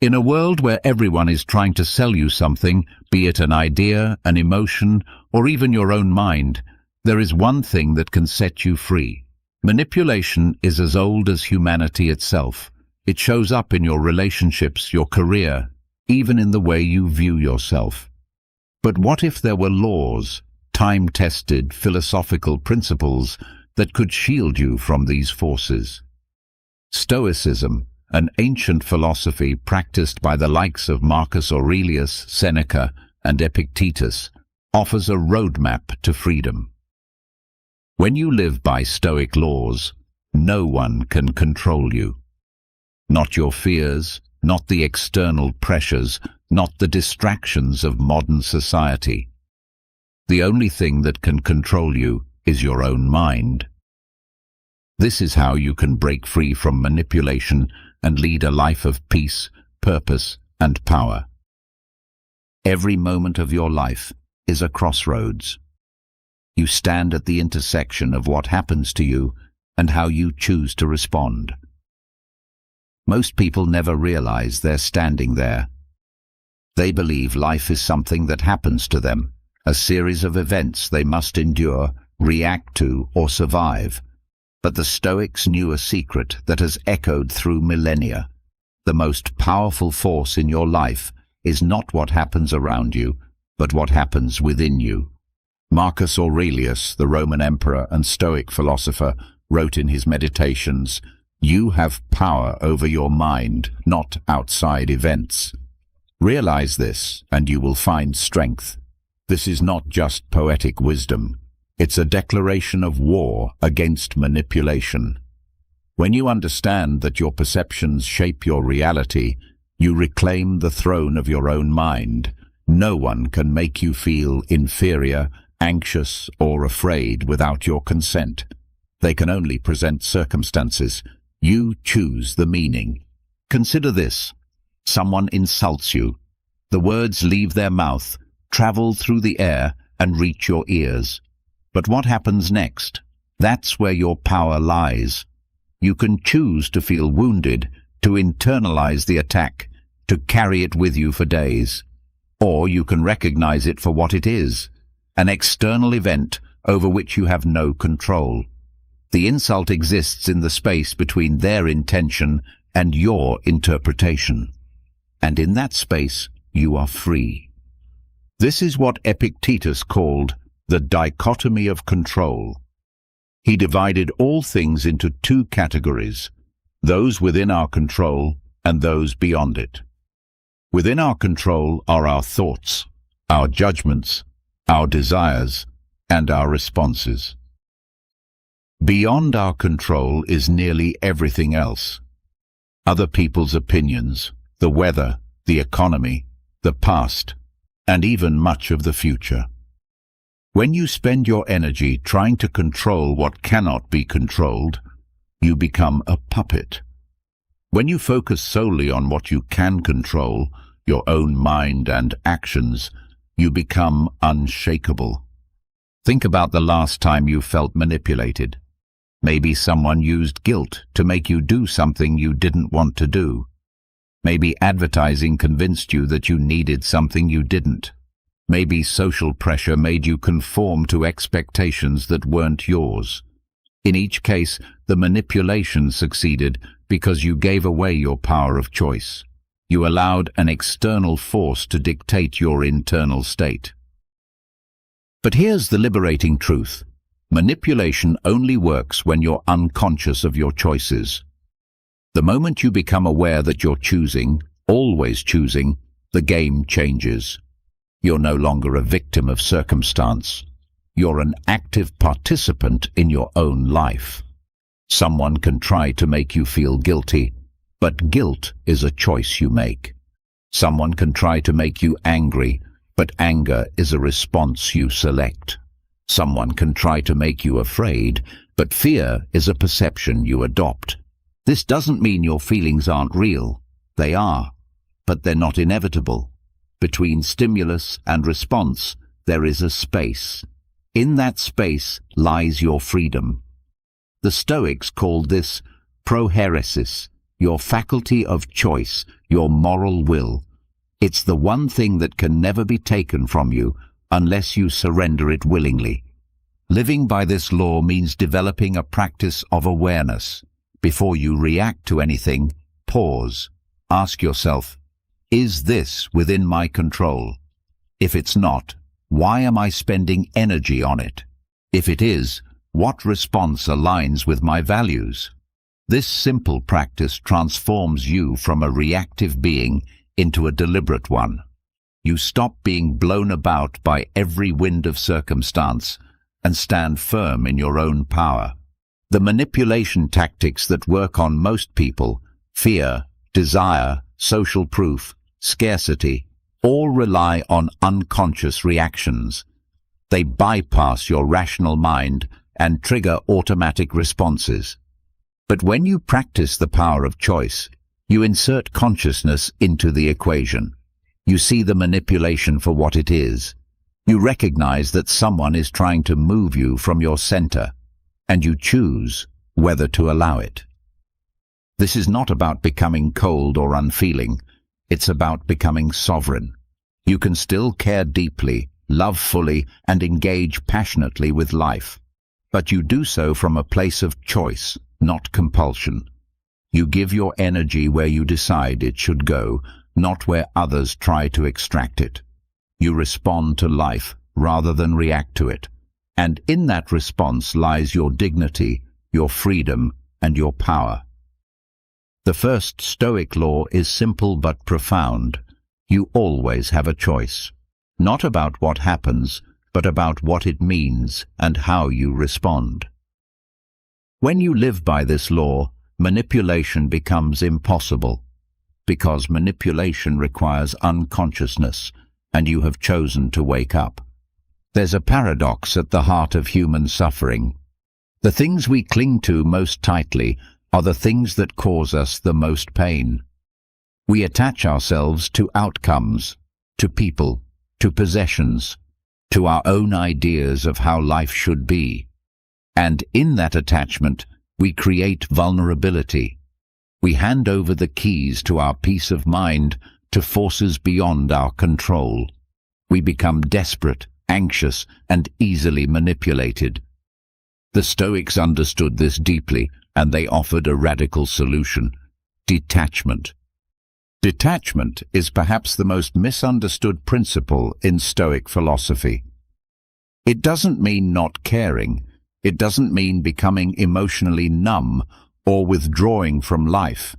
In a world where everyone is trying to sell you something, be it an idea, an emotion, or even your own mind, there is one thing that can set you free. Manipulation is as old as humanity itself. It shows up in your relationships, your career, even in the way you view yourself. But what if there were laws, time-tested philosophical principles that could shield you from these forces? Stoicism, an ancient philosophy practiced by the likes of Marcus Aurelius, Seneca, and Epictetus, offers a roadmap to freedom. When you live by Stoic laws, no one can control you. Not your fears, not the external pressures, not the distractions of modern society. The only thing that can control you is your own mind. This is how you can break free from manipulation and lead a life of peace, purpose, and power. Every moment of your life is a crossroads. You stand at the intersection of what happens to you and how you choose to respond. Most people never realize they're standing there. They believe life is something that happens to them, a series of events they must endure, react to, or survive. But the Stoics knew a secret that has echoed through millennia. The most powerful force in your life is not what happens around you, but what happens within you. Marcus Aurelius, the Roman emperor and Stoic philosopher, wrote in his Meditations, "You have power over your mind, not outside events." Realize this, and you will find strength. This is not just poetic wisdom. It's a declaration of war against manipulation. When you understand that your perceptions shape your reality, you reclaim the throne of your own mind. No one can make you feel inferior, anxious, or afraid without your consent. They can only present circumstances. You choose the meaning. Consider this. Someone insults you. The words leave their mouth, travel through the air, and reach your ears. But what happens next? That's where your power lies. You can choose to feel wounded, to internalize the attack, to carry it with you for days. Or you can recognize it for what it is, an external event over which you have no control. The insult exists in the space between their intention and your interpretation. And in that space, you are free. This is what Epictetus called the dichotomy of control. He divided all things into two categories, those within our control and those beyond it. Within our control are our thoughts, our judgments, our desires, and our responses. Beyond our control is nearly everything else. Other people's opinions, the weather, the economy, the past, and even much of the future. When you spend your energy trying to control what cannot be controlled, you become a puppet. When you focus solely on what you can control, your own mind and actions, you become unshakable. Think about the last time you felt manipulated. Maybe someone used guilt to make you do something you didn't want to do. Maybe advertising convinced you that you needed something you didn't. Maybe social pressure made you conform to expectations that weren't yours. In each case, the manipulation succeeded because you gave away your power of choice. You allowed an external force to dictate your internal state. But here's the liberating truth. Manipulation only works when you're unconscious of your choices. The moment you become aware that you're choosing, always choosing, the game changes. You're no longer a victim of circumstance. You're an active participant in your own life. Someone can try to make you feel guilty, but guilt is a choice you make. Someone can try to make you angry, but anger is a response you select. Someone can try to make you afraid, but fear is a perception you adopt. This doesn't mean your feelings aren't real. They are, but they're not inevitable. Between stimulus and response, there is a space. In that space lies your freedom. The Stoics called this prohairesis, your faculty of choice, your moral will. It's the one thing that can never be taken from you unless you surrender it willingly. Living by this law means developing a practice of awareness. Before you react to anything, pause. Ask yourself, is this within my control? If it's not, why am I spending energy on it? If it is, what response aligns with my values? This simple practice transforms you from a reactive being into a deliberate one. You stop being blown about by every wind of circumstance and stand firm in your own power. The manipulation tactics that work on most people, fear, desire, social proof, scarcity, all rely on unconscious reactions. They bypass your rational mind and trigger automatic responses. But when you practice the power of choice, you insert consciousness into the equation. You see the manipulation for what it is. You recognize that someone is trying to move you from your center, and you choose whether to allow it. This is not about becoming cold or unfeeling. It's about becoming sovereign. You can still care deeply, love fully, and engage passionately with life. But you do so from a place of choice, not compulsion. You give your energy where you decide it should go, not where others try to extract it. You respond to life rather than react to it. And in that response lies your dignity, your freedom, and your power. The first Stoic law is simple but profound. You always have a choice. Not about what happens, but about what it means and how you respond. When you live by this law, manipulation becomes impossible, because manipulation requires unconsciousness, and you have chosen to wake up. There's a paradox at the heart of human suffering. The things we cling to most tightly are the things that cause us the most pain. We attach ourselves to outcomes, to people, to possessions, to our own ideas of how life should be. And in that attachment, we create vulnerability. We hand over the keys to our peace of mind to forces beyond our control. We become desperate, anxious, and easily manipulated. The Stoics understood this deeply, and they offered a radical solution: detachment. Detachment is perhaps the most misunderstood principle in Stoic philosophy. It doesn't mean not caring. It doesn't mean becoming emotionally numb or withdrawing from life.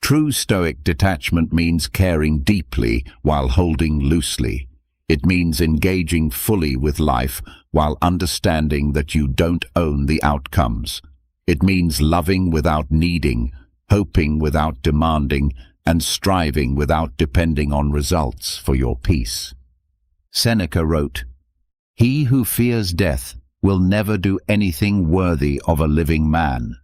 True Stoic detachment means caring deeply while holding loosely. It means engaging fully with life while understanding that you don't own the outcomes. It means loving without needing, hoping without demanding, and striving without depending on results for your peace. Seneca wrote, "He who fears death will never do anything worthy of a living man."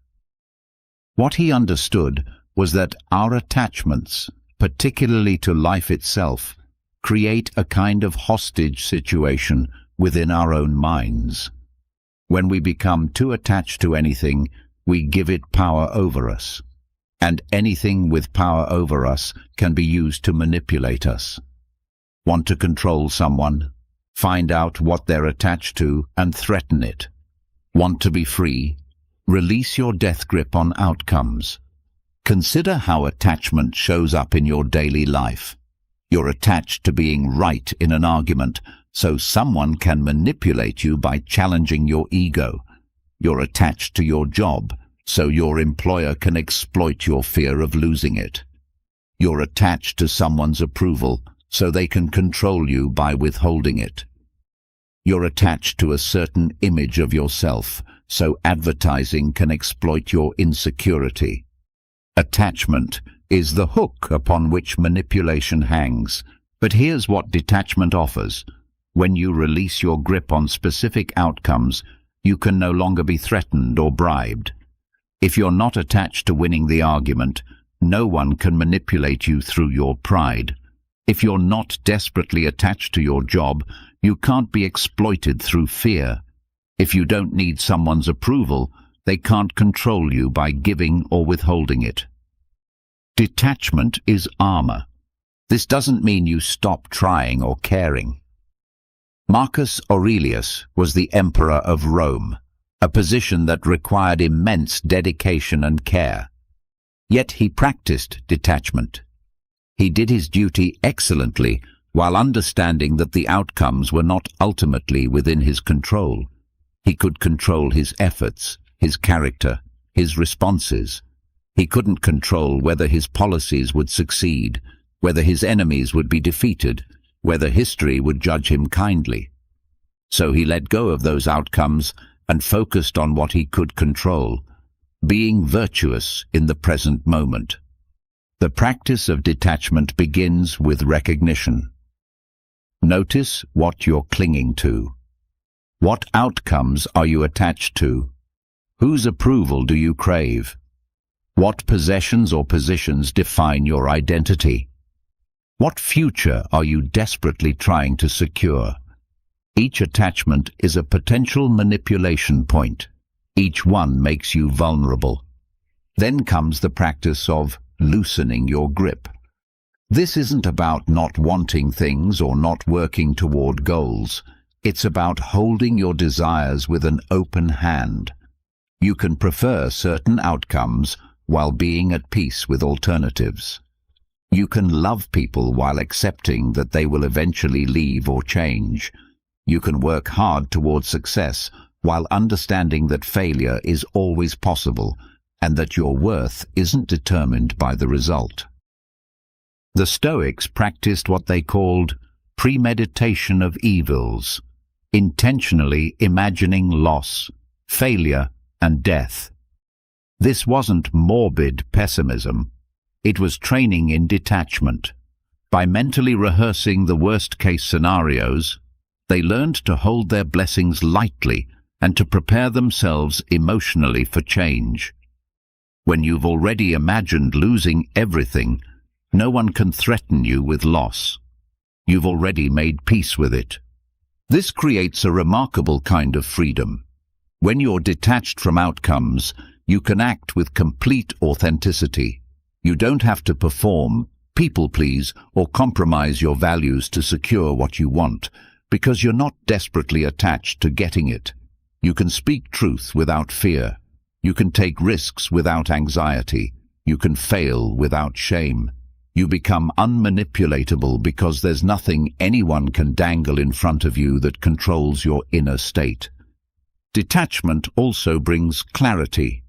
What he understood was that our attachments, particularly to life itself, create a kind of hostage situation within our own minds. When we become too attached to anything, we give it power over us. And anything with power over us can be used to manipulate us. Want to control someone? Find out what they're attached to and threaten it. Want to be free? Release your death grip on outcomes. Consider how attachment shows up in your daily life. You're attached to being right in an argument, so someone can manipulate you by challenging your ego. You're attached to your job, so your employer can exploit your fear of losing it. You're attached to someone's approval, so they can control you by withholding it. You're attached to a certain image of yourself, so advertising can exploit your insecurity. Attachment is the hook upon which manipulation hangs. But here's what detachment offers. When you release your grip on specific outcomes, you can no longer be threatened or bribed. If you're not attached to winning the argument, no one can manipulate you through your pride. If you're not desperately attached to your job, you can't be exploited through fear. If you don't need someone's approval, they can't control you by giving or withholding it. Detachment is armor. This doesn't mean you stop trying or caring. Marcus Aurelius was the emperor of Rome, a position that required immense dedication and care. Yet he practiced detachment. He did his duty excellently while understanding that the outcomes were not ultimately within his control. He could control his efforts, his character, his responses. He couldn't control whether his policies would succeed, whether his enemies would be defeated, whether history would judge him kindly. So he let go of those outcomes and focused on what he could control, being virtuous in the present moment. The practice of detachment begins with recognition. Notice what you're clinging to. What outcomes are you attached to? Whose approval do you crave? What possessions or positions define your identity? What future are you desperately trying to secure? Each attachment is a potential manipulation point. Each one makes you vulnerable. Then comes the practice of loosening your grip. This isn't about not wanting things or not working toward goals. It's about holding your desires with an open hand. You can prefer certain outcomes while being at peace with alternatives. You can love people while accepting that they will eventually leave or change. You can work hard toward success while understanding that failure is always possible and that your worth isn't determined by the result. The Stoics practiced what they called premeditation of evils, intentionally imagining loss, failure, and death. This wasn't morbid pessimism. It was training in detachment. By mentally rehearsing the worst-case scenarios, they learned to hold their blessings lightly and to prepare themselves emotionally for change. When you've already imagined losing everything, no one can threaten you with loss. You've already made peace with it. This creates a remarkable kind of freedom. When you're detached from outcomes, you can act with complete authenticity. You don't have to perform, people please, or compromise your values to secure what you want, because you're not desperately attached to getting it. You can speak truth without fear. You can take risks without anxiety. You can fail without shame. You become unmanipulatable because there's nothing anyone can dangle in front of you that controls your inner state. Detachment also brings clarity.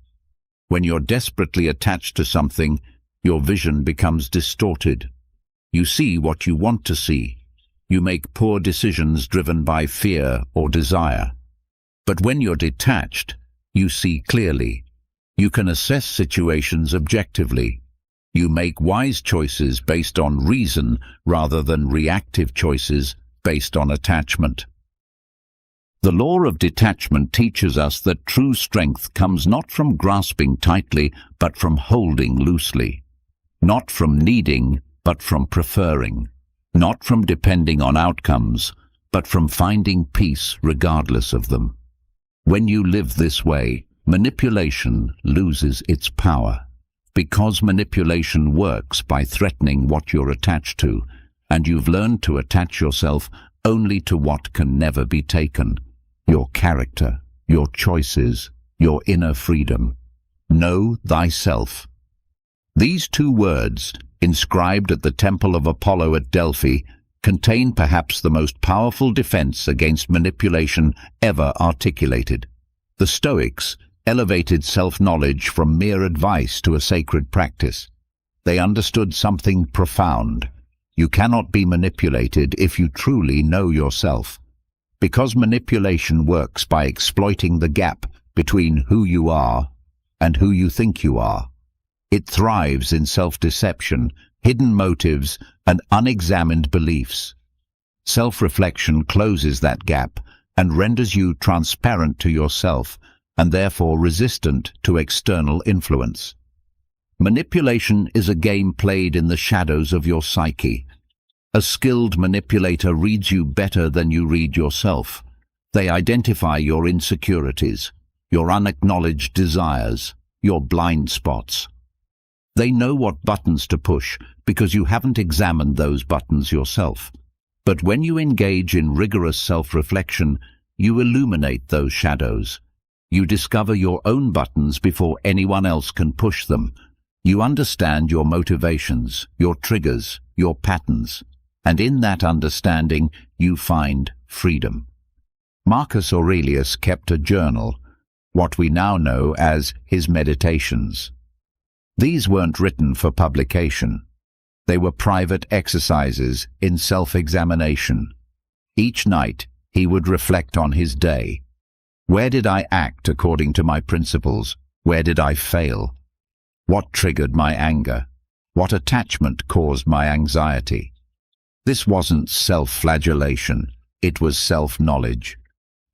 When you're desperately attached to something, your vision becomes distorted. You see what you want to see. You make poor decisions driven by fear or desire. But when you're detached, you see clearly. You can assess situations objectively. You make wise choices based on reason rather than reactive choices based on attachment. The law of detachment teaches us that true strength comes not from grasping tightly, but from holding loosely. Not from needing, but from preferring. Not from depending on outcomes, but from finding peace regardless of them. When you live this way, manipulation loses its power. Because manipulation works by threatening what you're attached to, and you've learned to attach yourself only to what can never be taken. Your character, your choices, your inner freedom. Know thyself. These two words, inscribed at the Temple of Apollo at Delphi, contain perhaps the most powerful defense against manipulation ever articulated. The Stoics elevated self-knowledge from mere advice to a sacred practice. They understood something profound. You cannot be manipulated if you truly know yourself. Because manipulation works by exploiting the gap between who you are and who you think you are. It thrives in self-deception, hidden motives, and unexamined beliefs. Self-reflection closes that gap and renders you transparent to yourself, and therefore resistant to external influence. Manipulation is a game played in the shadows of your psyche. A skilled manipulator reads you better than you read yourself. They identify your insecurities, your unacknowledged desires, your blind spots. They know what buttons to push because you haven't examined those buttons yourself. But when you engage in rigorous self-reflection, you illuminate those shadows. You discover your own buttons before anyone else can push them. You understand your motivations, your triggers, your patterns, and in that understanding you find freedom. Marcus Aurelius kept a journal, what we now know as his meditations. These weren't written for publication. They were private exercises in self-examination. Each night he would reflect on his day. Where did I act according to my principles? Where did I fail? What triggered my anger? What attachment caused my anxiety? This wasn't self-flagellation, it was self-knowledge.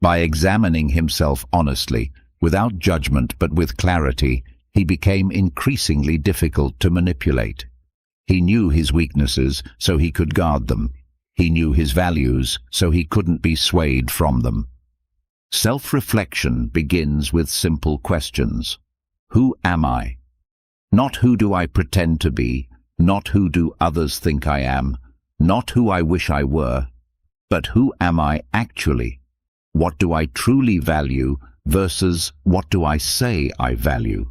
By examining himself honestly, without judgment but with clarity, he became increasingly difficult to manipulate. He knew his weaknesses, so he could guard them. He knew his values, so he couldn't be swayed from them. Self-reflection begins with simple questions. Who am I? Not who do I pretend to be, not who do others think I am, not who I wish I were, but who am I actually? What do I truly value versus what do I say I value?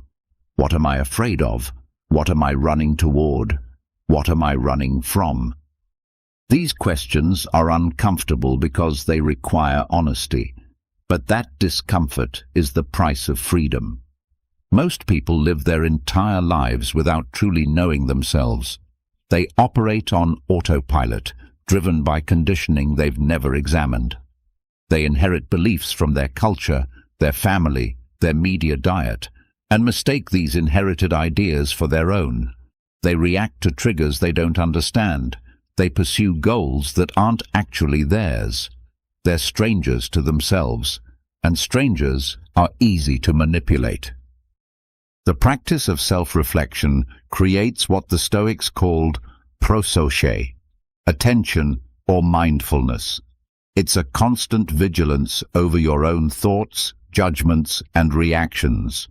What am I afraid of? What am I running toward? What am I running from? These questions are uncomfortable because they require honesty, but that discomfort is the price of freedom. Most people live their entire lives without truly knowing themselves. They operate on autopilot, driven by conditioning they've never examined. They inherit beliefs from their culture, their family, their media diet, and mistake these inherited ideas for their own. They react to triggers they don't understand. They pursue goals that aren't actually theirs. They're strangers to themselves, and strangers are easy to manipulate. The practice of self-reflection creates what the Stoics called prosophe, attention or mindfulness. It's a constant vigilance over your own thoughts, judgments, and reactions.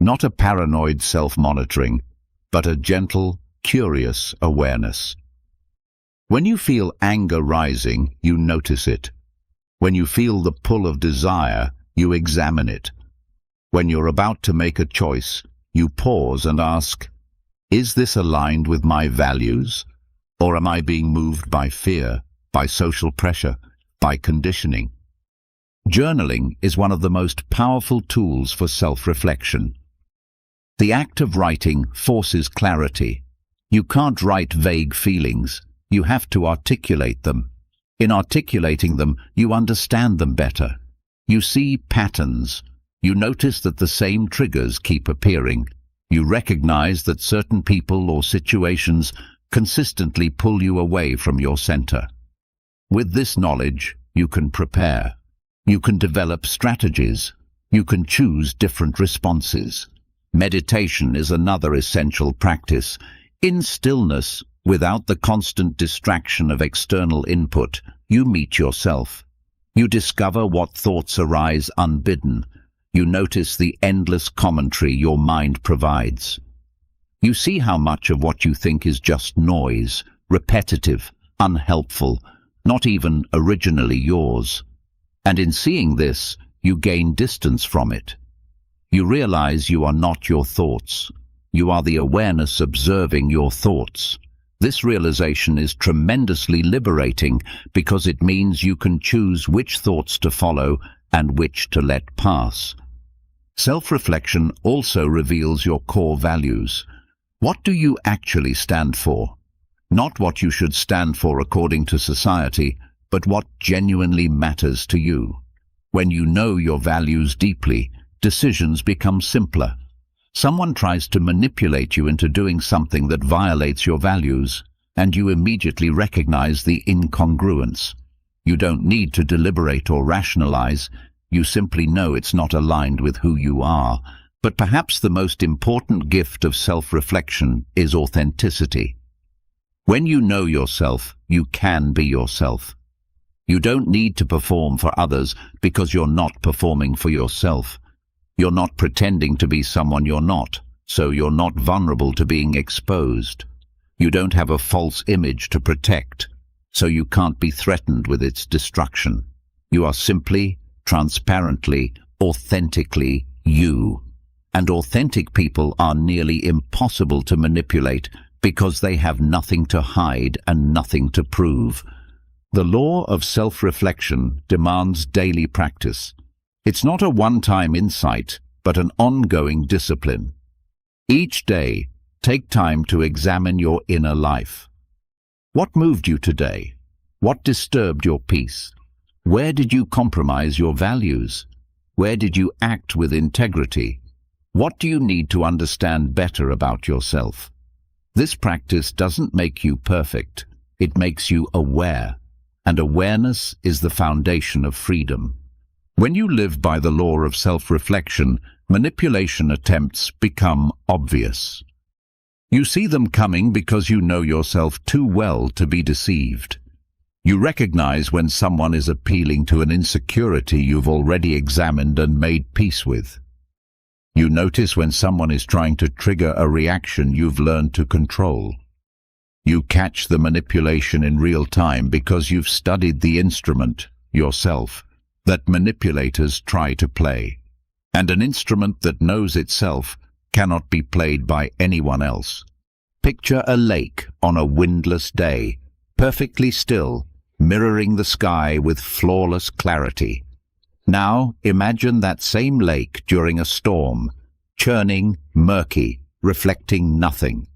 Not a paranoid self-monitoring, but a gentle, curious awareness. When you feel anger rising, you notice it. When you feel the pull of desire, you examine it. When you're about to make a choice, you pause and ask, is this aligned with my values? Or am I being moved by fear, by social pressure, by conditioning? Journaling is one of the most powerful tools for self-reflection. The act of writing forces clarity. You can't write vague feelings. You have to articulate them. In articulating them, you understand them better. You see patterns. You notice that the same triggers keep appearing. You recognize that certain people or situations consistently pull you away from your center. With this knowledge, you can prepare. You can develop strategies. You can choose different responses. Meditation is another essential practice. In stillness, without the constant distraction of external input, you meet yourself. You discover what thoughts arise unbidden. You notice the endless commentary your mind provides. You see how much of what you think is just noise, repetitive, unhelpful, not even originally yours. And in seeing this, you gain distance from it. You realize you are not your thoughts. You are the awareness observing your thoughts. This realization is tremendously liberating because it means you can choose which thoughts to follow and which to let pass. Self-reflection also reveals your core values. What do you actually stand for? Not what you should stand for according to society, but what genuinely matters to you. When you know your values deeply, decisions become simpler. Someone tries to manipulate you into doing something that violates your values, and you immediately recognize the incongruence. You don't need to deliberate or rationalize. You simply know it's not aligned with who you are. But perhaps the most important gift of self-reflection is authenticity. When you know yourself, you can be yourself. You don't need to perform for others because you're not performing for yourself. You're not pretending to be someone you're not. so you're not vulnerable to being exposed. You don't have a false image to protect, so you can't be threatened with its destruction. You are simply, transparently, authentically you. And authentic people are nearly impossible to manipulate because they have nothing to hide and nothing to prove. The law of self-reflection demands daily practice. It's not a one-time insight, but an ongoing discipline. Each day, take time to examine your inner life. What moved you today? What disturbed your peace? Where did you compromise your values? Where did you act with integrity? What do you need to understand better about yourself? This practice doesn't make you perfect. It makes you aware, and awareness is the foundation of freedom. When you live by the law of self-reflection, manipulation attempts become obvious. You see them coming because you know yourself too well to be deceived. You recognize when someone is appealing to an insecurity you've already examined and made peace with. You notice when someone is trying to trigger a reaction you've learned to control. You catch the manipulation in real time because you've studied the instrument, yourself, that manipulators try to play. And an instrument that knows itself cannot be played by anyone else. Picture a lake on a windless day, perfectly still, mirroring the sky with flawless clarity. Now imagine that same lake during a storm, churning, murky, reflecting nothing.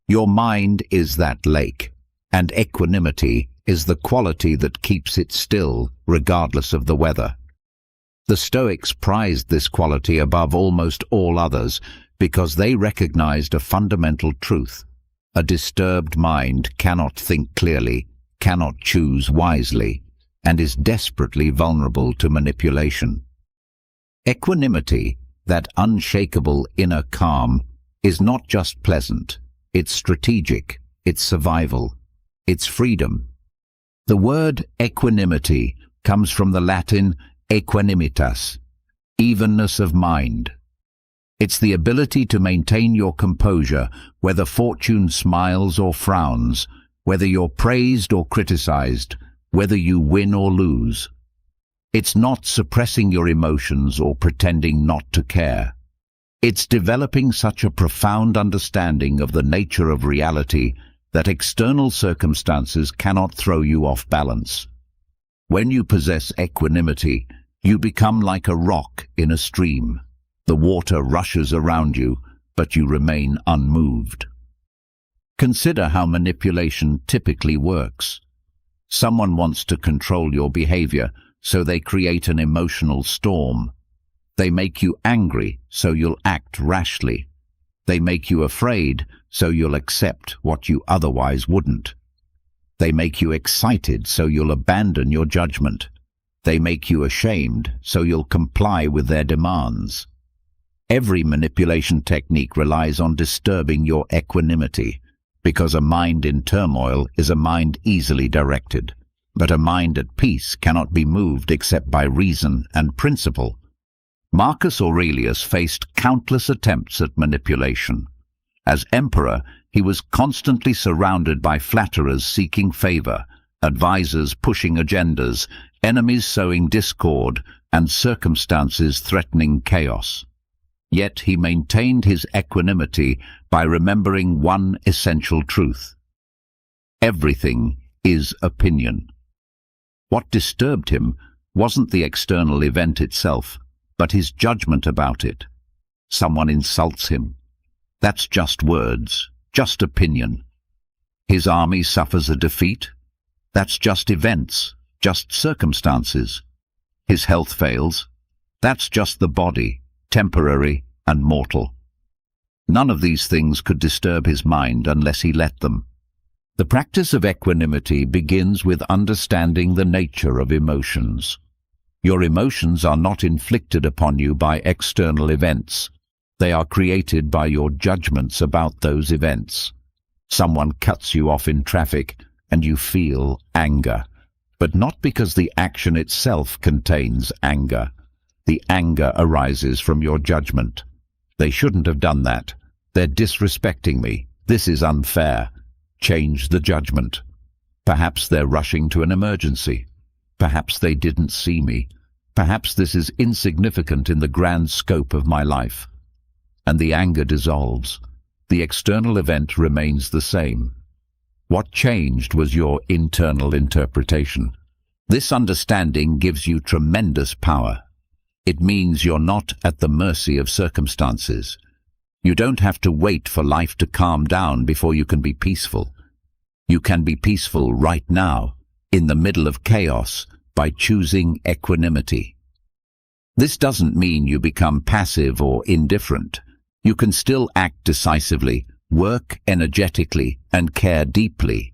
Your mind is that lake, and equanimity is the quality that keeps it still, regardless of the weather. The Stoics prized this quality above almost all others because they recognized a fundamental truth. A disturbed mind cannot think clearly, cannot choose wisely, and is desperately vulnerable to manipulation. Equanimity, that unshakable inner calm, is not just pleasant, it's strategic, it's survival, it's freedom. The word equanimity comes from the Latin equanimitas, evenness of mind. It's the ability to maintain your composure whether fortune smiles or frowns, whether you're praised or criticized, whether you win or lose. It's not suppressing your emotions or pretending not to care. It's developing such a profound understanding of the nature of reality that external circumstances cannot throw you off balance. When you possess equanimity, you become like a rock in a stream. The water rushes around you, but you remain unmoved. Consider how manipulation typically works. Someone wants to control your behavior, so they create an emotional storm. They make you angry, so you'll act rashly. They make you afraid, so you'll accept what you otherwise wouldn't. They make you excited, so you'll abandon your judgment. They make you ashamed, so you'll comply with their demands. Every manipulation technique relies on disturbing your equanimity, because a mind in turmoil is a mind easily directed. But a mind at peace cannot be moved except by reason and principle. Marcus Aurelius faced countless attempts at manipulation. As emperor, he was constantly surrounded by flatterers seeking favor, advisors pushing agendas, enemies sowing discord, and circumstances threatening chaos. Yet he maintained his equanimity by remembering one essential truth. Everything is opinion. What disturbed him wasn't the external event itself, but his judgment about it. Someone insults him. That's just words, just opinion. His army suffers a defeat. That's just events, just circumstances. His health fails. That's just the body, temporary and mortal. None of these things could disturb his mind unless he let them. The practice of equanimity begins with understanding the nature of emotions. Your emotions are not inflicted upon you by external events. They are created by your judgments about those events. Someone cuts you off in traffic and you feel anger, but not because the action itself contains anger. The anger arises from your judgment. They shouldn't have done that. They're disrespecting me. This is unfair. Change the judgment. Perhaps they're rushing to an emergency. Perhaps they didn't see me. Perhaps this is insignificant in the grand scope of my life. And the anger dissolves. The external event remains the same. What changed was your internal interpretation. This understanding gives you tremendous power. It means you're not at the mercy of circumstances. You don't have to wait for life to calm down before you can be peaceful. You can be peaceful right now, in the middle of chaos, by choosing equanimity. This doesn't mean you become passive or indifferent. You can still act decisively, work energetically, and care deeply.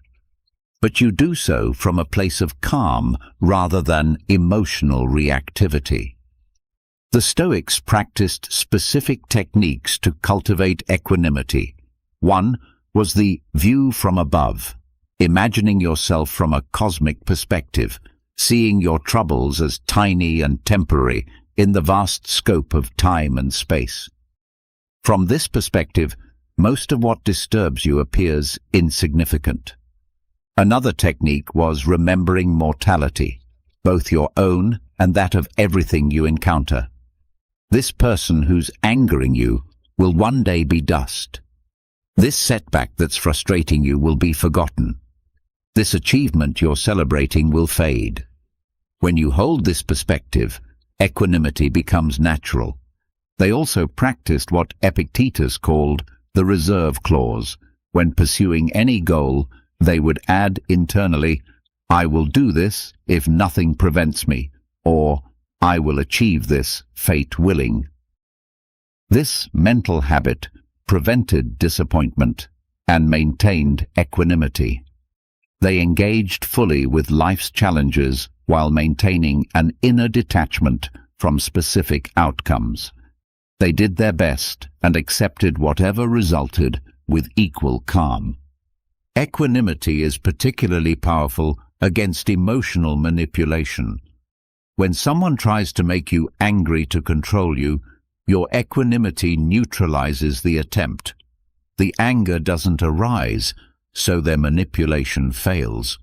But you do so from a place of calm rather than emotional reactivity. The Stoics practiced specific techniques to cultivate equanimity. One was the view from above, imagining yourself from a cosmic perspective, seeing your troubles as tiny and temporary in the vast scope of time and space. From this perspective, most of what disturbs you appears insignificant. Another technique was remembering mortality, both your own and that of everything you encounter. This person who's angering you will one day be dust. This setback that's frustrating you will be forgotten. This achievement you're celebrating will fade. When you hold this perspective, equanimity becomes natural. They also practiced what Epictetus called the reserve clause. When pursuing any goal, they would add internally, "I will do this if nothing prevents me," or "I will achieve this, fate willing." This mental habit prevented disappointment and maintained equanimity. They engaged fully with life's challenges while maintaining an inner detachment from specific outcomes. They did their best and accepted whatever resulted with equal calm. Equanimity is particularly powerful against emotional manipulation. When someone tries to make you angry to control you, your equanimity neutralizes the attempt. The anger doesn't arise, so their manipulation fails.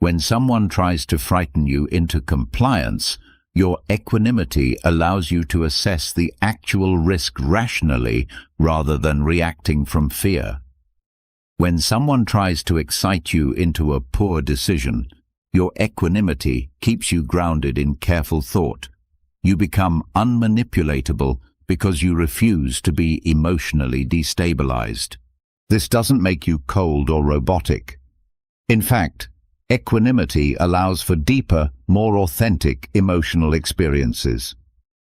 When someone tries to frighten you into compliance, your equanimity allows you to assess the actual risk rationally rather than reacting from fear. When someone tries to excite you into a poor decision, your equanimity keeps you grounded in careful thought. You become unmanipulatable because you refuse to be emotionally destabilized. This doesn't make you cold or robotic. In fact, equanimity allows for deeper, more authentic emotional experiences.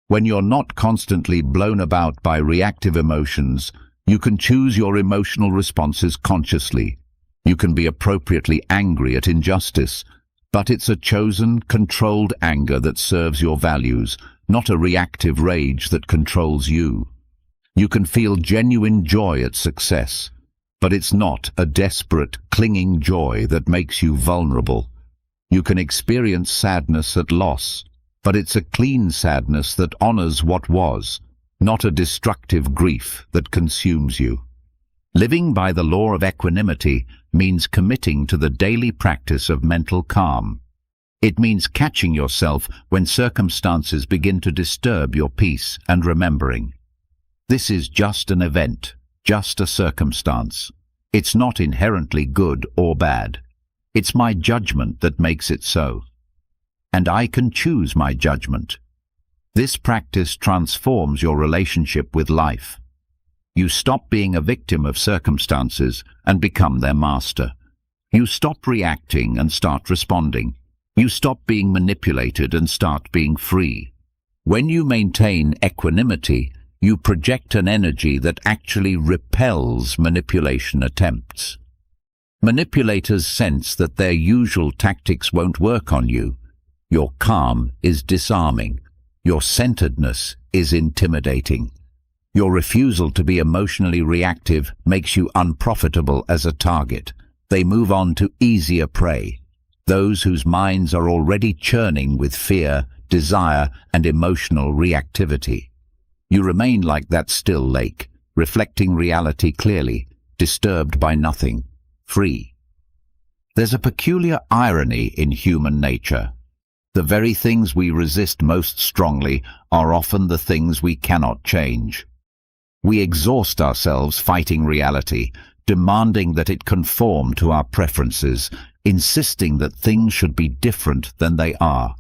When you're not constantly blown about by reactive emotions, you can choose your emotional responses consciously. You can be appropriately angry at injustice, but it's a chosen, controlled anger that serves your values, not a reactive rage that controls you. You can feel genuine joy at success, but it's not a desperate, clinging joy that makes you vulnerable. You can experience sadness at loss, but it's a clean sadness that honors what was, not a destructive grief that consumes you. Living by the law of equanimity means committing to the daily practice of mental calm. It means catching yourself when circumstances begin to disturb your peace and remembering. This is just an event, just a circumstance. It's not inherently good or bad. It's my judgment that makes it so. And I can choose my judgment. This practice transforms your relationship with life. You stop being a victim of circumstances and become their master. You stop reacting and start responding. You stop being manipulated and start being free. When you maintain equanimity, you project an energy that actually repels manipulation attempts. Manipulators sense that their usual tactics won't work on you. Your calm is disarming. Your centeredness is intimidating. Your refusal to be emotionally reactive makes you unprofitable as a target. They move on to easier prey, those whose minds are already churning with fear, desire, and emotional reactivity. You remain like that still lake, reflecting reality clearly, disturbed by nothing, free. There's a peculiar irony in human nature. The very things we resist most strongly are often the things we cannot change. We exhaust ourselves fighting reality, demanding that it conform to our preferences, insisting that things should be different than they are.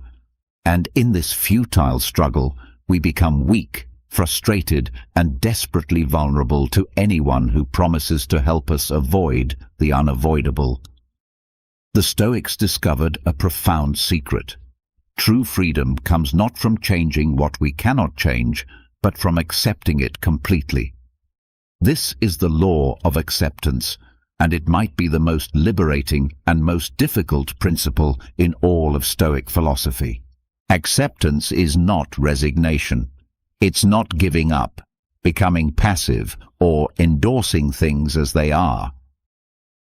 And in this futile struggle, we become weak, frustrated, and desperately vulnerable to anyone who promises to help us avoid the unavoidable. The Stoics discovered a profound secret. True freedom comes not from changing what we cannot change, but from accepting it completely. This is the law of acceptance, and it might be the most liberating and most difficult principle in all of Stoic philosophy. Acceptance is not resignation. It's not giving up, becoming passive, or endorsing things as they are.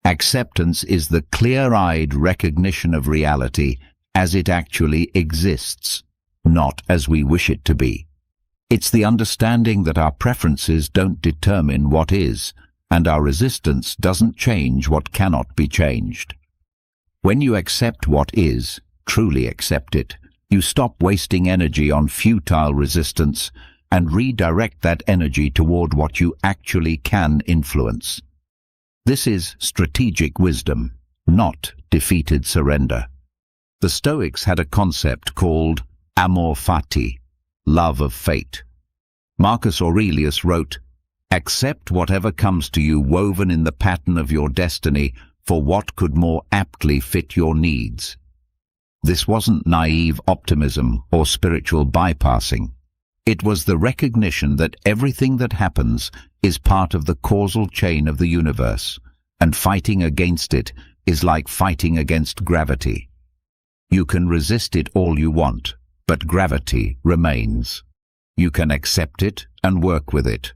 Acceptance is the clear-eyed recognition of reality as it actually exists, not as we wish it to be. It's the understanding that our preferences don't determine what is, and our resistance doesn't change what cannot be changed. When you accept what is, truly accept it, you stop wasting energy on futile resistance and redirect that energy toward what you actually can influence. This is strategic wisdom, not defeated surrender. The Stoics had a concept called amor fati, love of fate. Marcus Aurelius wrote, "Accept whatever comes to you woven in the pattern of your destiny for what could more aptly fit your needs." This wasn't naive optimism or spiritual bypassing. It was the recognition that everything that happens is part of the causal chain of the universe, and fighting against it is like fighting against gravity. You can resist it all you want, but gravity remains. You can accept it and work with it,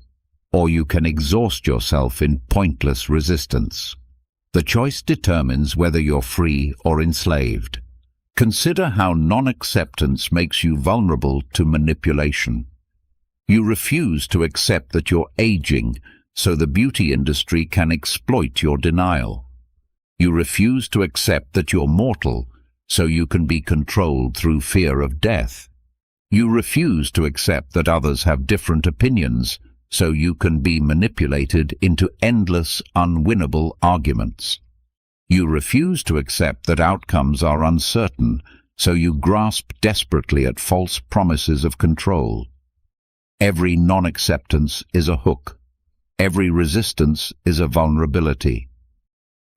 or you can exhaust yourself in pointless resistance. The choice determines whether you're free or enslaved. Consider how non-acceptance makes you vulnerable to manipulation. You refuse to accept that you're aging, so the beauty industry can exploit your denial. You refuse to accept that you're mortal, so you can be controlled through fear of death. You refuse to accept that others have different opinions, so you can be manipulated into endless, unwinnable arguments. You refuse to accept that outcomes are uncertain, so you grasp desperately at false promises of control. Every non-acceptance is a hook. Every resistance is a vulnerability.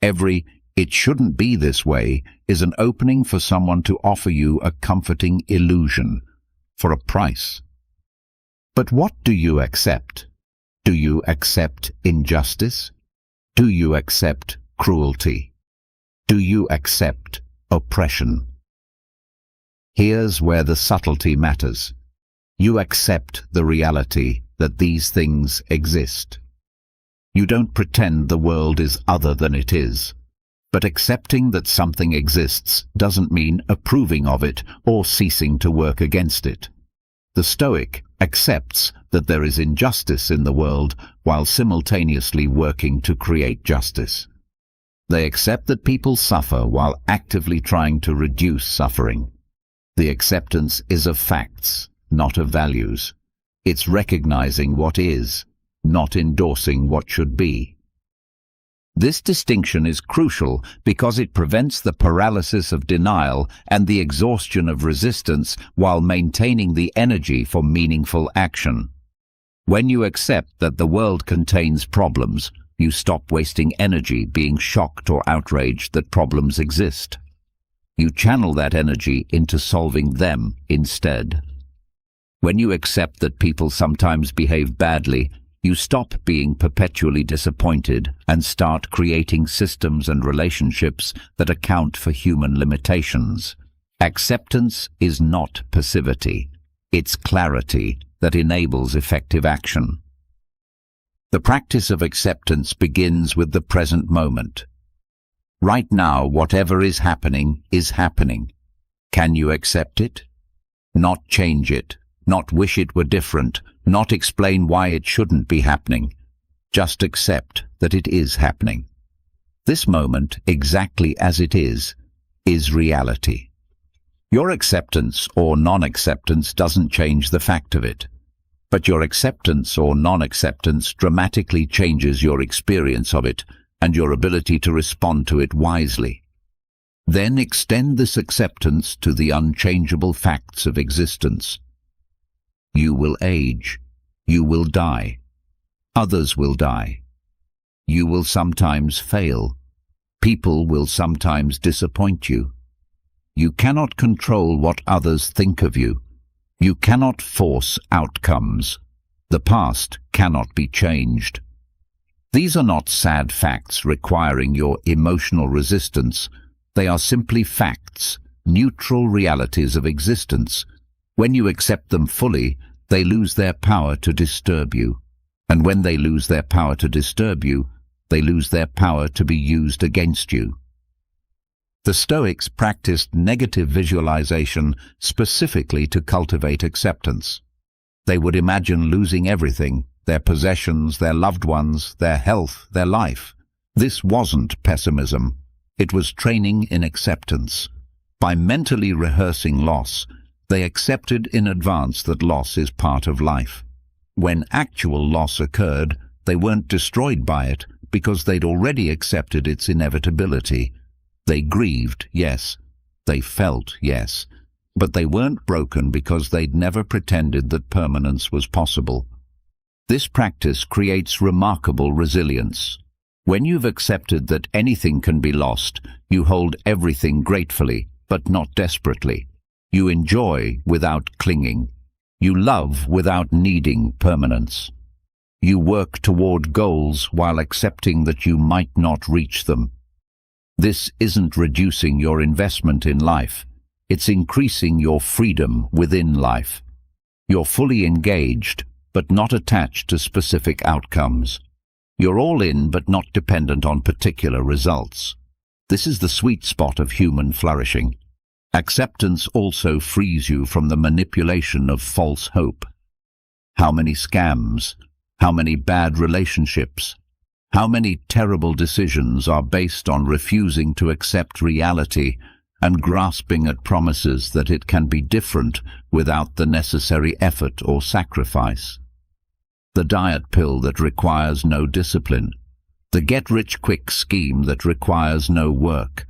Every "it shouldn't be this way" is an opening for someone to offer you a comforting illusion, for a price. But what do you accept? Do you accept injustice? Do you accept cruelty? Do you accept oppression? Here's where the subtlety matters. You accept the reality that these things exist. You don't pretend the world is other than it is. But accepting that something exists doesn't mean approving of it or ceasing to work against it. The Stoic accepts that there is injustice in the world while simultaneously working to create justice. They accept that people suffer while actively trying to reduce suffering. The acceptance is of facts, not of values. It's recognizing what is, not endorsing what should be. This distinction is crucial because it prevents the paralysis of denial and the exhaustion of resistance while maintaining the energy for meaningful action. When you accept that the world contains problems, you stop wasting energy being shocked or outraged that problems exist. You channel that energy into solving them instead. When you accept that people sometimes behave badly, you stop being perpetually disappointed and start creating systems and relationships that account for human limitations. Acceptance is not passivity. It's clarity that enables effective action. The practice of acceptance begins with the present moment. Right now, whatever is happening is happening. Can you accept it? Not change it, not wish it were different, not explain why it shouldn't be happening, Just accept that it is happening. This moment, exactly as it is reality. Your acceptance or non-acceptance doesn't change the fact of it, but your acceptance or non-acceptance dramatically changes your experience of it and your ability to respond to it wisely. Then extend this acceptance to the unchangeable facts of existence. You will age. You will die. Others will die. You will sometimes fail. People will sometimes disappoint you. You cannot control what others think of you. You cannot force outcomes. The past cannot be changed. These are not sad facts requiring your emotional resistance. They are simply facts, neutral realities of existence. When you accept them fully, they lose their power to disturb you. And when they lose their power to disturb you, they lose their power to be used against you. The Stoics practiced negative visualization specifically to cultivate acceptance. They would imagine losing everything, their possessions, their loved ones, their health, their life. This wasn't pessimism. It was training in acceptance. By mentally rehearsing loss, they accepted in advance that loss is part of life. When actual loss occurred, they weren't destroyed by it because they'd already accepted its inevitability. They grieved, yes. They felt, yes. But they weren't broken because they'd never pretended that permanence was possible. This practice creates remarkable resilience. When you've accepted that anything can be lost, you hold everything gratefully, but not desperately. You enjoy without clinging. You love without needing permanence. You work toward goals while accepting that you might not reach them. This isn't reducing your investment in life. It's increasing your freedom within life. You're fully engaged, but not attached to specific outcomes. You're all in, but not dependent on particular results. This is the sweet spot of human flourishing. Acceptance also frees you from the manipulation of false hope. How many scams? How many bad relationships? How many terrible decisions are based on refusing to accept reality and grasping at promises that it can be different without the necessary effort or sacrifice? The diet pill that requires no discipline, the get-rich-quick scheme that requires no work,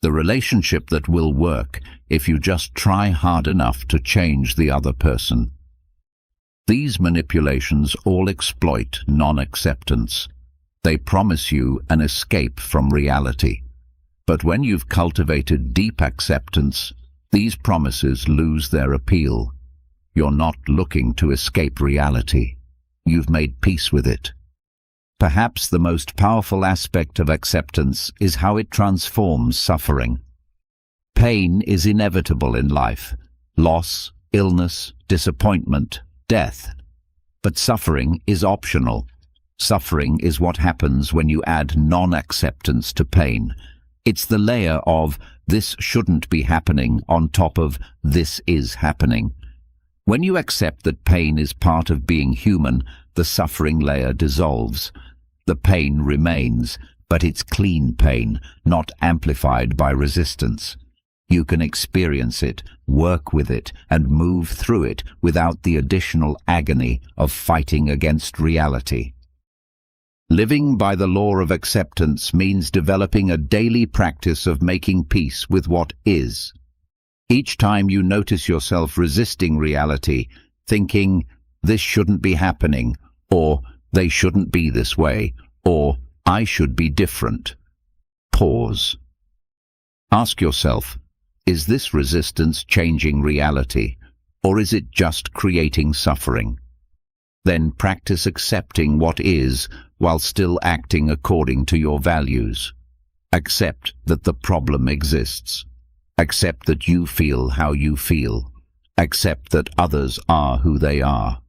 the relationship that will work if you just try hard enough to change the other person. These manipulations all exploit non-acceptance. They promise you an escape from reality. But when you've cultivated deep acceptance, these promises lose their appeal. You're not looking to escape reality. You've made peace with it. Perhaps the most powerful aspect of acceptance is how it transforms suffering. Pain is inevitable in life. Loss, illness, disappointment, death. But suffering is optional. Suffering is what happens when you add non-acceptance to pain. It's the layer of "this shouldn't be happening" on top of "this is happening." When you accept that pain is part of being human, the suffering layer dissolves. The pain remains, but it's clean pain, not amplified by resistance. You can experience it, work with it, and move through it without the additional agony of fighting against reality. Living by the law of acceptance means developing a daily practice of making peace with what is. Each time you notice yourself resisting reality, thinking, "this shouldn't be happening," or "they shouldn't be this way," or "I should be different," pause. Ask yourself, is this resistance changing reality, or is it just creating suffering? Then practice accepting what is while still acting according to your values. Accept that the problem exists. Accept that you feel how you feel. Accept that others are who they are.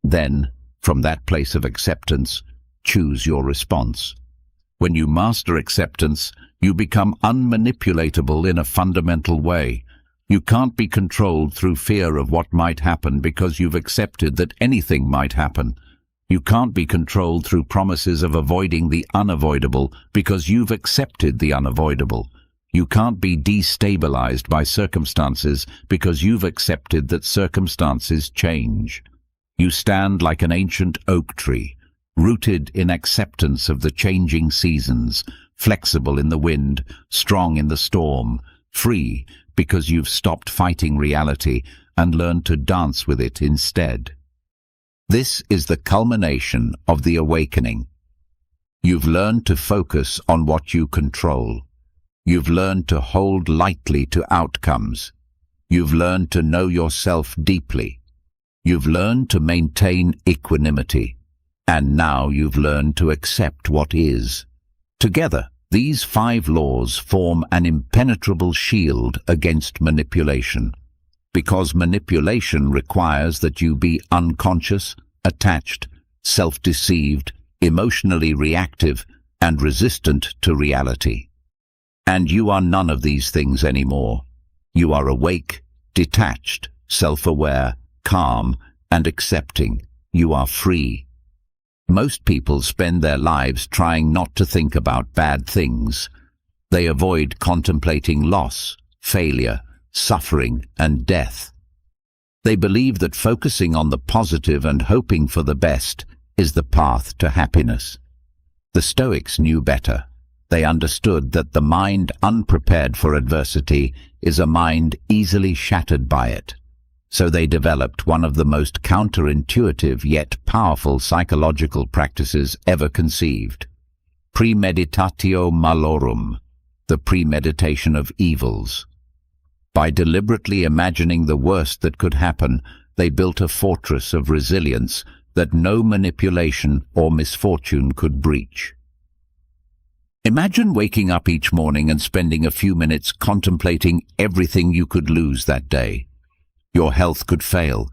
Then, from that place of acceptance, choose your response. When you master acceptance, you become unmanipulatable in a fundamental way. You can't be controlled through fear of what might happen because you've accepted that anything might happen. You can't be controlled through promises of avoiding the unavoidable because you've accepted the unavoidable. You can't be destabilized by circumstances because you've accepted that circumstances change. You stand like an ancient oak tree, rooted in acceptance of the changing seasons, flexible in the wind, strong in the storm, free because you've stopped fighting reality and learned to dance with it instead. This is the culmination of the awakening. You've learned to focus on what you control. You've learned to hold lightly to outcomes. You've learned to know yourself deeply. You've learned to maintain equanimity. And now you've learned to accept what is. Together, these 5 laws form an impenetrable shield against manipulation. Because manipulation requires that you be unconscious, attached, self-deceived, emotionally reactive, and resistant to reality. And you are none of these things anymore. You are awake, detached, self-aware, calm, and accepting. You are free. Most people spend their lives trying not to think about bad things. They avoid contemplating loss, failure, suffering, and death. They believe that focusing on the positive and hoping for the best is the path to happiness. The Stoics knew better. They understood that the mind unprepared for adversity is a mind easily shattered by it. So they developed one of the most counterintuitive yet powerful psychological practices ever conceived. Premeditatio malorum, the premeditation of evils. By deliberately imagining the worst that could happen, they built a fortress of resilience that no manipulation or misfortune could breach. Imagine waking up each morning and spending a few minutes contemplating everything you could lose that day. Your health could fail,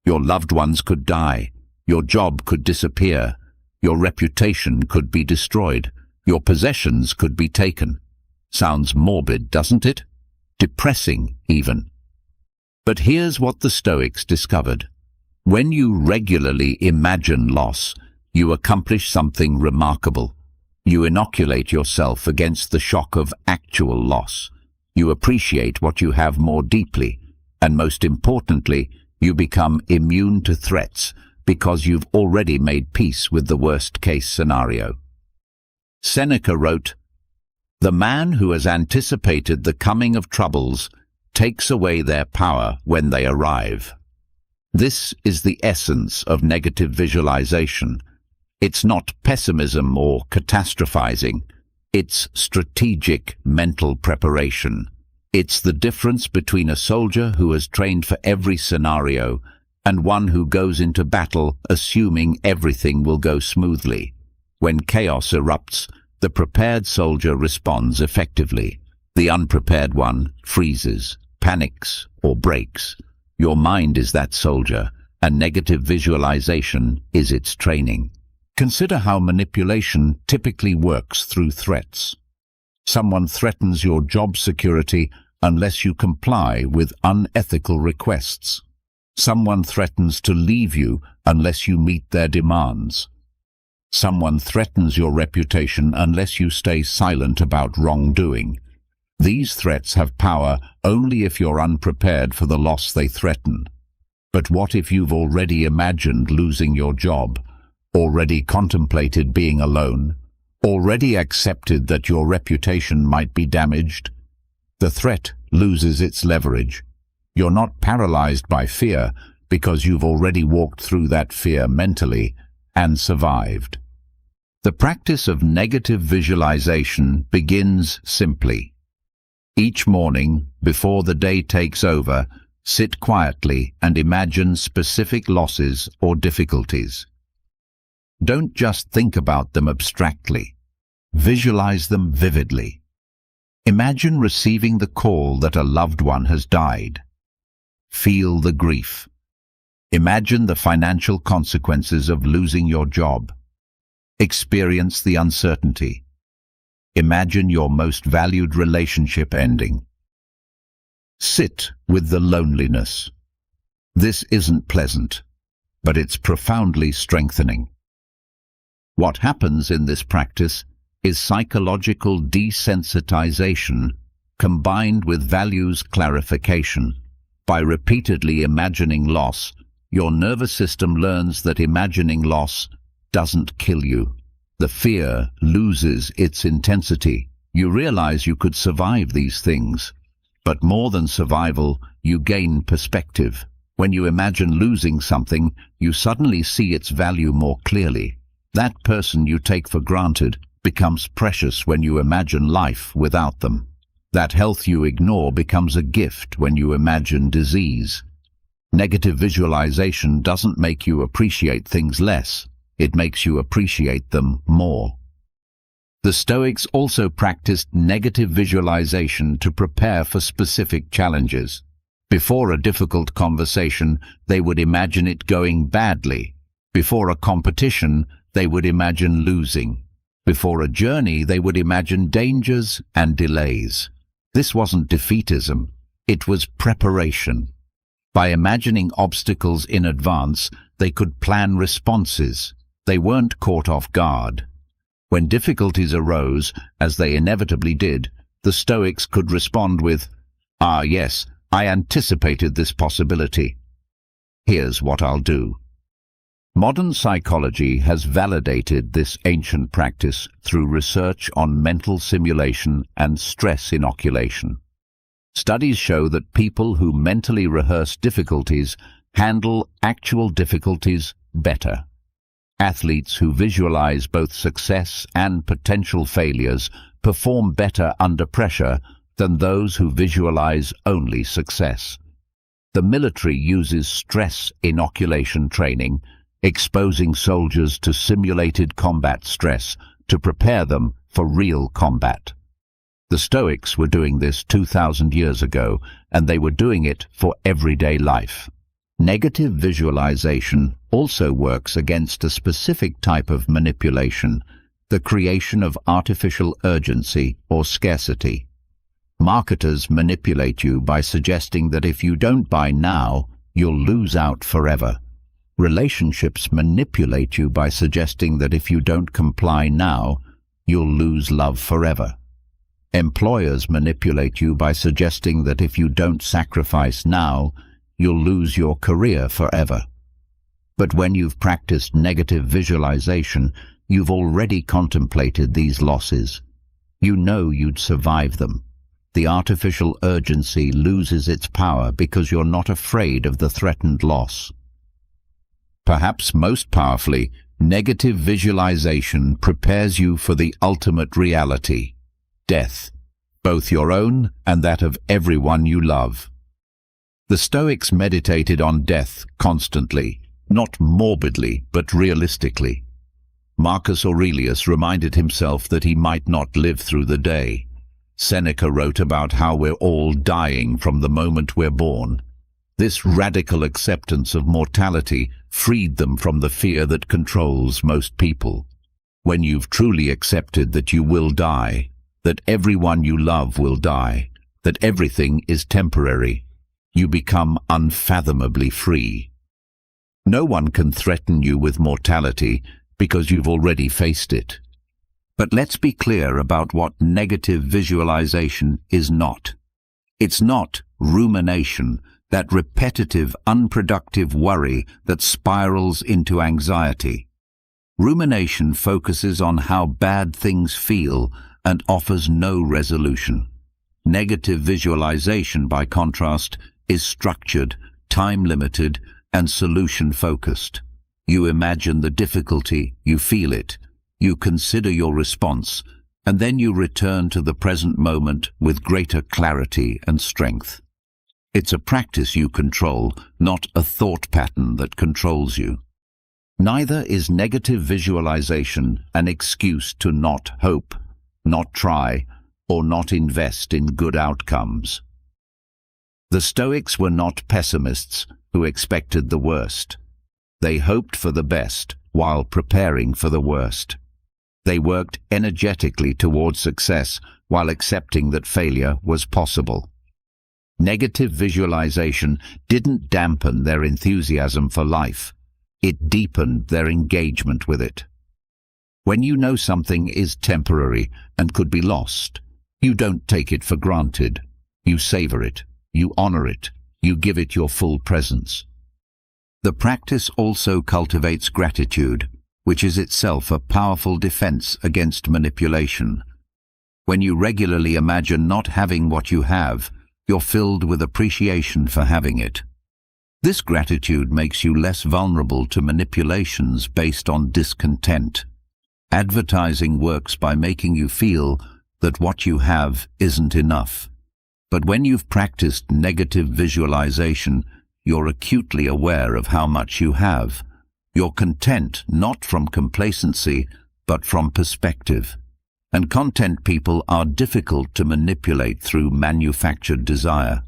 your loved ones could die, your job could disappear, your reputation could be destroyed, your possessions could be taken. Sounds morbid, doesn't it? Depressing, even. But here's what the Stoics discovered. When you regularly imagine loss, you accomplish something remarkable. You inoculate yourself against the shock of actual loss. You appreciate what you have more deeply, and most importantly, you become immune to threats because you've already made peace with the worst-case scenario. Seneca wrote, "The man who has anticipated the coming of troubles takes away their power when they arrive." This is the essence of negative visualization. It's not pessimism or catastrophizing. It's strategic mental preparation. It's the difference between a soldier who has trained for every scenario and one who goes into battle assuming everything will go smoothly. When chaos erupts, the prepared soldier responds effectively. The unprepared one freezes, panics, or breaks. Your mind is that soldier, and negative visualization is its training. Consider how manipulation typically works through threats. Someone threatens your job security unless you comply with unethical requests. Someone threatens to leave you unless you meet their demands. Someone threatens your reputation unless you stay silent about wrongdoing. These threats have power only if you're unprepared for the loss they threaten. But what if you've already imagined losing your job, already contemplated being alone, already accepted that your reputation might be damaged? The threat loses its leverage. You're not paralyzed by fear because you've already walked through that fear mentally and survived. The practice of negative visualization begins simply. Each morning, before the day takes over, sit quietly and imagine specific losses or difficulties. Don't just think about them abstractly. Visualize them vividly. Imagine receiving the call that a loved one has died. Feel the grief. Imagine the financial consequences of losing your job. Experience the uncertainty. Imagine your most valued relationship ending. Sit with the loneliness. This isn't pleasant, but it's profoundly strengthening. What happens in this practice is psychological desensitization combined with values clarification. By repeatedly imagining loss, your nervous system learns that imagining loss doesn't kill you. The fear loses its intensity. You realize you could survive these things. But more than survival, you gain perspective. When you imagine losing something, you suddenly see its value more clearly. That person you take for granted becomes precious when you imagine life without them. That health you ignore becomes a gift when you imagine disease. Negative visualization doesn't make you appreciate things less. It makes you appreciate them more. The Stoics also practiced negative visualization to prepare for specific challenges. Before a difficult conversation, they would imagine it going badly. Before a competition, they would imagine losing. Before a journey, they would imagine dangers and delays. This wasn't defeatism, it was preparation. By imagining obstacles in advance, they could plan responses. They weren't caught off guard. When difficulties arose, as they inevitably did, the Stoics could respond with, "Ah, yes, I anticipated this possibility. Here's what I'll do." Modern psychology has validated this ancient practice through research on mental simulation and stress inoculation. Studies show that people who mentally rehearse difficulties handle actual difficulties better. Athletes who visualize both success and potential failures perform better under pressure than those who visualize only success. The military uses stress inoculation training, exposing soldiers to simulated combat stress to prepare them for real combat. The Stoics were doing this 2,000 years ago, and they were doing it for everyday life. Negative visualization also works against a specific type of manipulation, the creation of artificial urgency or scarcity. Marketers manipulate you by suggesting that if you don't buy now, you'll lose out forever. Relationships manipulate you by suggesting that if you don't comply now, you'll lose love forever. Employers manipulate you by suggesting that if you don't sacrifice now, you'll lose your career forever. But when you've practiced negative visualization, you've already contemplated these losses. You know you'd survive them. The artificial urgency loses its power because you're not afraid of the threatened loss. Perhaps most powerfully, negative visualization prepares you for the ultimate reality, death, both your own and that of everyone you love. The Stoics meditated on death constantly, not morbidly but realistically. Marcus Aurelius reminded himself that he might not live through the day. Seneca wrote about how we're all dying from the moment we're born. This radical acceptance of mortality freed them from the fear that controls most people. When you've truly accepted that you will die, that everyone you love will die, that everything is temporary, you become unfathomably free. No one can threaten you with mortality because you've already faced it. But let's be clear about what negative visualization is not. It's not rumination, that repetitive, unproductive worry that spirals into anxiety. Rumination focuses on how bad things feel and offers no resolution. Negative visualization, by contrast, is structured, time-limited, and solution-focused. You imagine the difficulty, you feel it, you consider your response, and then you return to the present moment with greater clarity and strength. It's a practice you control, not a thought pattern that controls you. Neither is negative visualization an excuse to not hope, not try, or not invest in good outcomes. The Stoics were not pessimists who expected the worst. They hoped for the best while preparing for the worst. They worked energetically towards success while accepting that failure was possible. Negative visualization didn't dampen their enthusiasm for life. It deepened their engagement with it. When you know something is temporary and could be lost, you don't take it for granted. You savor it, you honor it, you give it your full presence. The practice also cultivates gratitude, which is itself a powerful defense against manipulation. When you regularly imagine not having what you have, you're filled with appreciation for having it. This gratitude makes you less vulnerable to manipulations based on discontent. Advertising works by making you feel that what you have isn't enough. But when you've practiced negative visualization, you're acutely aware of how much you have. You're content not from complacency, but from perspective. And content people are difficult to manipulate through manufactured desire.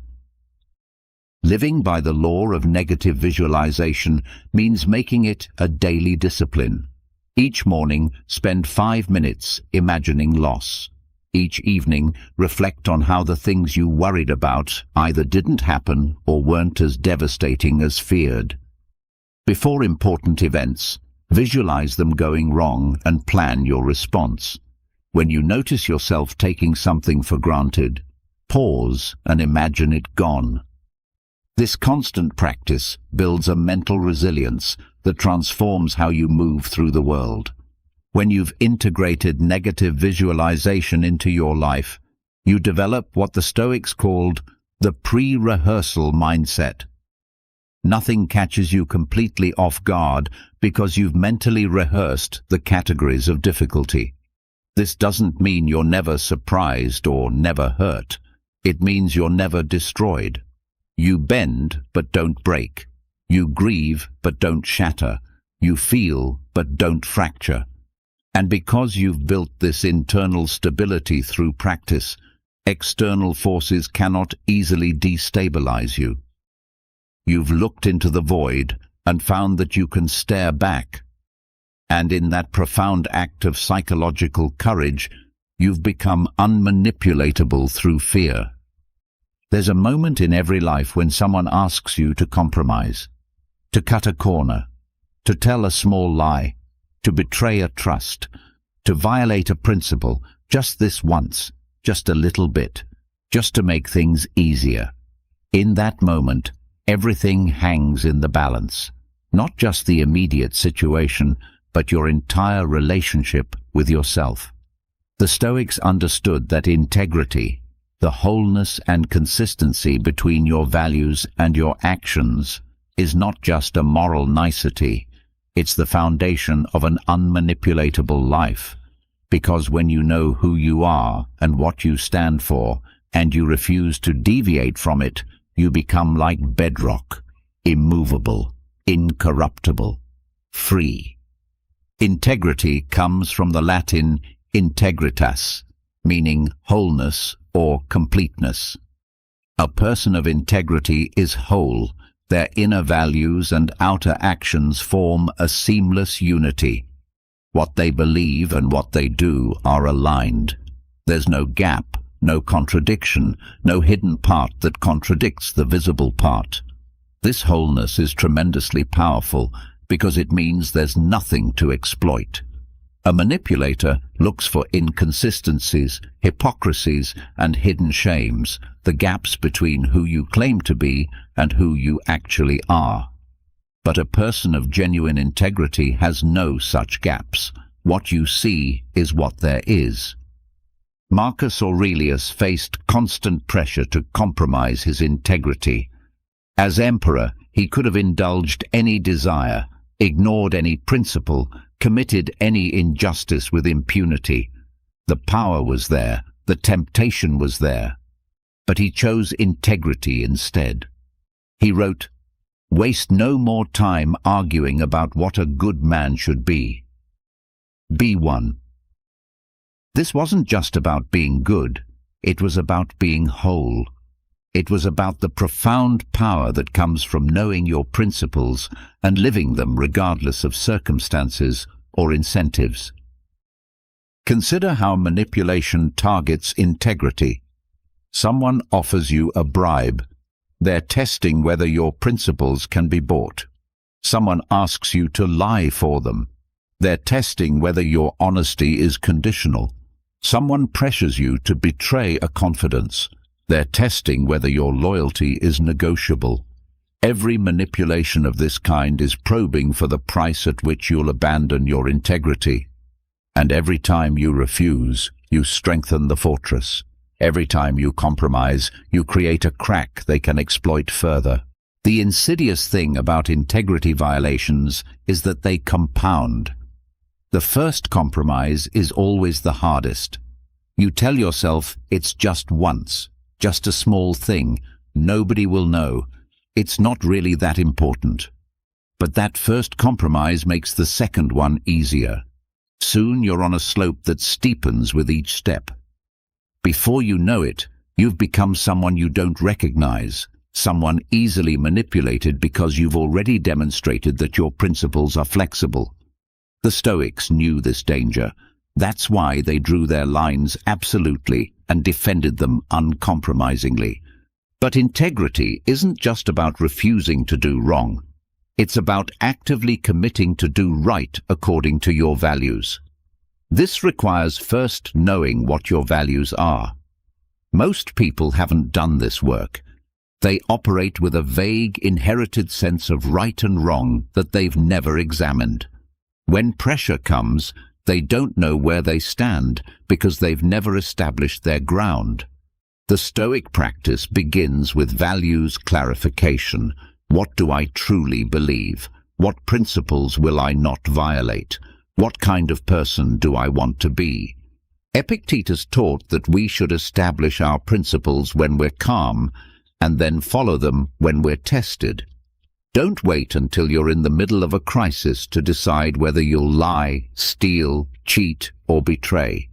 Living by the law of negative visualization means making it a daily discipline. Each morning, spend 5 minutes imagining loss. Each evening, reflect on how the things you worried about either didn't happen or weren't as devastating as feared. Before important events, visualize them going wrong and plan your response. When you notice yourself taking something for granted, pause and imagine it gone. This constant practice builds a mental resilience that transforms how you move through the world. When you've integrated negative visualization into your life, you develop what the Stoics called the pre-rehearsal mindset. Nothing catches you completely off guard because you've mentally rehearsed the categories of difficulty. This doesn't mean you're never surprised or never hurt. It means you're never destroyed. You bend but don't break. You grieve but don't shatter. You feel but don't fracture. And because you've built this internal stability through practice, external forces cannot easily destabilize you. You've looked into the void and found that you can stare back. And in that profound act of psychological courage, you've become unmanipulatable through fear. There's a moment in every life when someone asks you to compromise, to cut a corner, to tell a small lie, to betray a trust, to violate a principle, just this once, just a little bit, just to make things easier. In that moment, everything hangs in the balance, not just the immediate situation, but your entire relationship with yourself. The Stoics understood that integrity, the wholeness and consistency between your values and your actions, is not just a moral nicety. It's the foundation of an unmanipulatable life, because when you know who you are and what you stand for, and you refuse to deviate from it, you become like bedrock, immovable, incorruptible, free. Integrity comes from the Latin integritas, meaning wholeness or completeness. A person of integrity is whole. Their inner values and outer actions form a seamless unity. What they believe and what they do are aligned. There's no gap, no contradiction, no hidden part that contradicts the visible part. This wholeness is tremendously powerful because it means there's nothing to exploit. A manipulator looks for inconsistencies, hypocrisies, and hidden shames, the gaps between who you claim to be and who you actually are. But a person of genuine integrity has no such gaps. What you see is what there is. Marcus Aurelius faced constant pressure to compromise his integrity. As emperor, he could have indulged any desire, ignored any principle, committed any injustice with impunity. The power was there, the temptation was there, but he chose integrity instead. He wrote, "Waste no more time arguing about what a good man should be. Be one." This wasn't just about being good, it was about being whole. It was about the profound power that comes from knowing your principles and living them regardless of circumstances or incentives. Consider how manipulation targets integrity. Someone offers you a bribe. They're testing whether your principles can be bought. Someone asks you to lie for them. They're testing whether your honesty is conditional. Someone pressures you to betray a confidence. They're testing whether your loyalty is negotiable. Every manipulation of this kind is probing for the price at which you'll abandon your integrity. And every time you refuse, you strengthen the fortress. Every time you compromise, you create a crack they can exploit further. The insidious thing about integrity violations is that they compound. The first compromise is always the hardest. You tell yourself it's just once, just a small thing, nobody will know. It's not really that important. But that first compromise makes the second one easier. Soon you're on a slope that steepens with each step. Before you know it, you've become someone you don't recognize, someone easily manipulated because you've already demonstrated that your principles are flexible. The Stoics knew this danger. That's why they drew their lines absolutely and defended them uncompromisingly. But integrity isn't just about refusing to do wrong. It's about actively committing to do right according to your values. This requires first knowing what your values are. Most people haven't done this work. They operate with a vague, inherited sense of right and wrong that they've never examined. When pressure comes, they don't know where they stand because they've never established their ground. The Stoic practice begins with values clarification. What do I truly believe? What principles will I not violate? What kind of person do I want to be? Epictetus taught that we should establish our principles when we're calm and then follow them when we're tested. Don't wait until you're in the middle of a crisis to decide whether you'll lie, steal, cheat, or betray.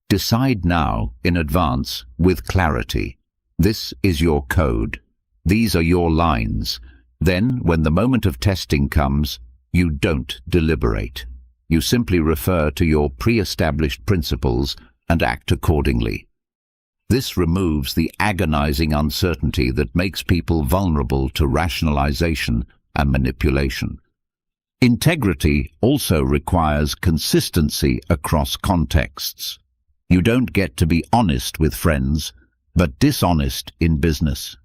Decide now, in advance, with clarity. This is your code. These are your lines. Then, when the moment of testing comes, you don't deliberate. You simply refer to your pre-established principles and act accordingly. This removes the agonizing uncertainty that makes people vulnerable to rationalization and manipulation. Integrity also requires consistency across contexts. You don't get to be honest with friends, but dishonest in business.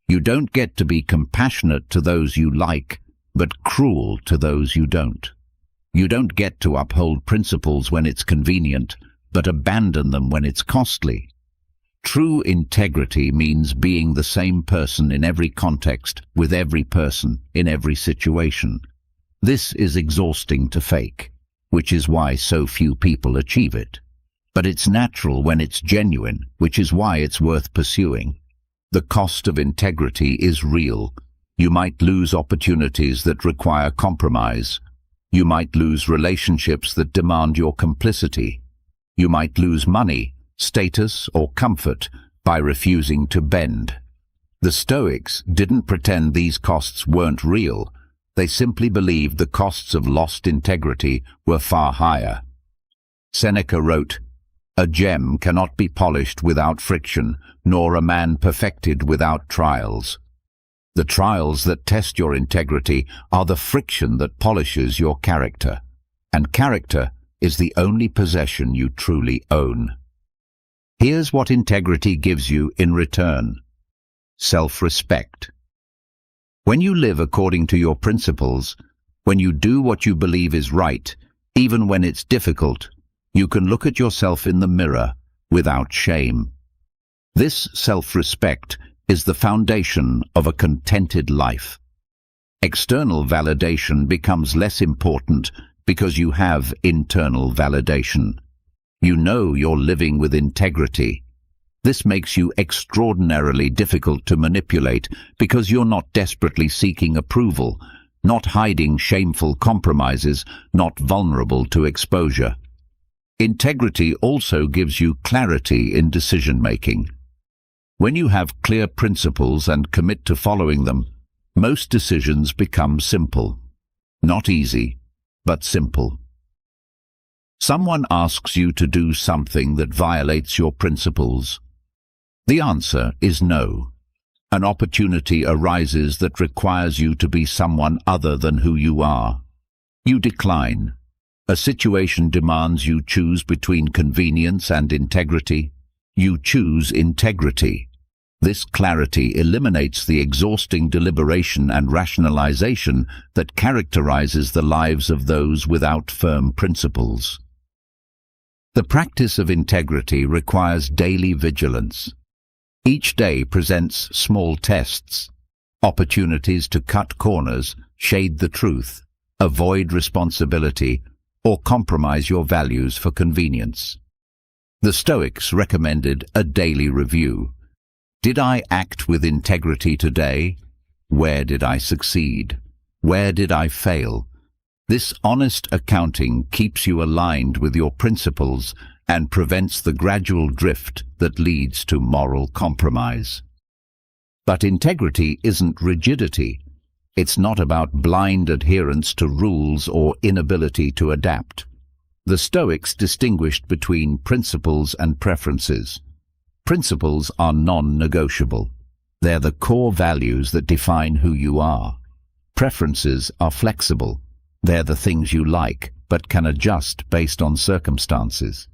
You don't get to be compassionate to those you like, but cruel to those you don't. You don't get to uphold principles when it's convenient, but abandon them when it's costly. True integrity means being the same person in every context, with every person, in every situation. This is exhausting to fake, which is why so few people achieve it. But it's natural when it's genuine, which is why it's worth pursuing. The cost of integrity is real. You might lose opportunities that require compromise. You might lose relationships that demand your complicity. You might lose money, status, or comfort by refusing to bend. The Stoics didn't pretend these costs weren't real. They simply believed the costs of lost integrity were far higher. Seneca wrote, "A gem cannot be polished without friction, nor a man perfected without trials." The trials that test your integrity are the friction that polishes your character, and character is the only possession you truly own. Here's what integrity gives you in return: self-respect. When you live according to your principles, when you do what you believe is right, even when it's difficult, you can look at yourself in the mirror without shame. This self-respect is the foundation of a contented life. External validation becomes less important because you have internal validation. You know you're living with integrity. This makes you extraordinarily difficult to manipulate because you're not desperately seeking approval, not hiding shameful compromises, not vulnerable to exposure. Integrity also gives you clarity in decision-making. When you have clear principles and commit to following them, most decisions become simple. Not easy, but simple. Someone asks you to do something that violates your principles. The answer is no. An opportunity arises that requires you to be someone other than who you are. You decline. A situation demands you choose between convenience and integrity. You choose integrity. This clarity eliminates the exhausting deliberation and rationalization that characterizes the lives of those without firm principles. The practice of integrity requires daily vigilance. Each day presents small tests, opportunities to cut corners, shade the truth, avoid responsibility, or compromise your values for convenience. The Stoics recommended a daily review. Did I act with integrity today? Where did I succeed? Where did I fail? This honest accounting keeps you aligned with your principles and prevents the gradual drift that leads to moral compromise. But integrity isn't rigidity. It's not about blind adherence to rules or inability to adapt. The Stoics distinguished between principles and preferences. Principles are non-negotiable. They're the core values that define who you are. Preferences are flexible. They're the things you like, but can adjust based on circumstances.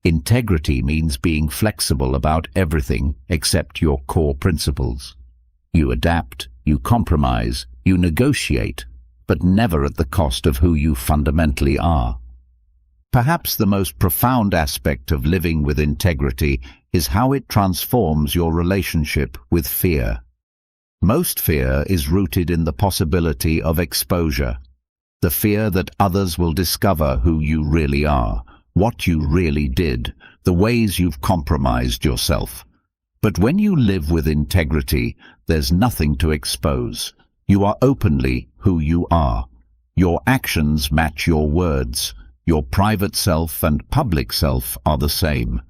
Integrity means being flexible about everything except your core principles. You adapt, you compromise, you negotiate, but never at the cost of who you fundamentally are. Perhaps the most profound aspect of living with integrity is how it transforms your relationship with fear. Most fear is rooted in the possibility of exposure, the fear that others will discover who you really are, what you really did, the ways you've compromised yourself. But when you live with integrity, there's nothing to expose. You are openly who you are. Your actions match your words. Your private self and public self are the same.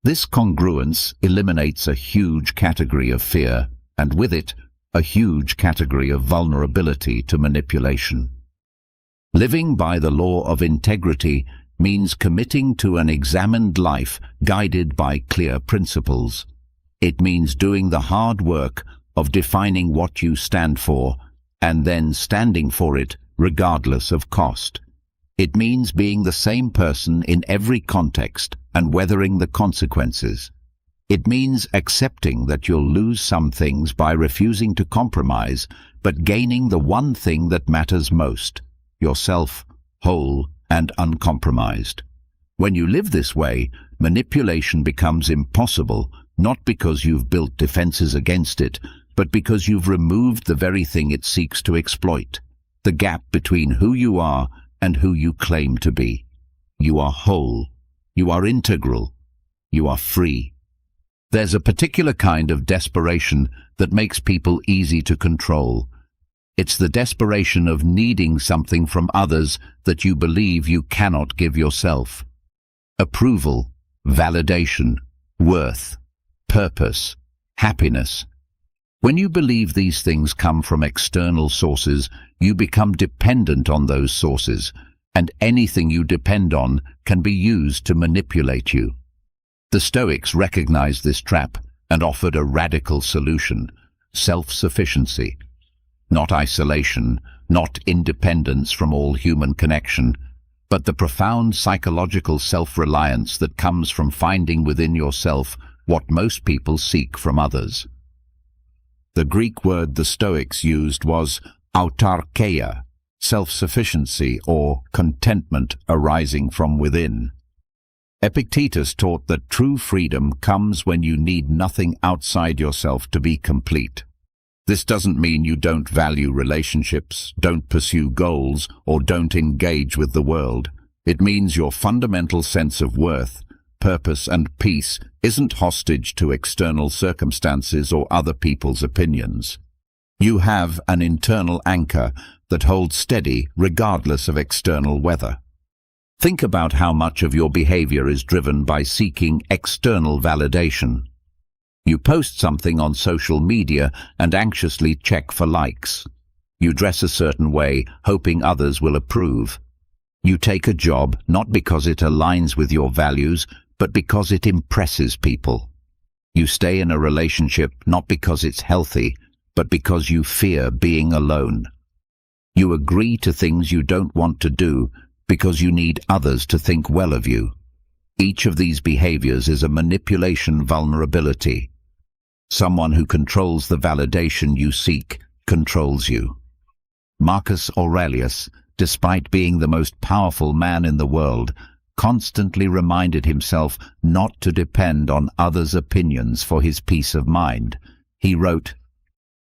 This congruence eliminates a huge category of fear, and with it, a huge category of vulnerability to manipulation. Living by the law of integrity means committing to an examined life guided by clear principles. It means doing the hard work of defining what you stand for and then standing for it regardless of cost. It means being the same person in every context and weathering the consequences. It means accepting that you'll lose some things by refusing to compromise, but gaining the one thing that matters most, yourself, whole and uncompromised. When you live this way, manipulation becomes impossible, not because you've built defenses against it, but because you've removed the very thing it seeks to exploit, the gap between who you are and who you claim to be. You are whole. You are integral. You are free. There's a particular kind of desperation that makes people easy to control. It's the desperation of needing something from others that you believe you cannot give yourself. Approval, validation, worth, purpose, happiness. When you believe these things come from external sources, you become dependent on those sources, and anything you depend on can be used to manipulate you. The Stoics recognized this trap and offered a radical solution: self-sufficiency. Not isolation, not independence from all human connection, but the profound psychological self-reliance that comes from finding within yourself what most people seek from others. The Greek word the Stoics used was autarkeia, self-sufficiency or contentment arising from within. Epictetus taught that true freedom comes when you need nothing outside yourself to be complete. This doesn't mean you don't value relationships, don't pursue goals, or don't engage with the world. It means your fundamental sense of worth, purpose, and peace isn't hostage to external circumstances or other people's opinions. You have an internal anchor that holds steady regardless of external weather. Think about how much of your behavior is driven by seeking external validation. You post something on social media and anxiously check for likes. You dress a certain way, hoping others will approve. You take a job not because it aligns with your values, but because it impresses people. You stay in a relationship not because it's healthy, but because you fear being alone. You agree to things you don't want to do because you need others to think well of you. Each of these behaviors is a manipulation vulnerability. Someone who controls the validation you seek controls you. Marcus Aurelius, despite being the most powerful man in the world, constantly reminded himself not to depend on others' opinions for his peace of mind. He wrote,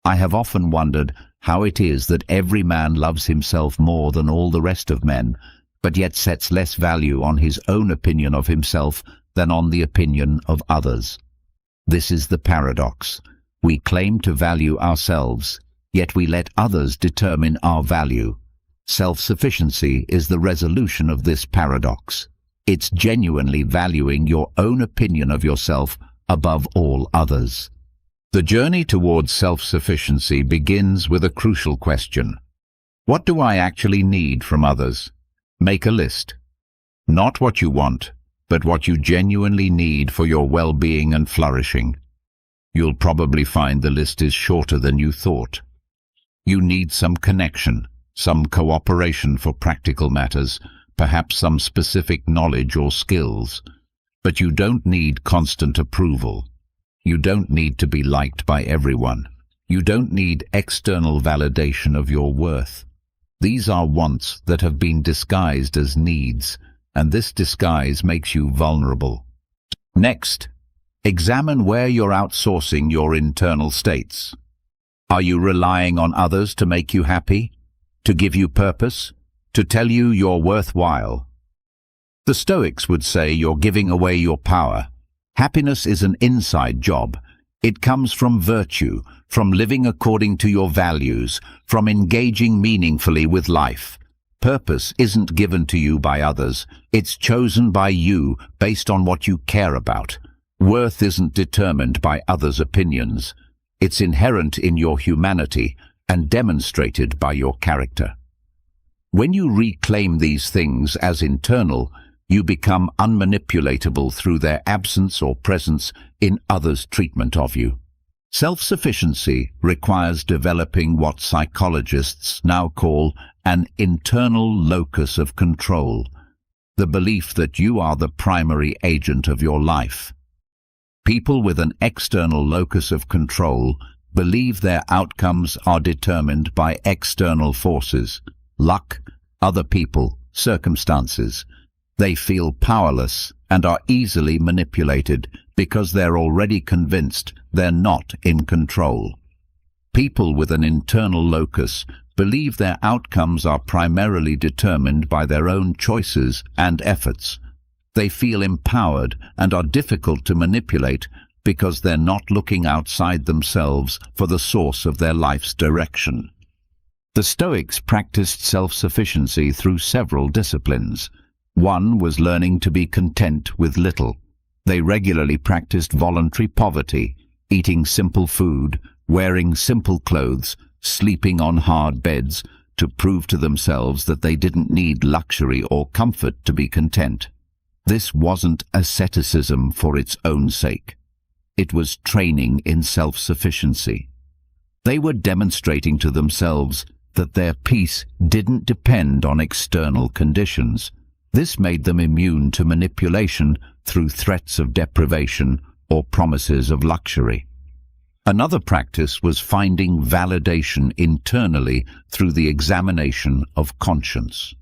"I have often wondered how it is that every man loves himself more than all the rest of men, but yet sets less value on his own opinion of himself than on the opinion of others. This is the paradox. We claim to value ourselves, yet we let others determine our value. Self-sufficiency is the resolution of this paradox. It's genuinely valuing your own opinion of yourself above all others." The journey towards self-sufficiency begins with a crucial question. What do I actually need from others? Make a list. Not what you want, but what you genuinely need for your well-being and flourishing. You'll probably find the list is shorter than you thought. You need some connection, some cooperation for practical matters, perhaps some specific knowledge or skills. But you don't need constant approval. You don't need to be liked by everyone. You don't need external validation of your worth. These are wants that have been disguised as needs, and this disguise makes you vulnerable. Next, examine where you're outsourcing your internal states. Are you relying on others to make you happy, to give you purpose, to tell you you're worthwhile? The Stoics would say you're giving away your power. Happiness is an inside job. It comes from virtue, from living according to your values, from engaging meaningfully with life. Purpose isn't given to you by others. It's chosen by you based on what you care about. Worth isn't determined by others' opinions. It's inherent in your humanity and demonstrated by your character. When you reclaim these things as internal, you become unmanipulatable through their absence or presence in others' treatment of you. Self-sufficiency requires developing what psychologists now call an internal locus of control, the belief that you are the primary agent of your life. People with an external locus of control believe their outcomes are determined by external forces, luck, other people, circumstances. They feel powerless and are easily manipulated because they're already convinced they're not in control. People with an internal locus believe their outcomes are primarily determined by their own choices and efforts. They feel empowered and are difficult to manipulate because they're not looking outside themselves for the source of their life's direction. The Stoics practiced self-sufficiency through several disciplines. One was learning to be content with little. They regularly practiced voluntary poverty, eating simple food, wearing simple clothes, sleeping on hard beds, to prove to themselves that they didn't need luxury or comfort to be content. This wasn't asceticism for its own sake. It was training in self-sufficiency. They were demonstrating to themselves that their peace didn't depend on external conditions. This made them immune to manipulation through threats of deprivation or promises of luxury. Another practice was finding validation internally through the examination of conscience.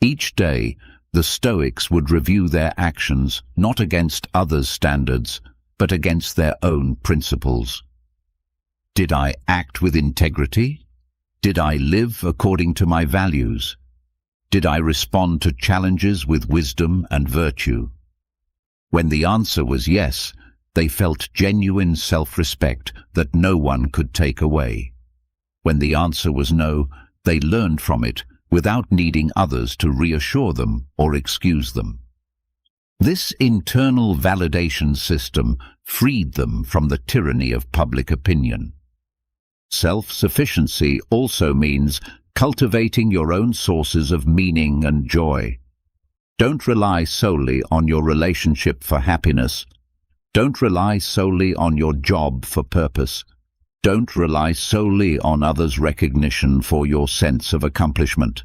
Each day, the Stoics would review their actions not against others' standards, but against their own principles. Did I act with integrity? Did I live according to my values? Did I respond to challenges with wisdom and virtue? When the answer was yes, they felt genuine self-respect that no one could take away. When the answer was no, they learned from it without needing others to reassure them or excuse them. This internal validation system freed them from the tyranny of public opinion. Self-sufficiency also means cultivating your own sources of meaning and joy. Don't rely solely on your relationship for happiness. Don't rely solely on your job for purpose. Don't rely solely on others' recognition for your sense of accomplishment.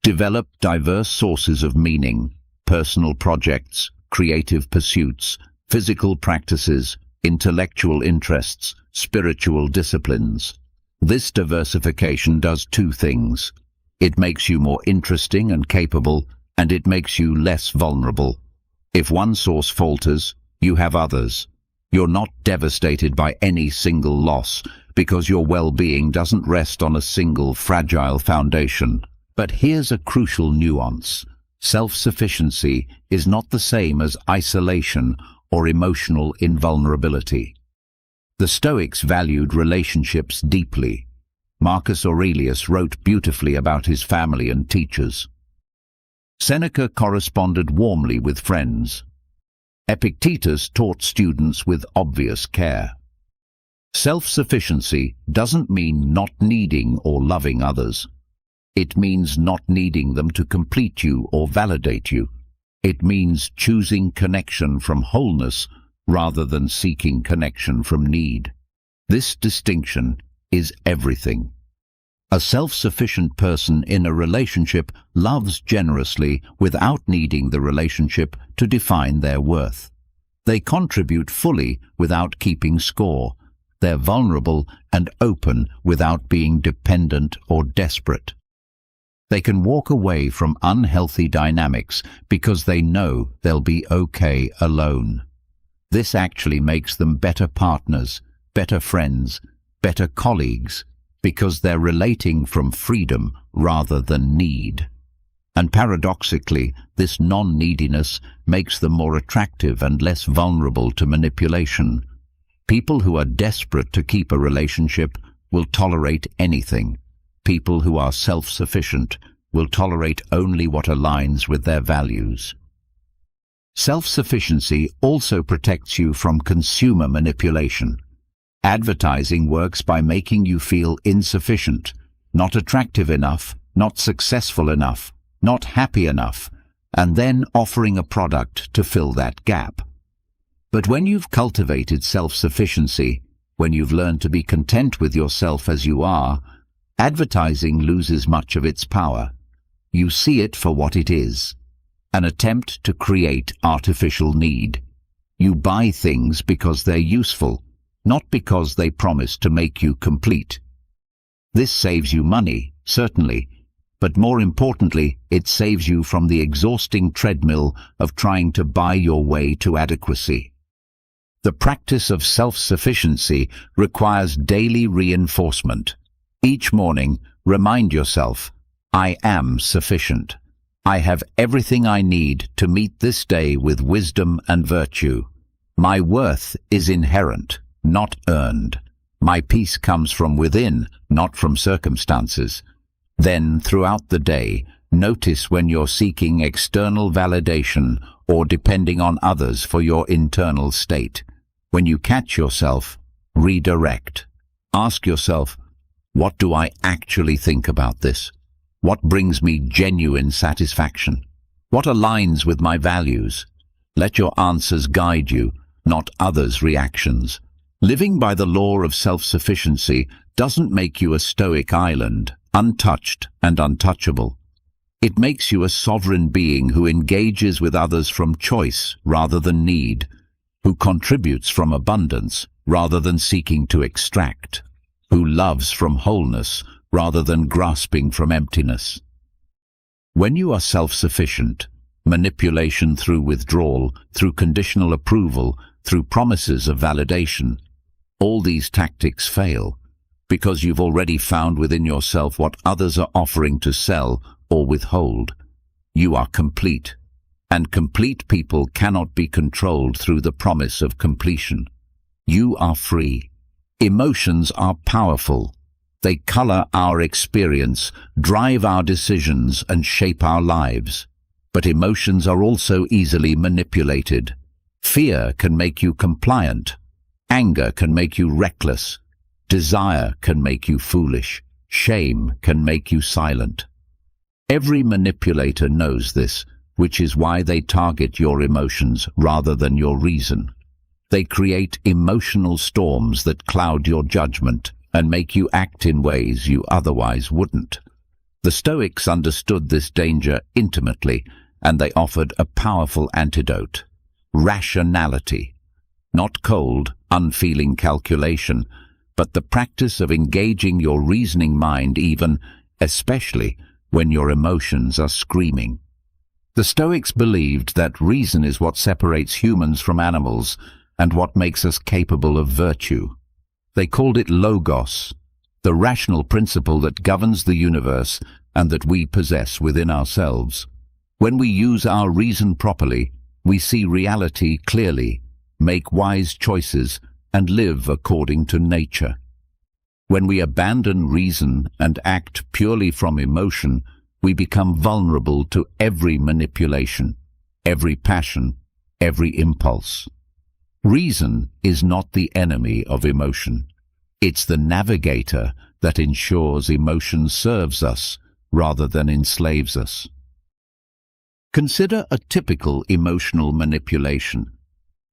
Develop diverse sources of meaning, personal projects, creative pursuits, physical practices, intellectual interests, spiritual disciplines. This diversification does two things. It makes you more interesting and capable, and it makes you less vulnerable. If one source falters, you have others. You're not devastated by any single loss, because your well-being doesn't rest on a single fragile foundation. But here's a crucial nuance. Self-sufficiency is not the same as isolation or emotional invulnerability. The Stoics valued relationships deeply. Marcus Aurelius wrote beautifully about his family and teachers. Seneca corresponded warmly with friends. Epictetus taught students with obvious care. Self-sufficiency doesn't mean not needing or loving others. It means not needing them to complete you or validate you. It means choosing connection from wholeness rather than seeking connection from need. This distinction is everything. A self-sufficient person in a relationship loves generously without needing the relationship to define their worth. They contribute fully without keeping score. They're vulnerable and open without being dependent or desperate. They can walk away from unhealthy dynamics because they know they'll be okay alone. This actually makes them better partners, better friends, better colleagues, because they're relating from freedom rather than need. And paradoxically, this non-neediness makes them more attractive and less vulnerable to manipulation. People who are desperate to keep a relationship will tolerate anything. People who are self-sufficient will tolerate only what aligns with their values. Self-sufficiency also protects you from consumer manipulation. Advertising works by making you feel insufficient, not attractive enough, not successful enough, not happy enough, and then offering a product to fill that gap. But when you've cultivated self-sufficiency, when you've learned to be content with yourself as you are, advertising loses much of its power. You see it for what it is, an attempt to create artificial need. You buy things because they're useful, not because they promise to make you complete. This saves you money, certainly, but more importantly, it saves you from the exhausting treadmill of trying to buy your way to adequacy. The practice of self-sufficiency requires daily reinforcement. Each morning, remind yourself, I am sufficient. I have everything I need to meet this day with wisdom and virtue. My worth is inherent, not earned. My peace comes from within, not from circumstances. Then, throughout the day, notice when you're seeking external validation or depending on others for your internal state. When you catch yourself, redirect. Ask yourself, what do I actually think about this? What brings me genuine satisfaction? What aligns with my values? Let your answers guide you, not others' reactions. Living by the law of self-sufficiency doesn't make you a stoic island, untouched and untouchable. It makes you a sovereign being who engages with others from choice rather than need, who contributes from abundance rather than seeking to extract, who loves from wholeness rather than grasping from emptiness. When you are self-sufficient, manipulation through withdrawal, through conditional approval, through promises of validation, all these tactics fail because you've already found within yourself what others are offering to sell or withhold. You are complete, and complete people cannot be controlled through the promise of completion. You are free. Emotions are powerful. They color our experience, drive our decisions, and shape our lives. But emotions are also easily manipulated. Fear can make you compliant. Anger can make you reckless. Desire can make you foolish. Shame can make you silent. Every manipulator knows this, which is why they target your emotions rather than your reason. They create emotional storms that cloud your judgment and make you act in ways you otherwise wouldn't. The Stoics understood this danger intimately, and they offered a powerful antidote: rationality. Not cold, unfeeling calculation, but the practice of engaging your reasoning mind especially when your emotions are screaming. The Stoics believed that reason is what separates humans from animals and what makes us capable of virtue. They called it logos, the rational principle that governs the universe and that we possess within ourselves. When we use our reason properly, we see reality clearly, make wise choices, and live according to nature. When we abandon reason and act purely from emotion, we become vulnerable to every manipulation, every passion, every impulse. Reason is not the enemy of emotion. It's the navigator that ensures emotion serves us rather than enslaves us. Consider a typical emotional manipulation.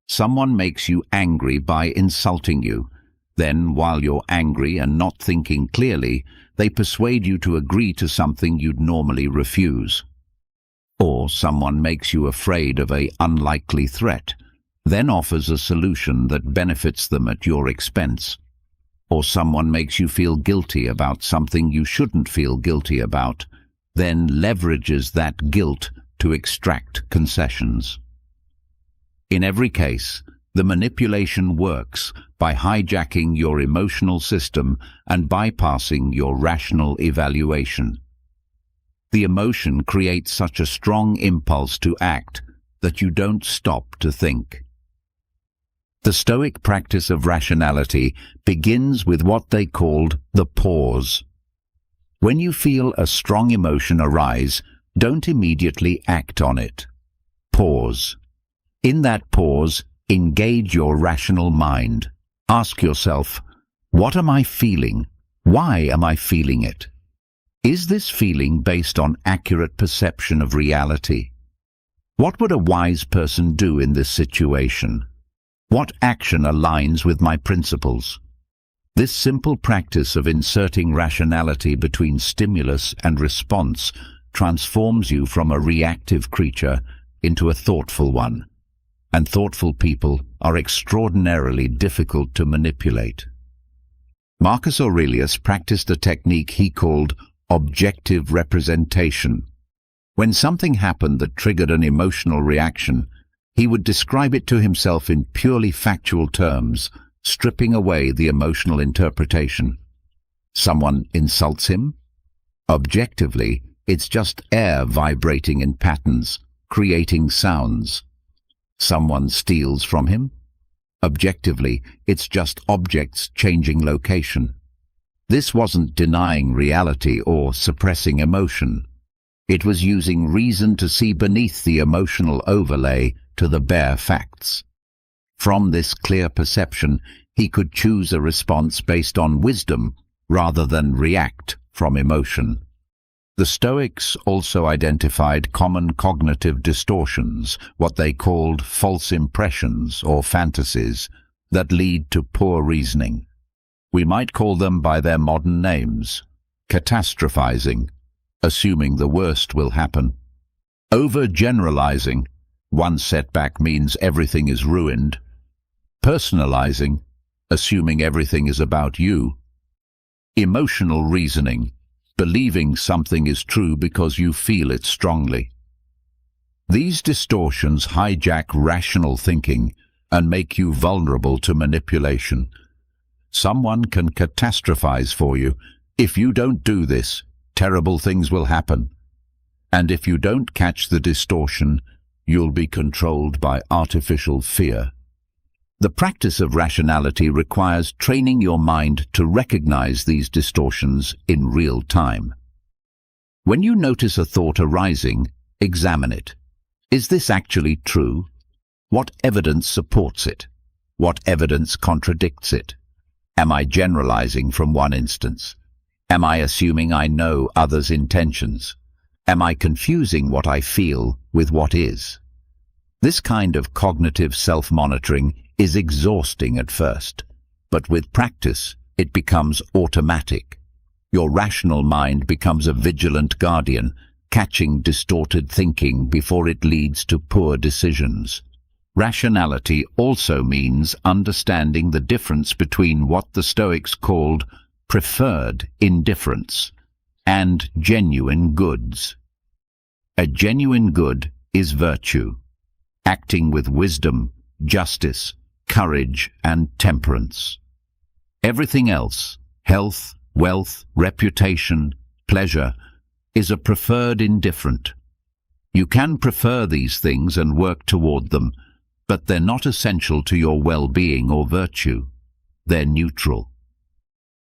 Someone makes you angry by insulting you. Then, while you're angry and not thinking clearly, they persuade you to agree to something you'd normally refuse. Or someone makes you afraid of an unlikely threat, then offers a solution that benefits them at your expense. Or someone makes you feel guilty about something you shouldn't feel guilty about, then leverages that guilt to extract concessions. In every case, the manipulation works by hijacking your emotional system and bypassing your rational evaluation. The emotion creates such a strong impulse to act that you don't stop to think. The Stoic practice of rationality begins with what they called the pause. When you feel a strong emotion arise, don't immediately act on it. Pause. In that pause, engage your rational mind. Ask yourself, what am I feeling? Why am I feeling it? Is this feeling based on accurate perception of reality? What would a wise person do in this situation? What action aligns with my principles? This simple practice of inserting rationality between stimulus and response transforms you from a reactive creature into a thoughtful one. And thoughtful people are extraordinarily difficult to manipulate. Marcus Aurelius practiced a technique he called objective representation. When something happened that triggered an emotional reaction, he would describe it to himself in purely factual terms, stripping away the emotional interpretation. Someone insults him? Objectively, it's just air vibrating in patterns, creating sounds. Someone steals from him? Objectively, it's just objects changing location. This wasn't denying reality or suppressing emotion. It was using reason to see beneath the emotional overlay to the bare facts. From this clear perception, he could choose a response based on wisdom rather than react from emotion. The Stoics also identified common cognitive distortions, what they called false impressions or fantasies, that lead to poor reasoning. We might call them by their modern names: catastrophizing, assuming the worst will happen; overgeneralizing, one setback means everything is ruined; personalizing, assuming everything is about you; emotional reasoning, believing something is true because you feel it strongly. These distortions hijack rational thinking and make you vulnerable to manipulation. Someone can catastrophize for you: if you don't do this, terrible things will happen. And if you don't catch the distortion, you'll be controlled by artificial fear. The practice of rationality requires training your mind to recognize these distortions in real time. When you notice a thought arising, examine it. Is this actually true? What evidence supports it? What evidence contradicts it? Am I generalizing from one instance? Am I assuming I know others' intentions? Am I confusing what I feel with what is? This kind of cognitive self-monitoring is exhausting at first, but with practice it becomes automatic. Your rational mind becomes a vigilant guardian, catching distorted thinking before it leads to poor decisions. Rationality also means understanding the difference between what the Stoics called preferred indifference and genuine goods. A genuine good is virtue, acting with wisdom, justice, courage, and temperance. Everything else, health, wealth, reputation, pleasure, is a preferred indifferent. You can prefer these things and work toward them, but they're not essential to your well-being or virtue. They're neutral.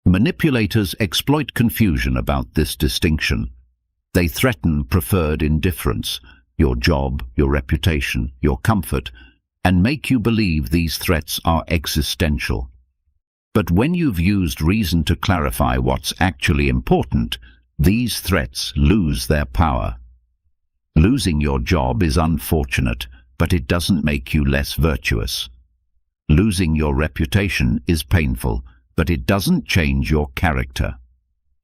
Manipulators exploit confusion about this distinction. They threaten preferred indifference, your job, your reputation, your comfort, and make you believe these threats are existential. But when you've used reason to clarify what's actually important, these threats lose their power. Losing your job is unfortunate, but it doesn't make you less virtuous. Losing your reputation is painful, but it doesn't change your character.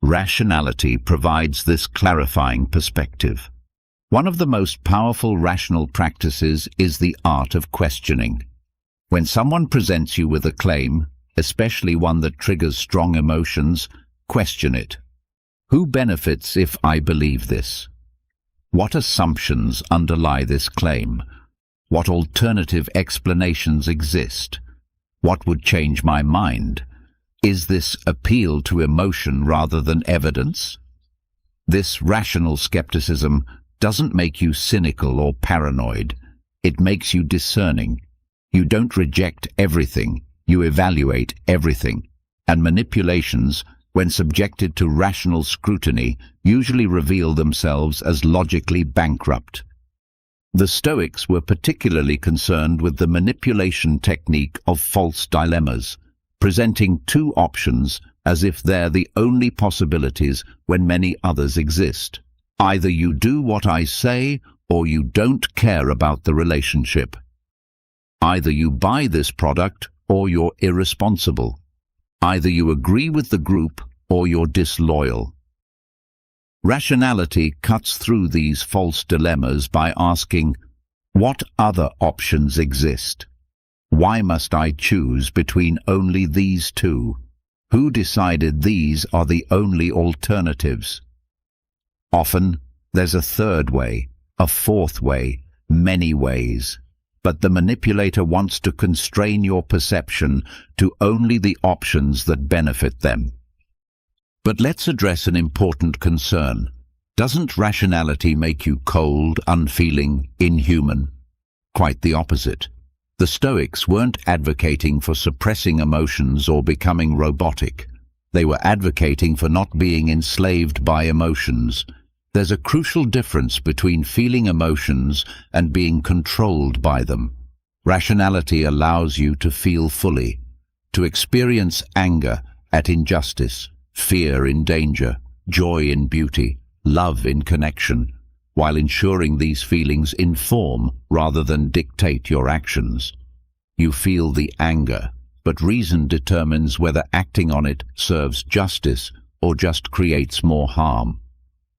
Rationality provides this clarifying perspective. One of the most powerful rational practices is the art of questioning. When someone presents you with a claim, especially one that triggers strong emotions, question it. Who benefits if I believe this? What assumptions underlie this claim? What alternative explanations exist? What would change my mind? Is this appeal to emotion rather than evidence? This rational skepticism doesn't make you cynical or paranoid. It makes you discerning. You don't reject everything, you evaluate everything. And manipulations, when subjected to rational scrutiny, usually reveal themselves as logically bankrupt. The Stoics were particularly concerned with the manipulation technique of false dilemmas, presenting two options as if they're the only possibilities when many others exist. Either you do what I say, or you don't care about the relationship. Either you buy this product, or you're irresponsible. Either you agree with the group, or you're disloyal. Rationality cuts through these false dilemmas by asking, what other options exist? Why must I choose between only these two? Who decided these are the only alternatives? Often, there's a third way, a fourth way, many ways. But the manipulator wants to constrain your perception to only the options that benefit them. But let's address an important concern. Doesn't rationality make you cold, unfeeling, inhuman? Quite the opposite. The Stoics weren't advocating for suppressing emotions or becoming robotic. They were advocating for not being enslaved by emotions. There's a crucial difference between feeling emotions and being controlled by them. Rationality allows you to feel fully, to experience anger at injustice, fear in danger, joy in beauty, love in connection, while ensuring these feelings inform rather than dictate your actions. You feel the anger, but reason determines whether acting on it serves justice or just creates more harm.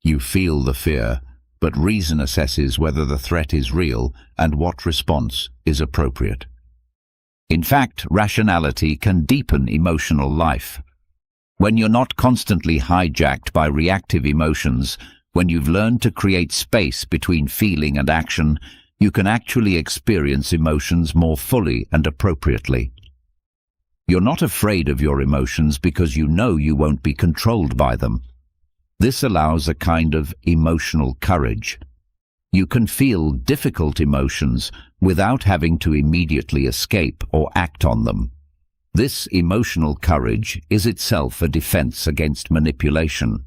You feel the fear, but reason assesses whether the threat is real and what response is appropriate. In fact, rationality can deepen emotional life. When you're not constantly hijacked by reactive emotions, when you've learned to create space between feeling and action, you can actually experience emotions more fully and appropriately. You're not afraid of your emotions because you know you won't be controlled by them. This allows a kind of emotional courage. You can feel difficult emotions without having to immediately escape or act on them. This emotional courage is itself a defense against manipulation,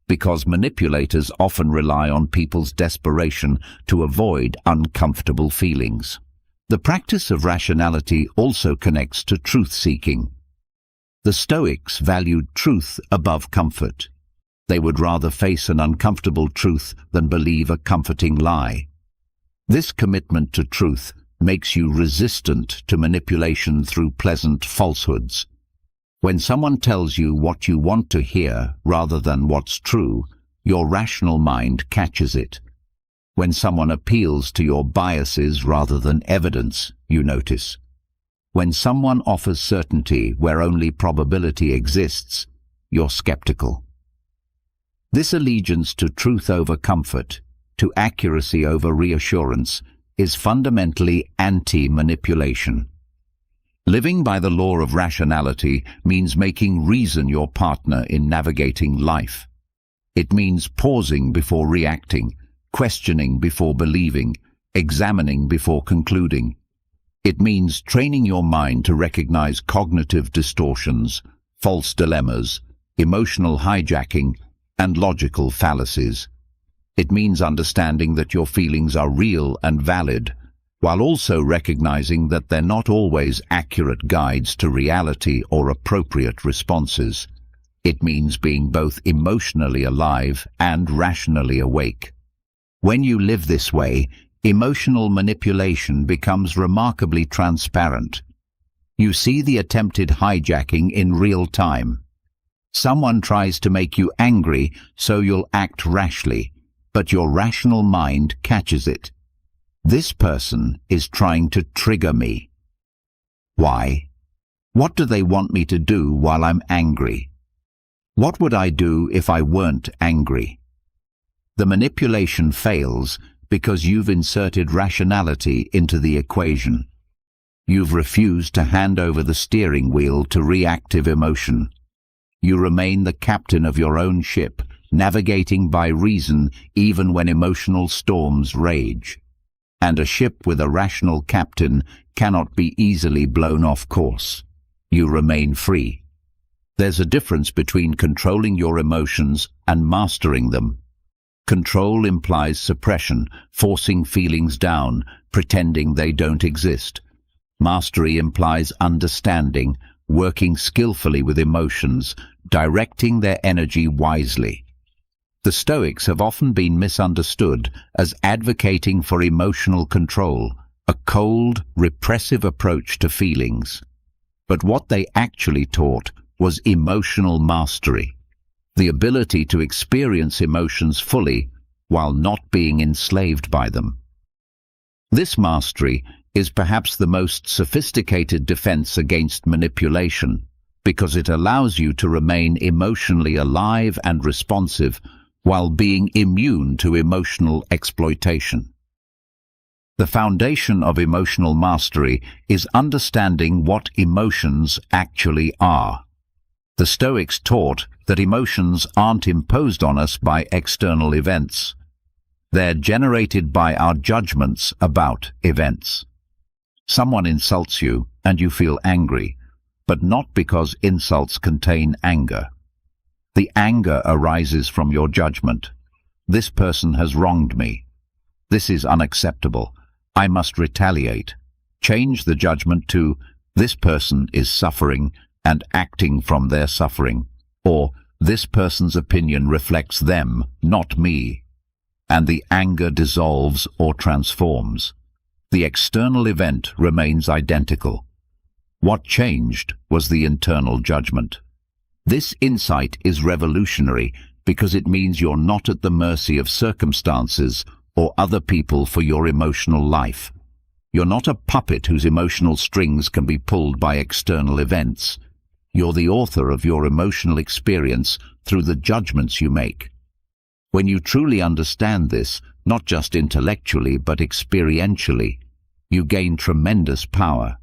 because manipulators often rely on people's desperation to avoid uncomfortable feelings. The practice of rationality also connects to truth-seeking. The Stoics valued truth above comfort. They would rather face an uncomfortable truth than believe a comforting lie. This commitment to truth makes you resistant to manipulation through pleasant falsehoods. When someone tells you what you want to hear rather than what's true, your rational mind catches it. When someone appeals to your biases rather than evidence, you notice. When someone offers certainty where only probability exists, you're skeptical. This allegiance to truth over comfort, to accuracy over reassurance, is fundamentally anti-manipulation. Living by the law of rationality means making reason your partner in navigating life. It means pausing before reacting, questioning before believing, examining before concluding. It means training your mind to recognize cognitive distortions, false dilemmas, emotional hijacking, and logical fallacies. It means understanding that your feelings are real and valid, while also recognizing that they're not always accurate guides to reality or appropriate responses. It means being both emotionally alive and rationally awake. When you live this way, emotional manipulation becomes remarkably transparent. You see the attempted hijacking in real time. Someone tries to make you angry, so you'll act rashly, but your rational mind catches it. This person is trying to trigger me. Why? What do they want me to do while I'm angry? What would I do if I weren't angry? The manipulation fails because you've inserted rationality into the equation. You've refused to hand over the steering wheel to reactive emotion. You remain the captain of your own ship, navigating by reason even when emotional storms rage. And a ship with a rational captain cannot be easily blown off course. You remain free. There's a difference between controlling your emotions and mastering them. Control implies suppression, forcing feelings down, pretending they don't exist. Mastery implies understanding, working skillfully with emotions, directing their energy wisely. The Stoics have often been misunderstood as advocating for emotional control, a cold, repressive approach to feelings. But what they actually taught was emotional mastery, the ability to experience emotions fully while not being enslaved by them. This mastery is perhaps the most sophisticated defense against manipulation, because it allows you to remain emotionally alive and responsive while being immune to emotional exploitation. The foundation of emotional mastery is understanding what emotions actually are. The Stoics taught that emotions aren't imposed on us by external events. They're generated by our judgments about events. Someone insults you and you feel angry, but not because insults contain anger. The anger arises from your judgment. This person has wronged me. This is unacceptable. I must retaliate. Change the judgment to, this person is suffering and acting from their suffering, or this person's opinion reflects them, not me, and the anger dissolves or transforms. The external event remains identical. What changed was the internal judgment. This insight is revolutionary because it means you're not at the mercy of circumstances or other people for your emotional life. You're not a puppet whose emotional strings can be pulled by external events. You're the author of your emotional experience through the judgments you make. When you truly understand this, not just intellectually but experientially, you gain tremendous power.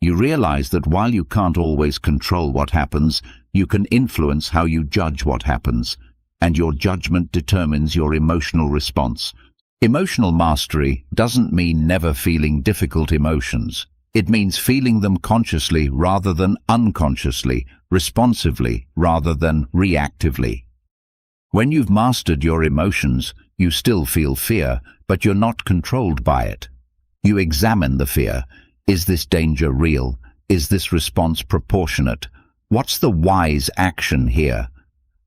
You realize that while you can't always control what happens, you can influence how you judge what happens, and your judgment determines your emotional response. Emotional mastery doesn't mean never feeling difficult emotions. It means feeling them consciously rather than unconsciously, responsively rather than reactively. When you've mastered your emotions, you still feel fear, but you're not controlled by it. You examine the fear. Is this danger real? Is this response proportionate? What's the wise action here?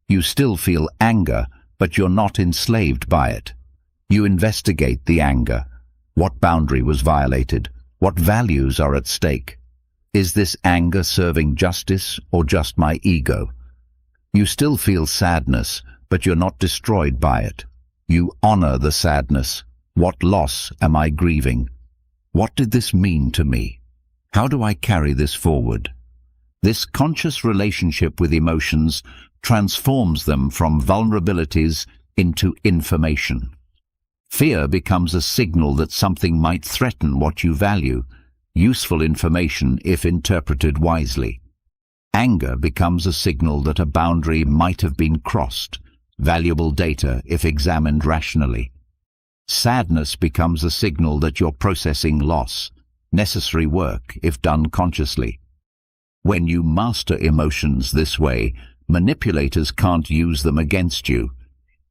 You still feel anger, but you're not enslaved by it. You investigate the anger. What boundary was violated? What values are at stake? Is this anger serving justice or just my ego? You still feel sadness, but you're not destroyed by it. You honor the sadness. What loss am I grieving? What did this mean to me? How do I carry this forward? This conscious relationship with emotions transforms them from vulnerabilities into information. Fear becomes a signal that something might threaten what you value, useful information if interpreted wisely. Anger becomes a signal that a boundary might have been crossed, valuable data if examined rationally. Sadness becomes a signal that you're processing loss, necessary work if done consciously. When you master emotions this way, manipulators can't use them against you.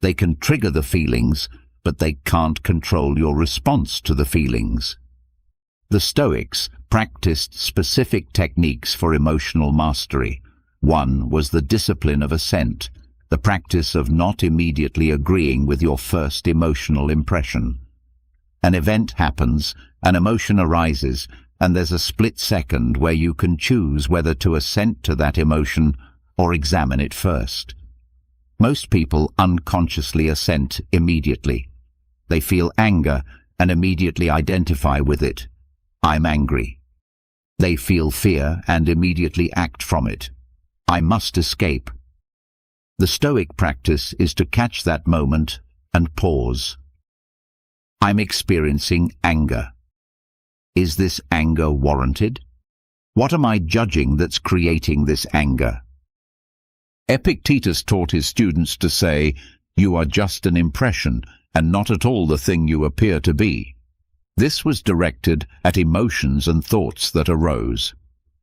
They can trigger the feelings, but they can't control your response to the feelings. The Stoics practiced specific techniques for emotional mastery. One was the discipline of assent, the practice of not immediately agreeing with your first emotional impression. An event happens, an emotion arises, and there's a split second where you can choose whether to assent to that emotion or examine it first. Most people unconsciously assent immediately. They feel anger and immediately identify with it. I'm angry. They feel fear and immediately act from it. I must escape. The Stoic practice is to catch that moment and pause. I'm experiencing anger. Is this anger warranted? What am I judging that's creating this anger? Epictetus taught his students to say, "You are just an impression, and not at all the thing you appear to be." This was directed at emotions and thoughts that arose.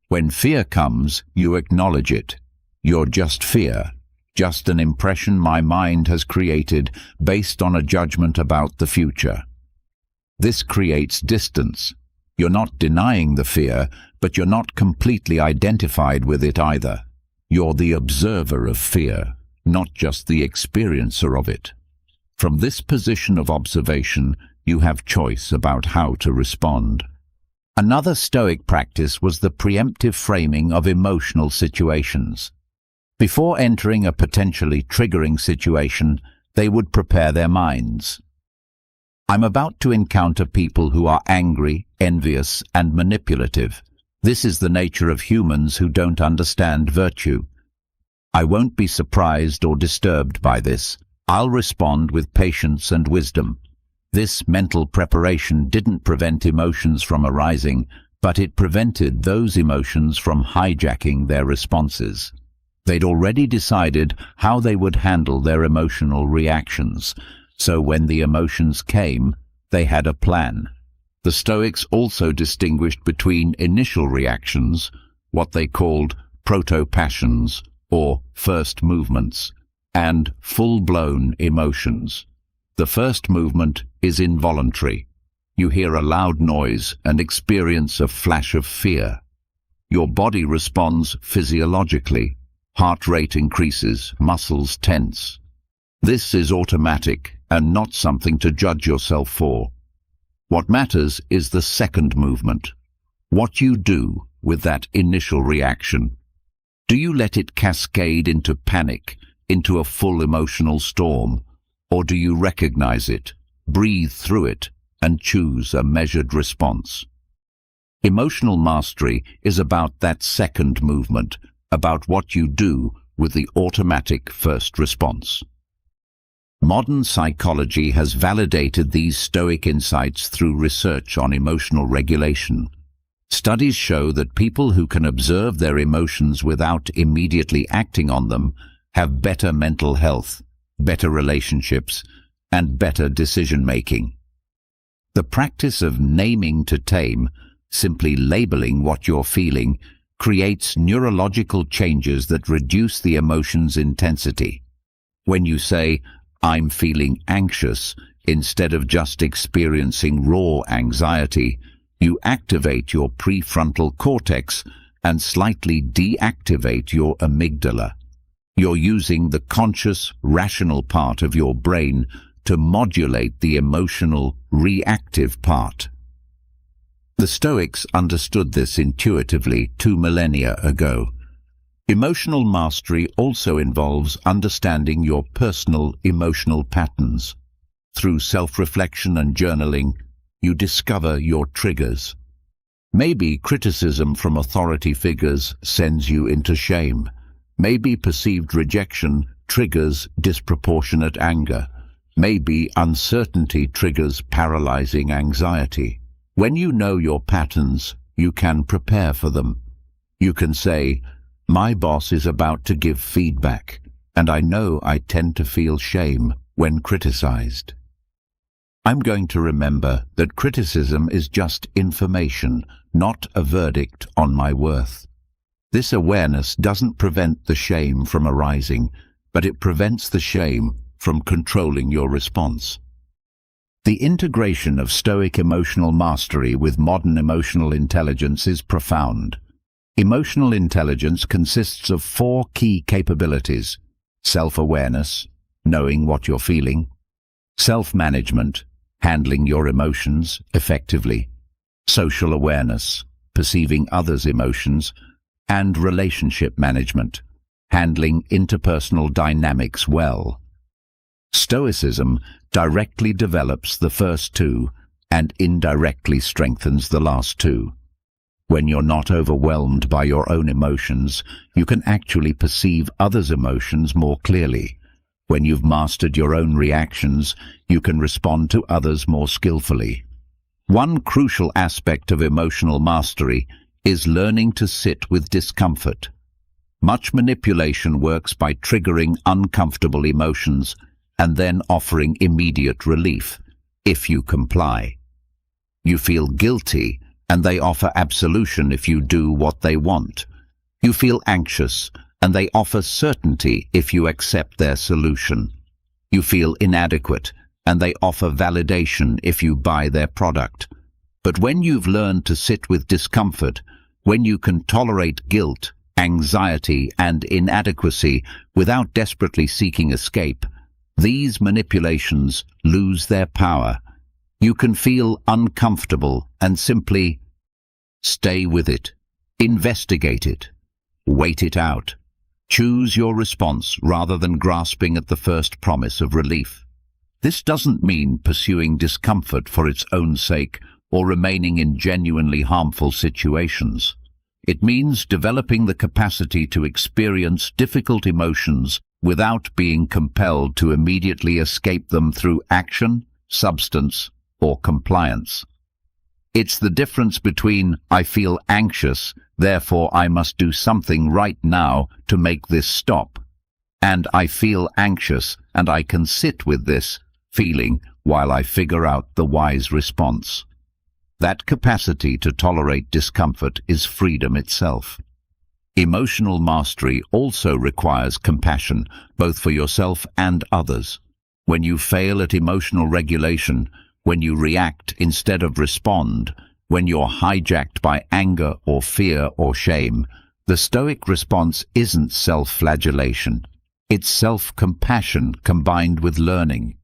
When fear comes, you acknowledge it. You're just fear, just an impression my mind has created based on a judgment about the future. This creates distance. You're not denying the fear, but you're not completely identified with it either. You're the observer of fear, not just the experiencer of it. From this position of observation, you have choice about how to respond. Another Stoic practice was the preemptive framing of emotional situations. Before entering a potentially triggering situation, they would prepare their minds. I'm about to encounter people who are angry, envious, and manipulative. This is the nature of humans who don't understand virtue. I won't be surprised or disturbed by this. I'll respond with patience and wisdom. This mental preparation didn't prevent emotions from arising, but it prevented those emotions from hijacking their responses. They'd already decided how they would handle their emotional reactions, so when the emotions came, they had a plan. The Stoics also distinguished between initial reactions, what they called proto-passions or first movements, and full-blown emotions. The first movement is involuntary. You hear a loud noise and experience a flash of fear. Your body responds physiologically. Heart rate increases, muscles tense. This is automatic and not something to judge yourself for. What matters is the second movement. What you do with that initial reaction. Do you let it cascade into panic, into a full emotional storm, or do you recognize it, breathe through it, and choose a measured response? Emotional mastery is about that second movement, about what you do with the automatic first response. Modern psychology has validated these Stoic insights through research on emotional regulation. Studies show that people who can observe their emotions without immediately acting on them have better mental health, better relationships, and better decision-making. The practice of naming to tame, simply labeling what you're feeling, creates neurological changes that reduce the emotion's intensity. When you say, "I'm feeling anxious," instead of just experiencing raw anxiety, you activate your prefrontal cortex and slightly deactivate your amygdala. You're using the conscious, rational part of your brain to modulate the emotional, reactive part. The Stoics understood this intuitively 2 millennia ago. Emotional mastery also involves understanding your personal emotional patterns. Through self-reflection and journaling, you discover your triggers. Maybe criticism from authority figures sends you into shame. Maybe perceived rejection triggers disproportionate anger. Maybe uncertainty triggers paralyzing anxiety. When you know your patterns, you can prepare for them. You can say, "My boss is about to give feedback, and I know I tend to feel shame when criticized. I'm going to remember that criticism is just information, not a verdict on my worth." This awareness doesn't prevent the shame from arising, but it prevents the shame from controlling your response. The integration of Stoic emotional mastery with modern emotional intelligence is profound. Emotional intelligence consists of 4 key capabilities: self-awareness, knowing what you're feeling; self-management, handling your emotions effectively; social awareness, perceiving others' emotions; and relationship management, handling interpersonal dynamics well. Stoicism directly develops the first 2 and indirectly strengthens the last 2. When you're not overwhelmed by your own emotions, you can actually perceive others' emotions more clearly. When you've mastered your own reactions, you can respond to others more skillfully. One crucial aspect of emotional mastery is learning to sit with discomfort. Much manipulation works by triggering uncomfortable emotions and then offering immediate relief, if you comply. You feel guilty, and they offer absolution if you do what they want. You feel anxious, and they offer certainty if you accept their solution. You feel inadequate, and they offer validation if you buy their product. But when you've learned to sit with discomfort, when you can tolerate guilt, anxiety, and inadequacy without desperately seeking escape, these manipulations lose their power. You can feel uncomfortable and simply stay with it, investigate it, wait it out. Choose your response rather than grasping at the first promise of relief. This doesn't mean pursuing discomfort for its own sake or remaining in genuinely harmful situations. It means developing the capacity to experience difficult emotions without being compelled to immediately escape them through action, substance, or compliance. It's the difference between "I feel anxious, therefore I must do something right now to make this stop," and "I feel anxious and I can sit with this feeling while I figure out the wise response." That capacity to tolerate discomfort is freedom itself. Emotional mastery also requires compassion, both for yourself and others. When you fail at emotional regulation, when you react instead of respond, when you're hijacked by anger or fear or shame, the Stoic response isn't self-flagellation. It's self-compassion combined with learning.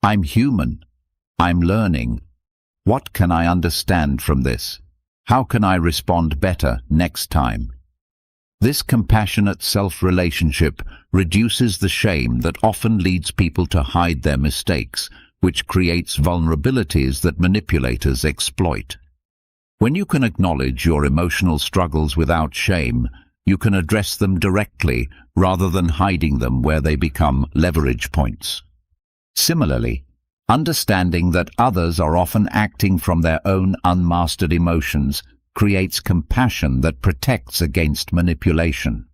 I'm human. I'm learning. What can I understand from this? How can I respond better next time? This compassionate self-relationship reduces the shame that often leads people to hide their mistakes, which creates vulnerabilities that manipulators exploit. When you can acknowledge your emotional struggles without shame, you can address them directly rather than hiding them where they become leverage points. Similarly, understanding that others are often acting from their own unmastered emotions creates compassion that protects against manipulation.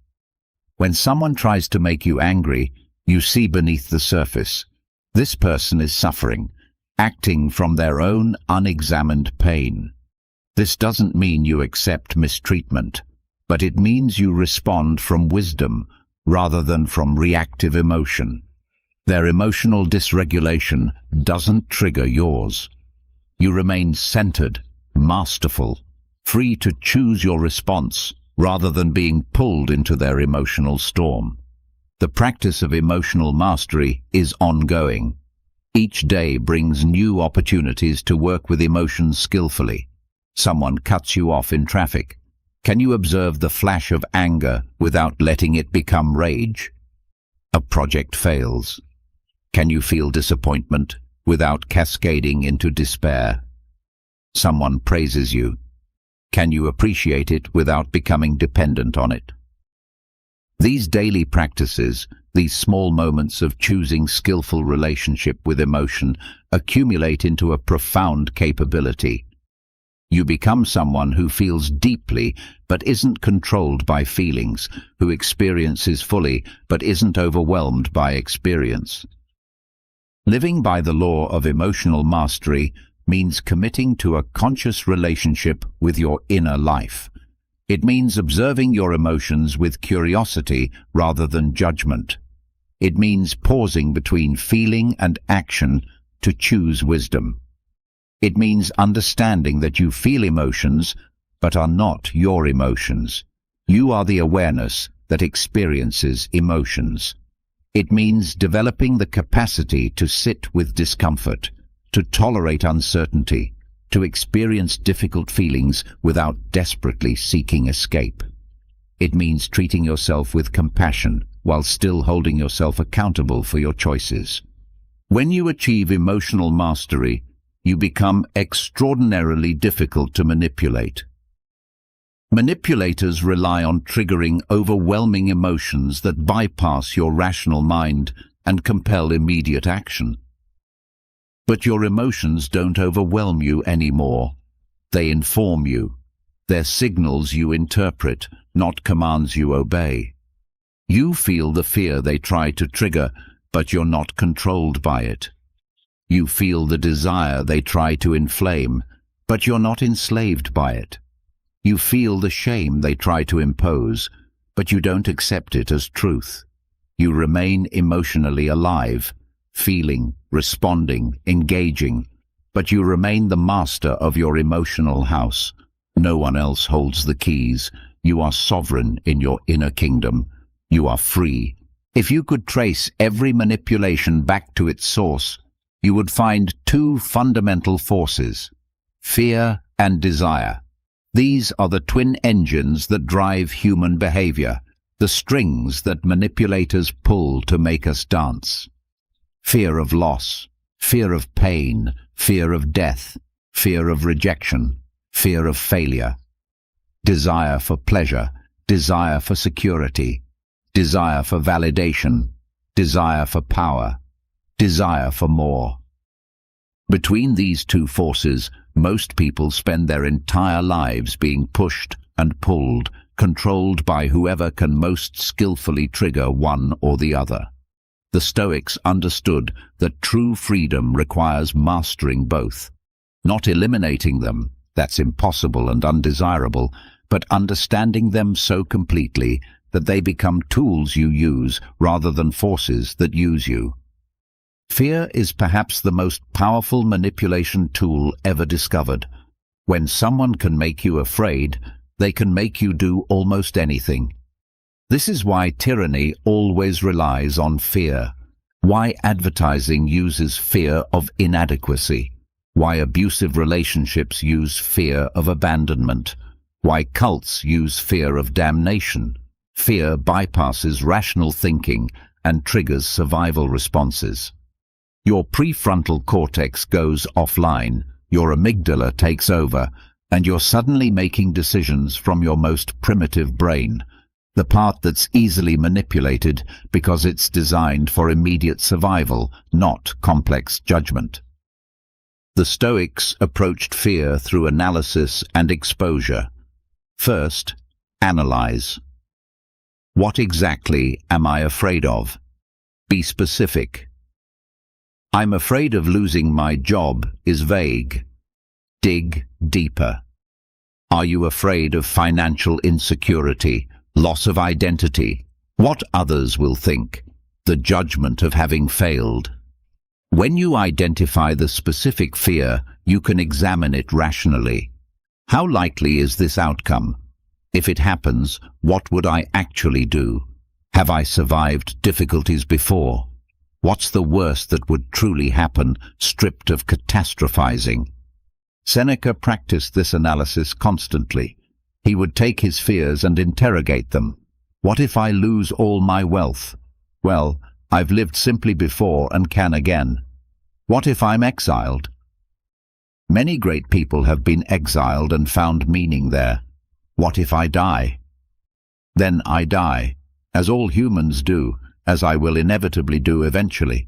When someone tries to make you angry, you see beneath the surface. This person is suffering, acting from their own unexamined pain. This doesn't mean you accept mistreatment, but it means you respond from wisdom rather than from reactive emotion. Their emotional dysregulation doesn't trigger yours. You remain centered, masterful, free to choose your response rather than being pulled into their emotional storm. The practice of emotional mastery is ongoing. Each day brings new opportunities to work with emotions skillfully. Someone cuts you off in traffic. Can you observe the flash of anger without letting it become rage? A project fails. Can you feel disappointment without cascading into despair? Someone praises you. Can you appreciate it without becoming dependent on it? These daily practices, these small moments of choosing skillful relationship with emotion, accumulate into a profound capability. You become someone who feels deeply but isn't controlled by feelings, who experiences fully but isn't overwhelmed by experience. Living by the law of emotional mastery means committing to a conscious relationship with your inner life. It means observing your emotions with curiosity rather than judgment. It means pausing between feeling and action to choose wisdom. It means understanding that you feel emotions, but are not your emotions. You are the awareness that experiences emotions. It means developing the capacity to sit with discomfort, to tolerate uncertainty, to experience difficult feelings without desperately seeking escape. It means treating yourself with compassion while still holding yourself accountable for your choices. When you achieve emotional mastery, you become extraordinarily difficult to manipulate. Manipulators rely on triggering overwhelming emotions that bypass your rational mind and compel immediate action. But your emotions don't overwhelm you anymore. They inform you. They're signals you interpret, not commands you obey. You feel the fear they try to trigger, but you're not controlled by it. You feel the desire they try to inflame, but you're not enslaved by it. You feel the shame they try to impose, but you don't accept it as truth. You remain emotionally alive, feeling, responding, engaging, but you remain the master of your emotional house. No one else holds the keys. You are sovereign in your inner kingdom. You are free. If you could trace every manipulation back to its source, you would find two fundamental forces: fear and desire. These are the twin engines that drive human behavior, the strings that manipulators pull to make us dance. Fear of loss, fear of pain, fear of death, fear of rejection, fear of failure. Desire for pleasure, desire for security, desire for validation, desire for power, desire for more. Between these two forces, most people spend their entire lives being pushed and pulled, controlled by whoever can most skillfully trigger one or the other. The Stoics understood that true freedom requires mastering both, not eliminating them, that's impossible and undesirable, but understanding them so completely that they become tools you use rather than forces that use you. Fear is perhaps the most powerful manipulation tool ever discovered. When someone can make you afraid, they can make you do almost anything. This is why tyranny always relies on fear, why advertising uses fear of inadequacy, why abusive relationships use fear of abandonment, why cults use fear of damnation. Fear bypasses rational thinking and triggers survival responses. Your prefrontal cortex goes offline, your amygdala takes over, and you're suddenly making decisions from your most primitive brain, the part that's easily manipulated because it's designed for immediate survival, not complex judgment. The Stoics approached fear through analysis and exposure. First, analyze. What exactly am I afraid of? Be specific. I'm afraid of losing my job is vague. Dig deeper. Are you afraid of financial insecurity, loss of identity, what others will think, the judgment of having failed? When you identify the specific fear, you can examine it rationally. How likely is this outcome? If it happens, what would I actually do? Have I survived difficulties before? What's the worst that would truly happen, stripped of catastrophizing? Seneca practiced this analysis constantly. He would take his fears and interrogate them. What if I lose all my wealth? Well, I've lived simply before and can again. What if I'm exiled? Many great people have been exiled and found meaning there. What if I die? Then I die, as all humans do, as I will inevitably do eventually.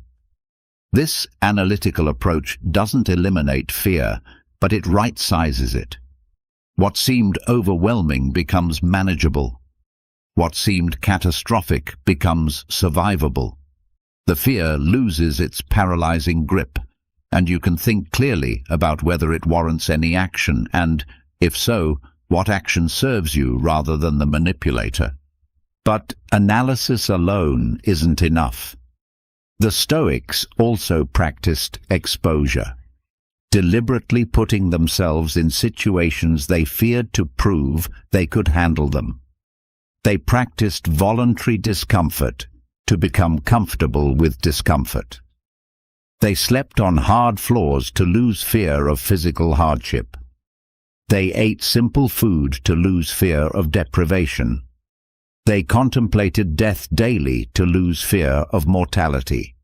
This analytical approach doesn't eliminate fear, but it right-sizes it. What seemed overwhelming becomes manageable. What seemed catastrophic becomes survivable. The fear loses its paralyzing grip, and you can think clearly about whether it warrants any action and, if so, what action serves you rather than the manipulator. But analysis alone isn't enough. The Stoics also practiced exposure, deliberately putting themselves in situations they feared to prove they could handle them. They practiced voluntary discomfort to become comfortable with discomfort. They slept on hard floors to lose fear of physical hardship. They ate simple food to lose fear of deprivation. They contemplated death daily to lose fear of mortality.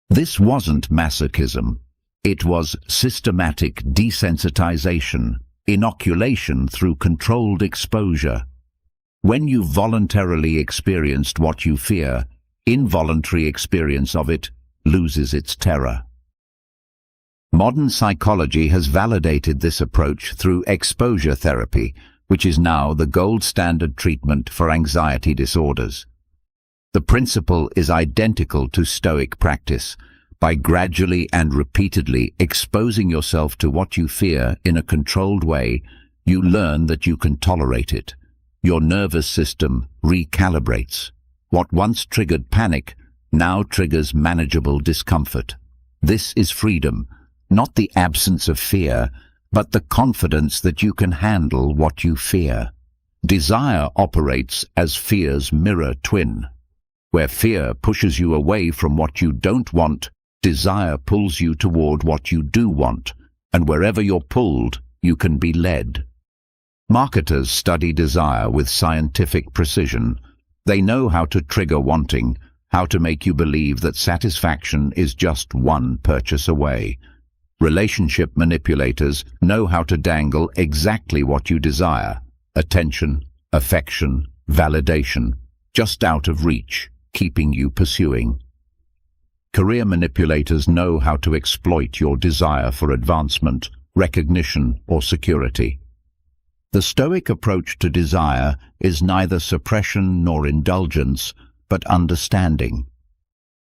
This wasn't masochism. It was systematic desensitization, inoculation through controlled exposure. When you voluntarily experienced what you fear, involuntary experience of it loses its terror. Modern psychology has validated this approach through exposure therapy, which is now the gold standard treatment for anxiety disorders. The principle is identical to Stoic practice. By gradually and repeatedly exposing yourself to what you fear in a controlled way, you learn that you can tolerate it. Your nervous system recalibrates. What once triggered panic now triggers manageable discomfort. This is freedom, not the absence of fear, but the confidence that you can handle what you fear. Desire operates as fear's mirror twin. Where fear pushes you away from what you don't want, desire pulls you toward what you do want, and wherever you're pulled, you can be led. Marketers study desire with scientific precision. They know how to trigger wanting, how to make you believe that satisfaction is just one purchase away. Relationship manipulators know how to dangle exactly what you desire: attention, affection, validation, just out of reach, keeping you pursuing. Career manipulators know how to exploit your desire for advancement, recognition, or security. The Stoic approach to desire is neither suppression nor indulgence, but understanding.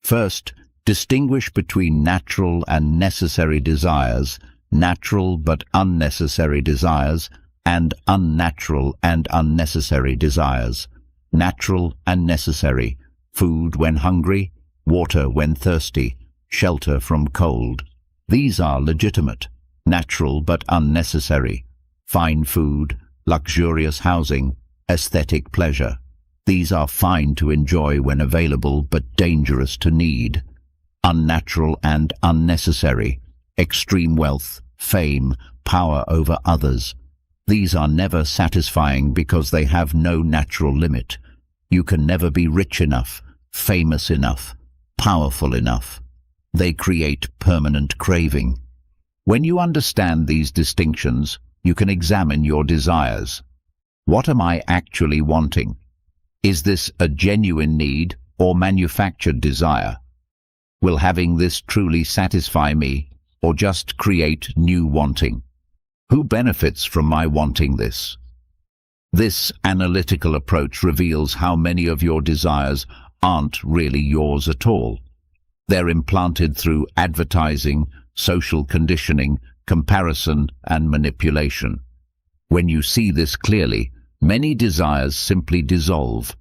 First, distinguish between natural and necessary desires, natural but unnecessary desires, and unnatural and unnecessary desires. Natural and necessary: food when hungry, water when thirsty, shelter from cold. These are legitimate. Natural but unnecessary: fine food, luxurious housing, aesthetic pleasure. These are fine to enjoy when available but dangerous to need. Unnatural and unnecessary: extreme wealth, fame, power over others. These are never satisfying because they have no natural limit. You can never be rich enough, famous enough, powerful enough. They create permanent craving. When you understand these distinctions, you can examine your desires. What am I actually wanting? Is this a genuine need or manufactured desire? Will having this truly satisfy me, or just create new wanting? Who benefits from my wanting this? This analytical approach reveals how many of your desires aren't really yours at all. They're implanted through advertising, social conditioning, comparison, and manipulation. When you see this clearly, many desires simply dissolve.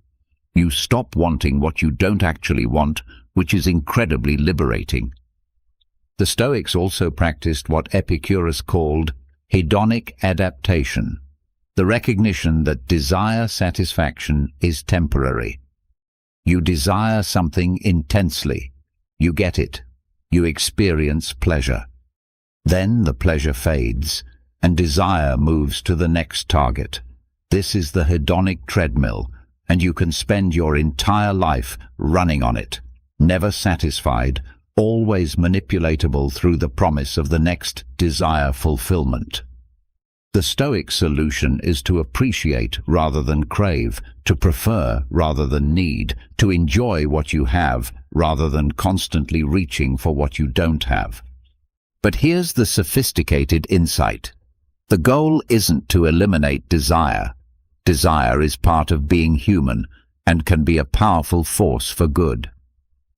You stop wanting what you don't actually want, which is incredibly liberating. The Stoics also practiced what Epictetus called hedonic adaptation, the recognition that desire satisfaction is temporary. You desire something intensely. You get it. You experience pleasure. Then the pleasure fades, and desire moves to the next target. This is the hedonic treadmill, and you can spend your entire life running on it, never satisfied, always manipulatable through the promise of the next desire fulfillment. The Stoic solution is to appreciate rather than crave, to prefer rather than need, to enjoy what you have rather than constantly reaching for what you don't have. But here's the sophisticated insight. The goal isn't to eliminate desire. Desire is part of being human and can be a powerful force for good.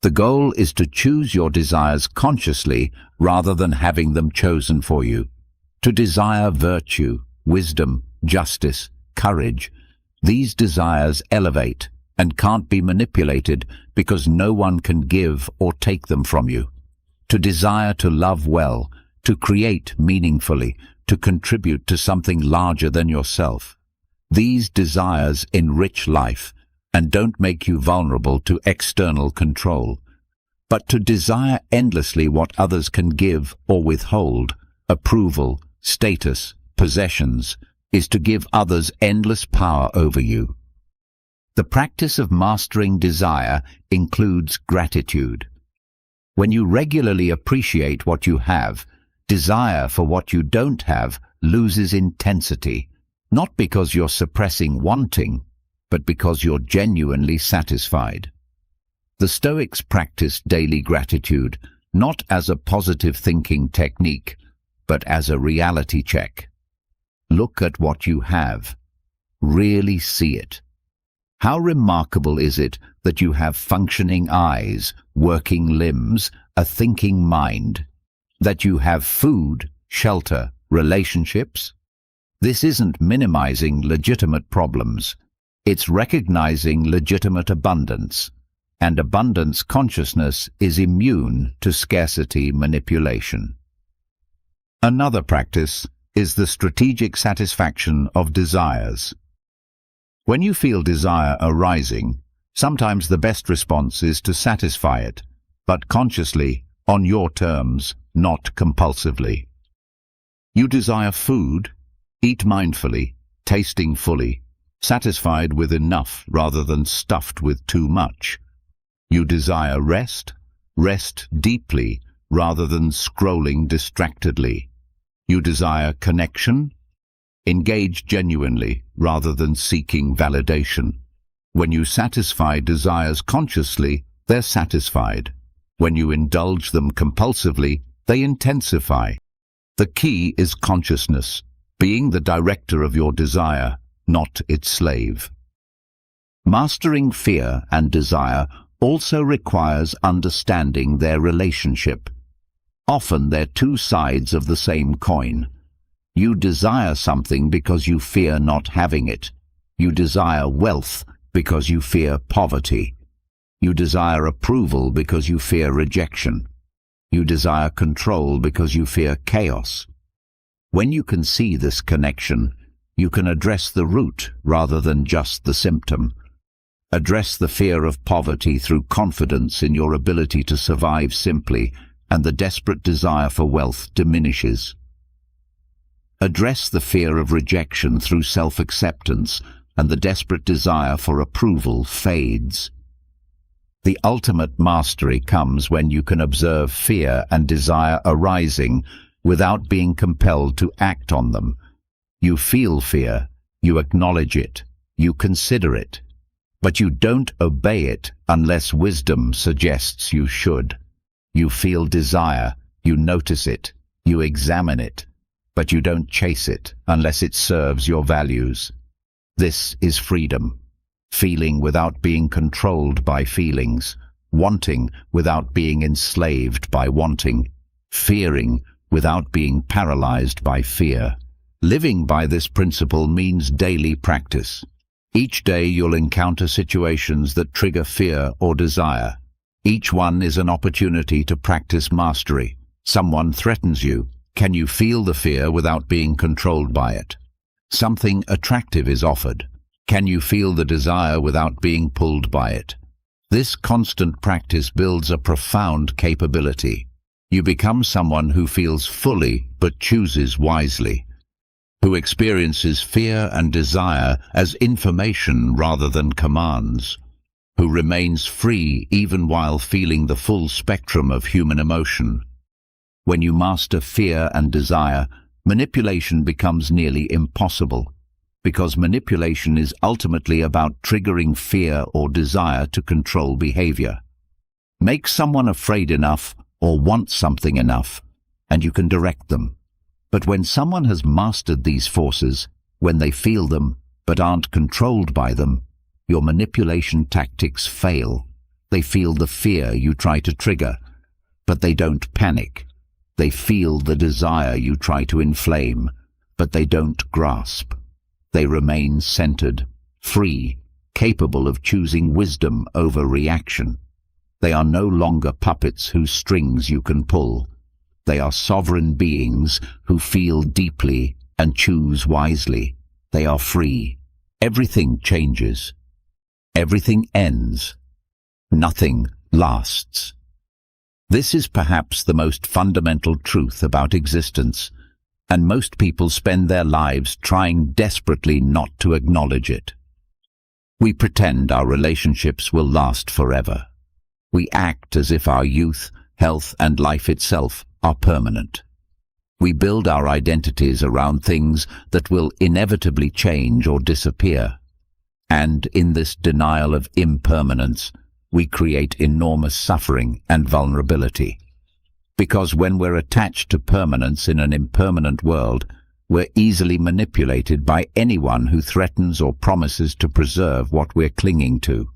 The goal is to choose your desires consciously rather than having them chosen for you. To desire virtue, wisdom, justice, courage. These desires elevate and can't be manipulated because no one can give or take them from you. To desire to love well, to create meaningfully, to contribute to something larger than yourself. These desires enrich life and don't make you vulnerable to external control. But to desire endlessly what others can give or withhold, approval, status, possessions, is to give others endless power over you. The practice of mastering desire includes gratitude. When you regularly appreciate what you have, desire for what you don't have loses intensity, not because you're suppressing wanting, but because you're genuinely satisfied. The Stoics practiced daily gratitude, not as a positive thinking technique, but as a reality check. Look at what you have. Really see it. How remarkable is it that you have functioning eyes, working limbs, a thinking mind? That you have food, shelter, relationships? This isn't minimizing legitimate problems. It's recognizing legitimate abundance. And abundance consciousness is immune to scarcity manipulation. Another practice is the strategic satisfaction of desires. When you feel desire arising, sometimes the best response is to satisfy it, but consciously, on your terms, not compulsively. You desire food, eat mindfully, tasting fully, satisfied with enough rather than stuffed with too much. You desire rest, rest deeply rather than scrolling distractedly. You desire connection, engage genuinely rather than seeking validation. When you satisfy desires consciously, they're satisfied. When you indulge them compulsively, they intensify. The key is consciousness, being the director of your desire, not its slave. Mastering fear and desire also requires understanding their relationship. Often they're two sides of the same coin. You desire something because you fear not having it. You desire wealth because you fear poverty. You desire approval because you fear rejection. You desire control because you fear chaos. When you can see this connection, you can address the root rather than just the symptom. Address the fear of poverty through confidence in your ability to survive simply, and the desperate desire for wealth diminishes. Address the fear of rejection through self-acceptance, and the desperate desire for approval fades. The ultimate mastery comes when you can observe fear and desire arising without being compelled to act on them. You feel fear, you acknowledge it, you consider it, but you don't obey it unless wisdom suggests you should. You feel desire, you notice it, you examine it, but you don't chase it unless it serves your values. This is freedom. Feeling without being controlled by feelings, wanting without being enslaved by wanting, fearing without being paralyzed by fear. Living by this principle means daily practice. Each day you'll encounter situations that trigger fear or desire. Each one is an opportunity to practice mastery. Someone threatens you. Can you feel the fear without being controlled by it? Something attractive is offered. Can you feel the desire without being pulled by it? This constant practice builds a profound capability. You become someone who feels fully but chooses wisely, who experiences fear and desire as information rather than commands, who remains free even while feeling the full spectrum of human emotion. When you master fear and desire, manipulation becomes nearly impossible, because manipulation is ultimately about triggering fear or desire to control behavior. Make someone afraid enough or want something enough, and you can direct them. But when someone has mastered these forces, when they feel them but aren't controlled by them, your manipulation tactics fail. They feel the fear you try to trigger, but they don't panic. They feel the desire you try to inflame, but they don't grasp. They remain centered, free, capable of choosing wisdom over reaction. They are no longer puppets whose strings you can pull. They are sovereign beings who feel deeply and choose wisely. They are free. Everything changes. Everything ends. Nothing lasts. This is perhaps the most fundamental truth about existence, and most people spend their lives trying desperately not to acknowledge it. We pretend our relationships will last forever. We act as if our youth, health, and life itself are permanent. We build our identities around things that will inevitably change or disappear. And in this denial of impermanence, we create enormous suffering and vulnerability. Because when we're attached to permanence in an impermanent world, we're easily manipulated by anyone who threatens or promises to preserve what we're clinging to.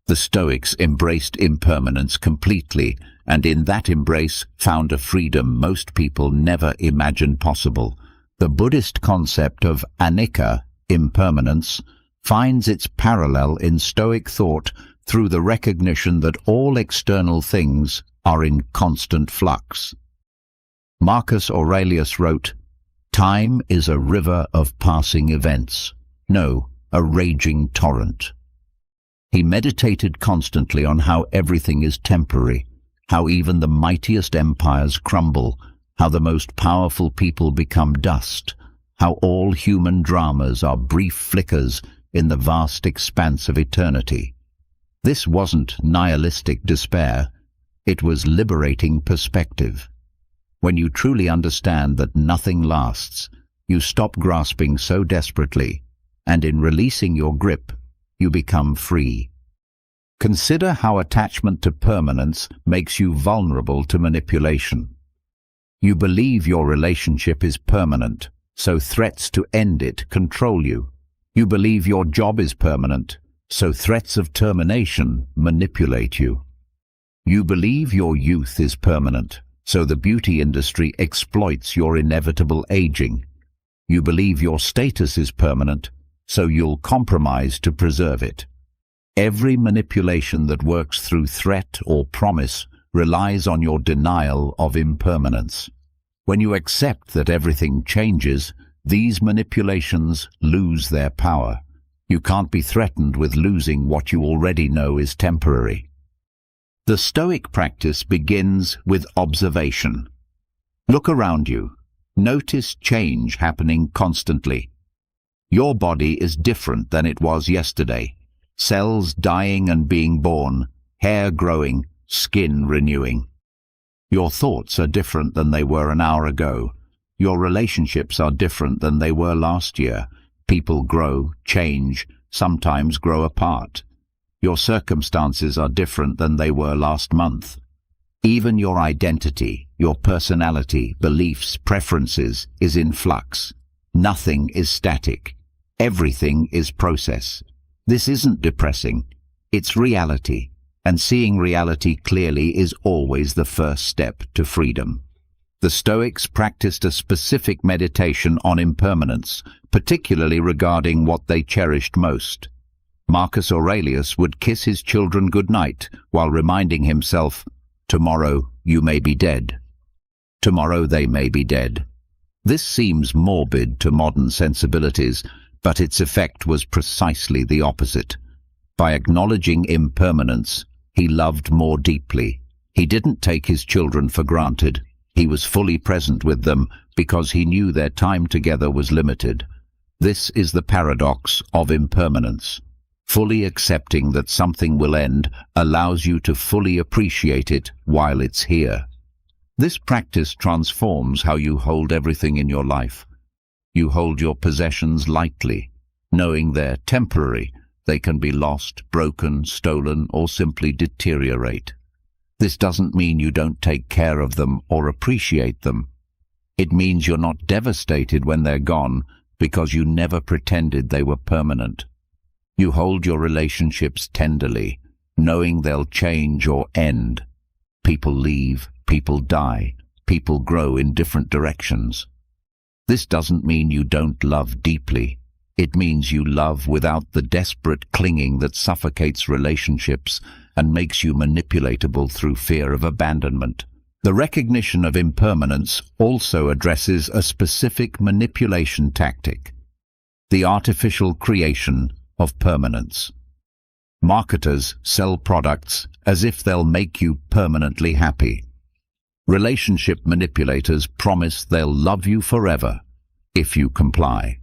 The Stoics embraced impermanence completely, and in that embrace found a freedom most people never imagined possible. The Buddhist concept of anicca, impermanence, finds its parallel in Stoic thought through the recognition that all external things are in constant flux. Marcus Aurelius wrote, "Time is a river of passing events, no, a raging torrent." He meditated constantly on how everything is temporary, how even the mightiest empires crumble, how the most powerful people become dust, how all human dramas are brief flickers in the vast expanse of eternity. This wasn't nihilistic despair, it was liberating perspective. When you truly understand that nothing lasts, you stop grasping so desperately, and in releasing your grip, you become free. Consider how attachment to permanence makes you vulnerable to manipulation. You believe your relationship is permanent, so threats to end it control you. You believe your job is permanent, so threats of termination manipulate you. You believe your youth is permanent, so the beauty industry exploits your inevitable aging. You believe your status is permanent, so you'll compromise to preserve it. Every manipulation that works through threat or promise relies on your denial of impermanence. When you accept that everything changes, these manipulations lose their power. You can't be threatened with losing what you already know is temporary. The Stoic practice begins with observation. Look around you. Notice change happening constantly. Your body is different than it was yesterday. Cells dying and being born, hair growing, skin renewing. Your thoughts are different than they were an hour ago. Your relationships are different than they were last year. People grow, change, sometimes grow apart. Your circumstances are different than they were last month. Even your identity, your personality, beliefs, preferences is in flux. Nothing is static. Everything is process. This isn't depressing. It's reality. And seeing reality clearly is always the first step to freedom. The Stoics practiced a specific meditation on impermanence, particularly regarding what they cherished most. Marcus Aurelius would kiss his children goodnight while reminding himself, "Tomorrow you may be dead. Tomorrow they may be dead." This seems morbid to modern sensibilities, but its effect was precisely the opposite. By acknowledging impermanence, he loved more deeply. He didn't take his children for granted. He was fully present with them because he knew their time together was limited. This is the paradox of impermanence. Fully accepting that something will end allows you to fully appreciate it while it's here. This practice transforms how you hold everything in your life. You hold your possessions lightly, knowing they're temporary. They can be lost, broken, stolen, or simply deteriorate. This doesn't mean you don't take care of them or appreciate them. It means you're not devastated when they're gone because you never pretended they were permanent. You hold your relationships tenderly, knowing they'll change or end. People leave, people die, people grow in different directions. This doesn't mean you don't love deeply. It means you love without the desperate clinging that suffocates relationships and makes you manipulatable through fear of abandonment. The recognition of impermanence also addresses a specific manipulation tactic: the artificial creation of permanence. Marketers sell products as if they'll make you permanently happy. Relationship manipulators promise they'll love you forever if you comply.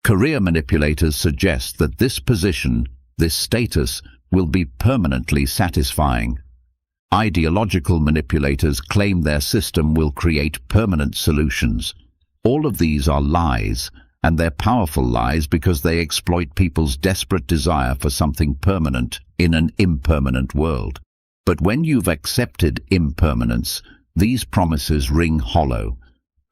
Career manipulators suggest that this position, this status, will be permanently satisfying. Ideological manipulators claim their system will create permanent solutions. All of these are lies, and they're powerful lies because they exploit people's desperate desire for something permanent in an impermanent world. But when you've accepted impermanence, these promises ring hollow.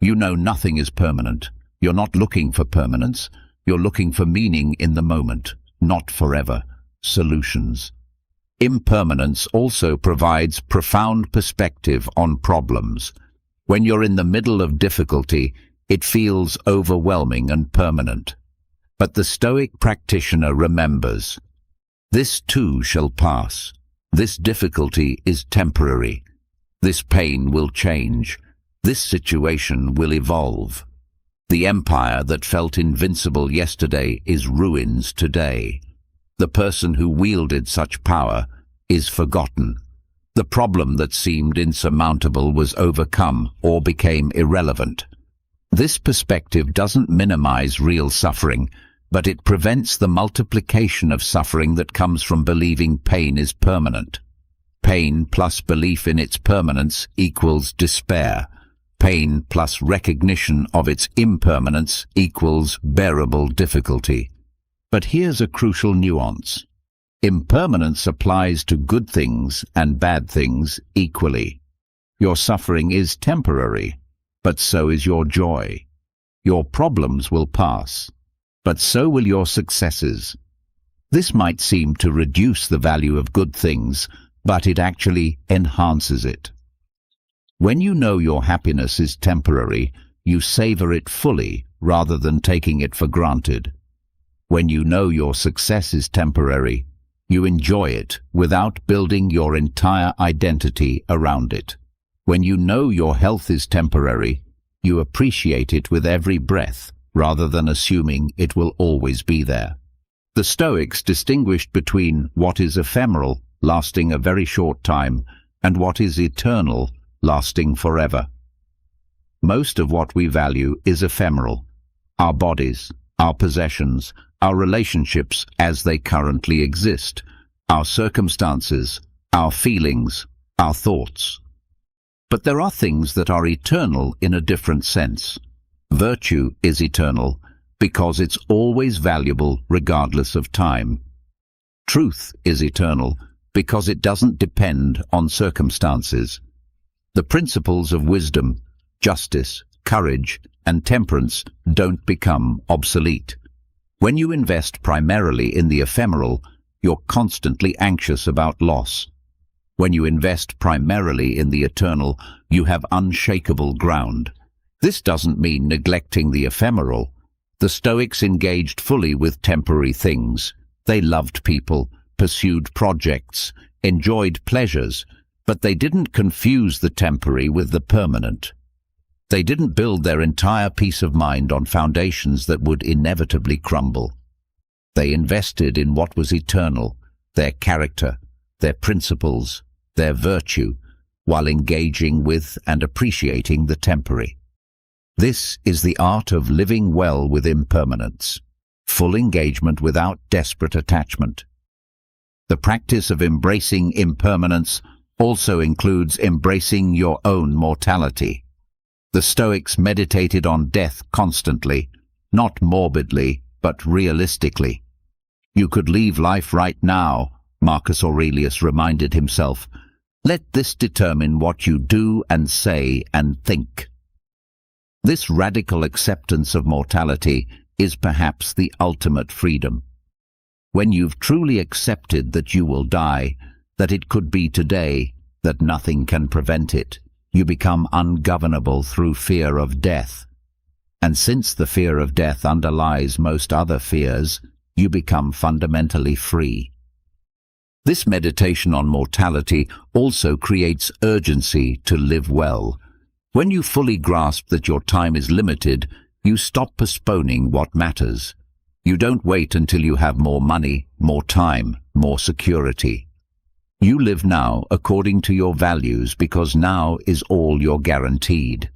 You know nothing is permanent. You're not looking for permanence. You're looking for meaning in the moment, not forever. Solutions. Impermanence also provides profound perspective on problems. When you're in the middle of difficulty, it feels overwhelming and permanent. But the Stoic practitioner remembers, this too shall pass. This difficulty is temporary. This pain will change. This situation will evolve. The empire that felt invincible yesterday is ruins today. The person who wielded such power is forgotten. The problem that seemed insurmountable was overcome or became irrelevant. This perspective doesn't minimize real suffering, but it prevents the multiplication of suffering that comes from believing pain is permanent. Pain plus belief in its permanence equals despair. Pain plus recognition of its impermanence equals bearable difficulty. But here's a crucial nuance. Impermanence applies to good things and bad things equally. Your suffering is temporary, but so is your joy. Your problems will pass, but so will your successes. This might seem to reduce the value of good things, but it actually enhances it. When you know your happiness is temporary, you savor it fully rather than taking it for granted. When you know your success is temporary, you enjoy it without building your entire identity around it. When you know your health is temporary, you appreciate it with every breath rather than assuming it will always be there. The Stoics distinguished between what is ephemeral, lasting a very short time, and what is eternal, lasting forever. Most of what we value is ephemeral. Our bodies, our possessions, our relationships as they currently exist, our circumstances, our feelings, our thoughts. But there are things that are eternal in a different sense. Virtue is eternal because it's always valuable regardless of time. Truth is eternal because it doesn't depend on circumstances. The principles of wisdom, justice, courage, and temperance don't become obsolete. When you invest primarily in the ephemeral, you're constantly anxious about loss. When you invest primarily in the eternal, you have unshakable ground. This doesn't mean neglecting the ephemeral. The Stoics engaged fully with temporary things. They loved people, pursued projects, enjoyed pleasures, but they didn't confuse the temporary with the permanent. They didn't build their entire peace of mind on foundations that would inevitably crumble. They invested in what was eternal, their character, their principles, their virtue, while engaging with and appreciating the temporary. This is the art of living well with impermanence, full engagement without desperate attachment. The practice of embracing impermanence also includes embracing your own mortality. The Stoics meditated on death constantly, not morbidly, but realistically. You could leave life right now, Marcus Aurelius reminded himself. Let this determine what you do and say and think. This radical acceptance of mortality is perhaps the ultimate freedom. When you've truly accepted that you will die, that it could be today, that nothing can prevent it, you become ungovernable through fear of death. And since the fear of death underlies most other fears, you become fundamentally free. This meditation on mortality also creates urgency to live well. When you fully grasp that your time is limited, you stop postponing what matters. You don't wait until you have more money, more time, more security. You live now according to your values because now is all you're guaranteed.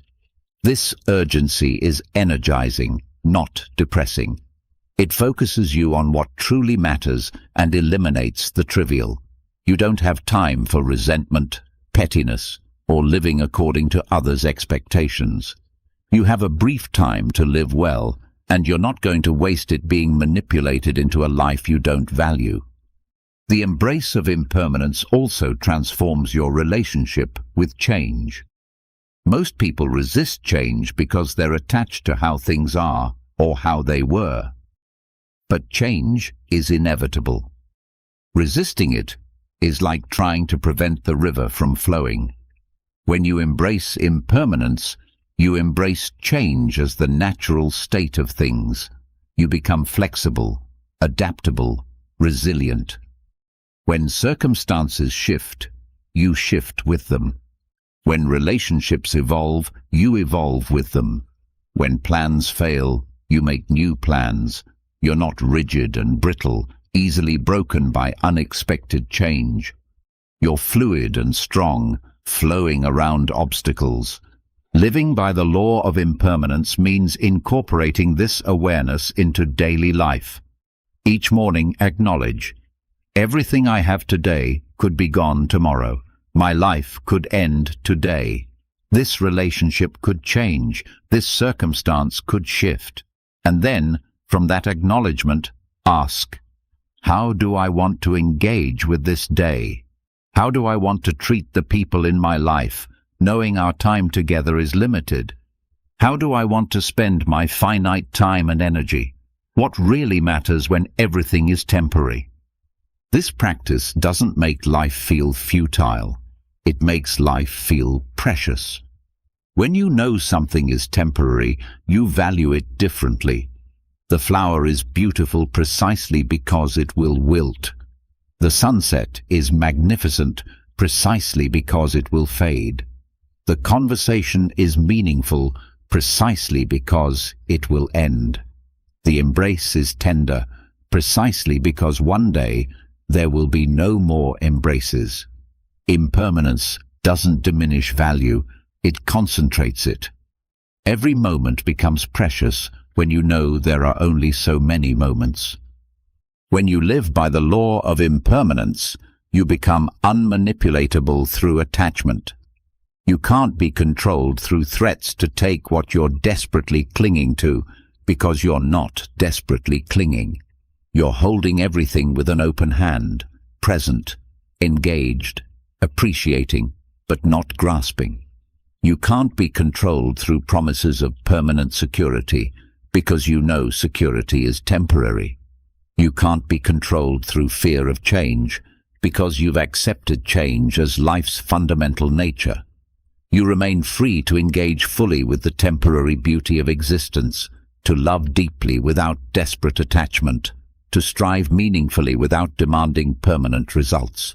This urgency is energizing, not depressing. It focuses you on what truly matters and eliminates the trivial. You don't have time for resentment, pettiness, or living according to others' expectations. You have a brief time to live well, and you're not going to waste it being manipulated into a life you don't value. The embrace of impermanence also transforms your relationship with change. Most people resist change because they're attached to how things are or how they were. But change is inevitable. Resisting it is like trying to prevent the river from flowing. When you embrace impermanence, you embrace change as the natural state of things. You become flexible, adaptable, resilient. When circumstances shift, you shift with them. When relationships evolve, you evolve with them. When plans fail, you make new plans. You're not rigid and brittle, easily broken by unexpected change. You're fluid and strong, flowing around obstacles. Living by the law of impermanence means incorporating this awareness into daily life. Each morning acknowledge, everything I have today could be gone tomorrow. My life could end today. This relationship could change. This circumstance could shift. And then, from that acknowledgement, ask, how do I want to engage with this day? How do I want to treat the people in my life, knowing our time together is limited? How do I want to spend my finite time and energy? What really matters when everything is temporary? This practice doesn't make life feel futile. It makes life feel precious. When you know something is temporary, you value it differently. The flower is beautiful precisely because it will wilt. The sunset is magnificent precisely because it will fade. The conversation is meaningful precisely because it will end. The embrace is tender precisely because one day there will be no more embraces. Impermanence doesn't diminish value, it concentrates it. Every moment becomes precious when you know there are only so many moments. When you live by the law of impermanence, you become unmanipulatable through attachment. You can't be controlled through threats to take what you're desperately clinging to, because you're not desperately clinging. You're holding everything with an open hand, present, engaged, appreciating, but not grasping. You can't be controlled through promises of permanent security, because you know security is temporary. You can't be controlled through fear of change, because you've accepted change as life's fundamental nature. You remain free to engage fully with the temporary beauty of existence, to love deeply without desperate attachment, to strive meaningfully without demanding permanent results.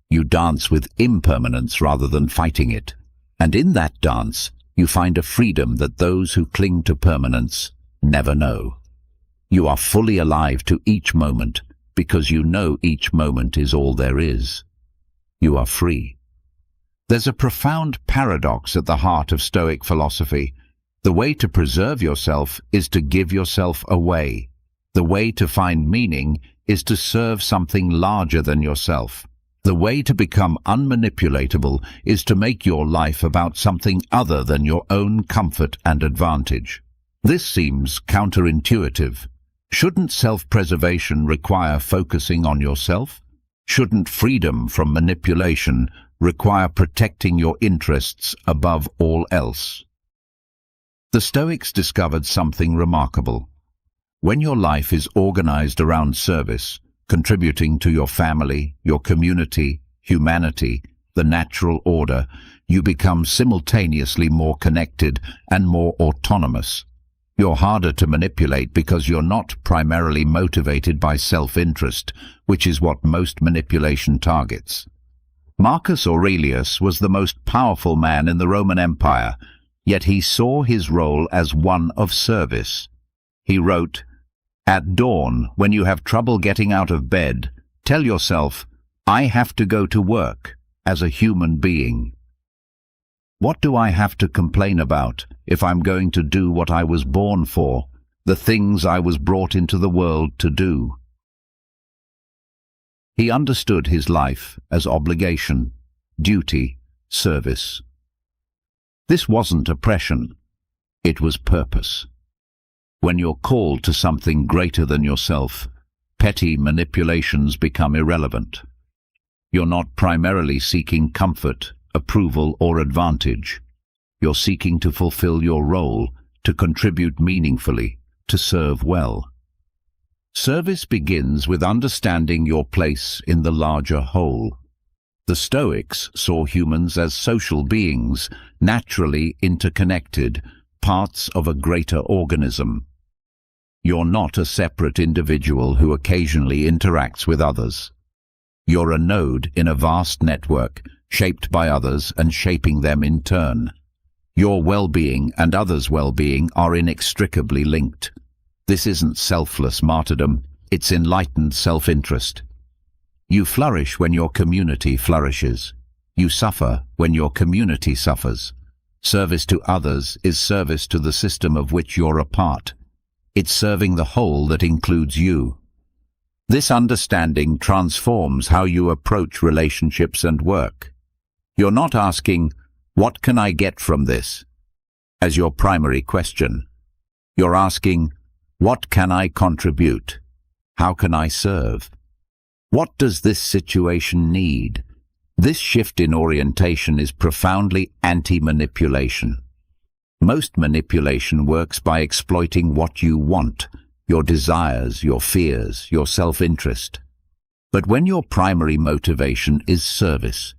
You dance with impermanence rather than fighting it. And in that dance, you find a freedom that those who cling to permanence never know. You are fully alive to each moment because you know each moment is all there is. You are free. There's a profound paradox at the heart of Stoic philosophy. The way to preserve yourself is to give yourself away. The way to find meaning is to serve something larger than yourself. The way to become unmanipulatable is to make your life about something other than your own comfort and advantage. This seems counterintuitive. Shouldn't self-preservation require focusing on yourself? Shouldn't freedom from manipulation require protecting your interests above all else? The Stoics discovered something remarkable. When your life is organized around service, contributing to your family, your community, humanity, the natural order, you become simultaneously more connected and more autonomous. You're harder to manipulate because you're not primarily motivated by self-interest, which is what most manipulation targets. Marcus Aurelius was the most powerful man in the Roman Empire, yet he saw his role as one of service. He wrote, "At dawn, when you have trouble getting out of bed, tell yourself, 'I have to go to work as a human being.' What do I have to complain about if I'm going to do what I was born for, the things I was brought into the world to do?" He understood his life as obligation, duty, service. This wasn't oppression, it was purpose. When you're called to something greater than yourself, petty manipulations become irrelevant. You're not primarily seeking comfort, approval, or advantage. You're seeking to fulfill your role, to contribute meaningfully, to serve well. Service begins with understanding your place in the larger whole. The Stoics saw humans as social beings, naturally interconnected, parts of a greater organism. You're not a separate individual who occasionally interacts with others. You're a node in a vast network, shaped by others and shaping them in turn. Your well-being and others' well-being are inextricably linked. This isn't selfless martyrdom, it's enlightened self-interest. You flourish when your community flourishes. You suffer when your community suffers. Service to others is service to the system of which you're a part. It's serving the whole that includes you. This understanding transforms how you approach relationships and work. You're not asking, "What can I get from this?" as your primary question. You're asking, "What can I contribute? How can I serve? What does this situation need?" This shift in orientation is profoundly anti-manipulation. Most manipulation works by exploiting what you want, your desires, your fears, your self-interest. But when your primary motivation is service,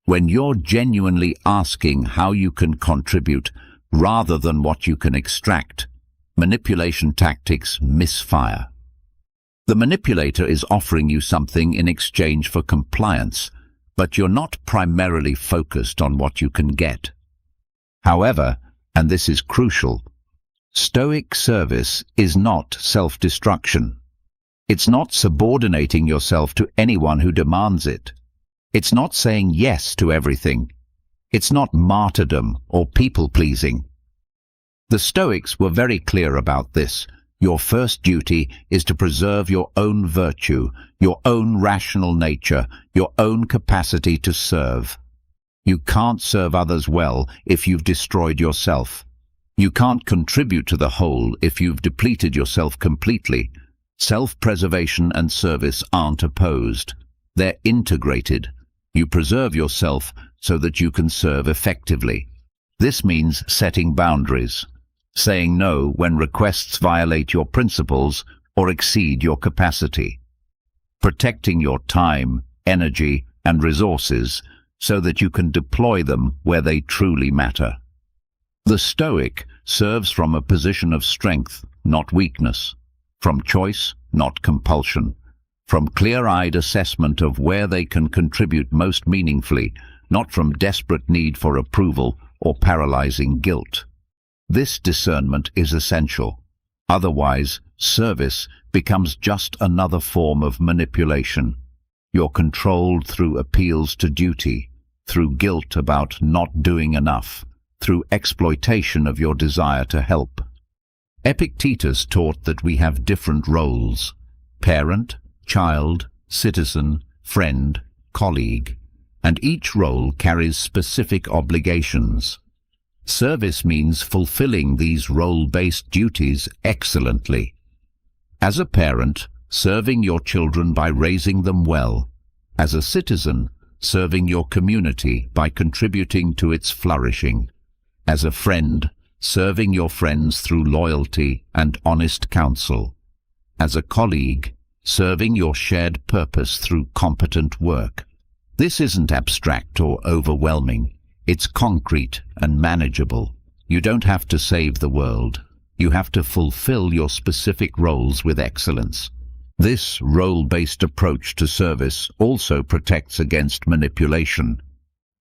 when you're genuinely asking how you can contribute rather than what you can extract, manipulation tactics misfire. The manipulator is offering you something in exchange for compliance, but you're not primarily focused on what you can get. However, and this is crucial, Stoic service is not self-destruction. It's not subordinating yourself to anyone who demands it. It's not saying yes to everything. It's not martyrdom or people-pleasing. The Stoics were very clear about this. Your first duty is to preserve your own virtue, your own rational nature, your own capacity to serve. You can't serve others well if you've destroyed yourself. You can't contribute to the whole if you've depleted yourself completely. Self-preservation and service aren't opposed. They're integrated. You preserve yourself so that you can serve effectively. This means setting boundaries, saying no when requests violate your principles or exceed your capacity, protecting your time, energy, and resources so that you can deploy them where they truly matter. The Stoic serves from a position of strength, not weakness, from choice, not compulsion, from clear-eyed assessment of where they can contribute most meaningfully, not from desperate need for approval or paralyzing guilt. This discernment is essential. Otherwise, service becomes just another form of manipulation. You're controlled through appeals to duty, through guilt about not doing enough, through exploitation of your desire to help. Epictetus taught that we have different roles: parent, child, citizen, friend, colleague, and each role carries specific obligations. Service means fulfilling these role-based duties excellently. As a parent, serving your children by raising them well. As a citizen, serving your community by contributing to its flourishing. As a friend, serving your friends through loyalty and honest counsel. As a colleague, serving your shared purpose through competent work. This isn't abstract or overwhelming. It's concrete and manageable. You don't have to save the world. You have to fulfill your specific roles with excellence. This role-based approach to service also protects against manipulation.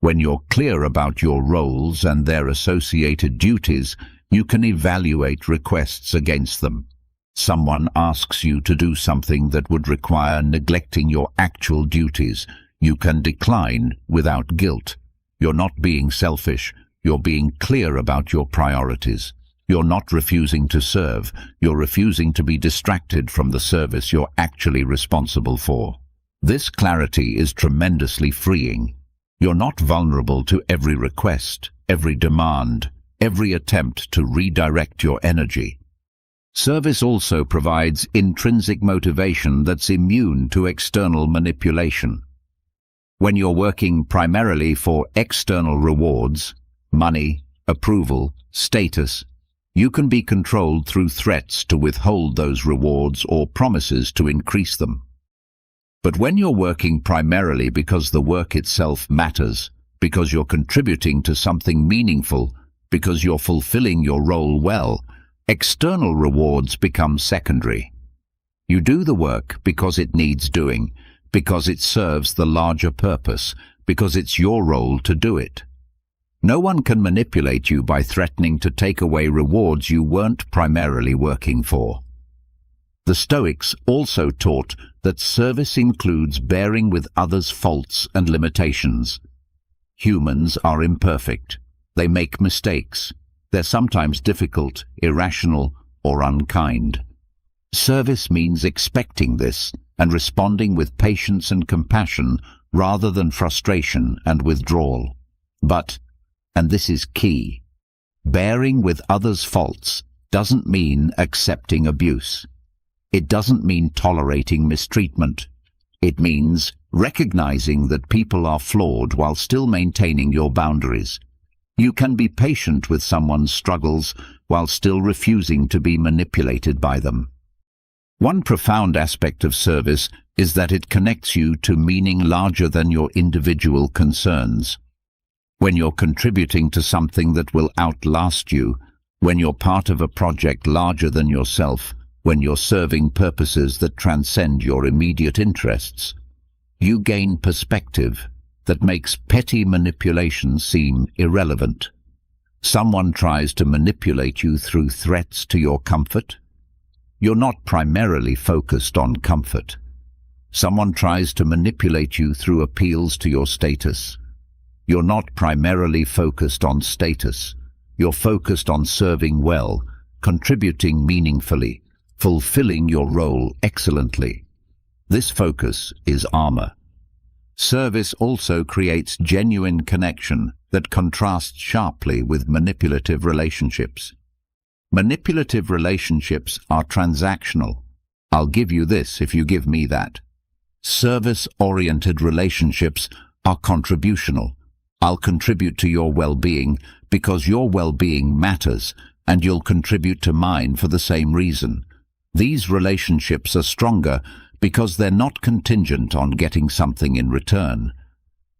When you're clear about your roles and their associated duties, you can evaluate requests against them. Someone asks you to do something that would require neglecting your actual duties. You can decline without guilt. You're not being selfish. You're being clear about your priorities. You're not refusing to serve. You're refusing to be distracted from the service you're actually responsible for. This clarity is tremendously freeing. You're not vulnerable to every request, every demand, every attempt to redirect your energy. Service also provides intrinsic motivation that's immune to external manipulation. When you're working primarily for external rewards, money, approval, status, you can be controlled through threats to withhold those rewards or promises to increase them. But when you're working primarily because the work itself matters, because you're contributing to something meaningful, because you're fulfilling your role well, external rewards become secondary. You do the work because it needs doing, because it serves the larger purpose, because it's your role to do it. No one can manipulate you by threatening to take away rewards you weren't primarily working for. The Stoics also taught that service includes bearing with others' faults and limitations. Humans are imperfect. They make mistakes. They're sometimes difficult, irrational, or unkind. Service means expecting this and responding with patience and compassion rather than frustration and withdrawal. But, and this is key, bearing with others' faults doesn't mean accepting abuse. It doesn't mean tolerating mistreatment. It means recognizing that people are flawed while still maintaining your boundaries. You can be patient with someone's struggles while still refusing to be manipulated by them. One profound aspect of service is that it connects you to meaning larger than your individual concerns. When you're contributing to something that will outlast you, when you're part of a project larger than yourself, when you're serving purposes that transcend your immediate interests, you gain perspective that makes petty manipulation seem irrelevant. Someone tries to manipulate you through threats to your comfort. You're not primarily focused on comfort. Someone tries to manipulate you through appeals to your status. You're not primarily focused on status. You're focused on serving well, contributing meaningfully, fulfilling your role excellently. This focus is armor. Service also creates genuine connection that contrasts sharply with manipulative relationships. Manipulative relationships are transactional. I'll give you this if you give me that. Service-oriented relationships are contributional. I'll contribute to your well-being because your well-being matters, and you'll contribute to mine for the same reason. These relationships are stronger because they're not contingent on getting something in return.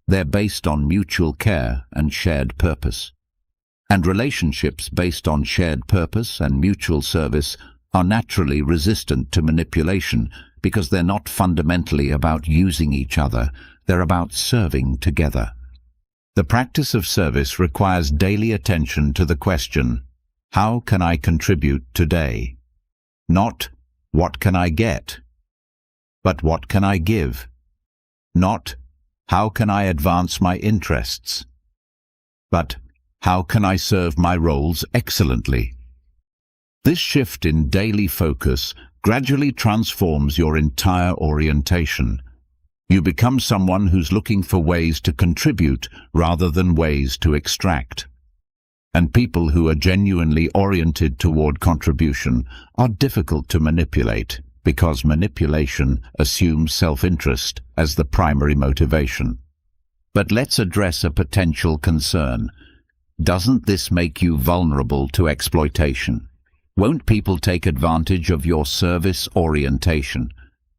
They're based on mutual care and shared purpose. And relationships based on shared purpose and mutual service are naturally resistant to manipulation because they're not fundamentally about using each other, they're about serving together. The practice of service requires daily attention to the question, how can I contribute today? Not, what can I get? But what can I give? Not, How can I advance my interests? But how can I serve my roles excellently? This shift in daily focus gradually transforms your entire orientation. You become someone who's looking for ways to contribute rather than ways to extract. And people who are genuinely oriented toward contribution are difficult to manipulate, because manipulation assumes self-interest as the primary motivation. But let's address a potential concern. Doesn't this make you vulnerable to exploitation? Won't people take advantage of your service orientation?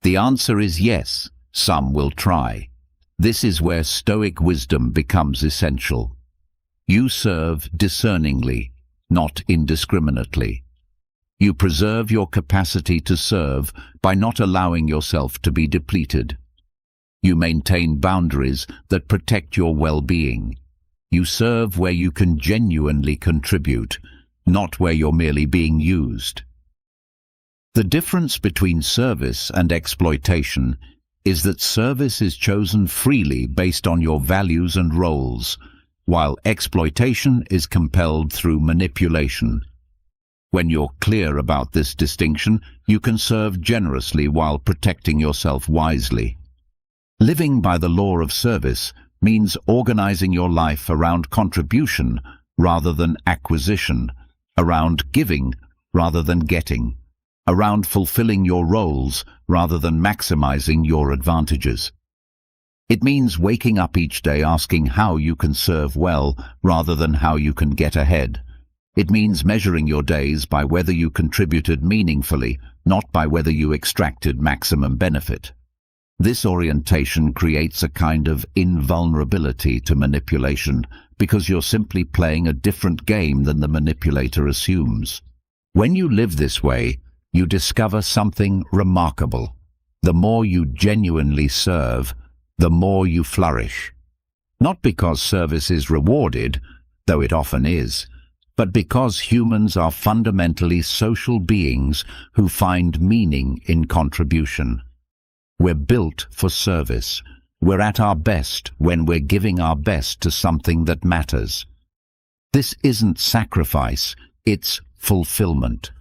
The answer is yes, some will try. This is where Stoic wisdom becomes essential. You serve discerningly, not indiscriminately. You preserve your capacity to serve by not allowing yourself to be depleted. You maintain boundaries that protect your well-being. You serve where you can genuinely contribute, not where you're merely being used. The difference between service and exploitation is that service is chosen freely based on your values and roles, while exploitation is compelled through manipulation. When you're clear about this distinction, you can serve generously while protecting yourself wisely. Living by the law of service means organizing your life around contribution rather than acquisition, around giving rather than getting, around fulfilling your roles rather than maximizing your advantages. It means waking up each day asking how you can serve well rather than how you can get ahead. It means measuring your days by whether you contributed meaningfully, not by whether you extracted maximum benefit. This orientation creates a kind of invulnerability to manipulation because you're simply playing a different game than the manipulator assumes. When you live this way, you discover something remarkable. The more you genuinely serve, the more you flourish. Not because service is rewarded, though it often is, but because humans are fundamentally social beings who find meaning in contribution. We're built for service. We're at our best when we're giving our best to something that matters. This isn't sacrifice, it's fulfillment.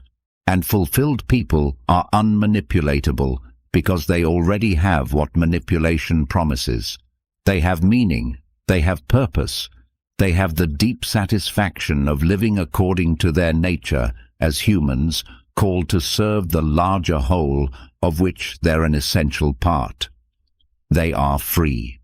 And fulfilled people are unmanipulatable because they already have what manipulation promises. They have meaning, they have purpose, they have the deep satisfaction of living according to their nature as humans, called to serve the larger whole of which they're an essential part. They are free.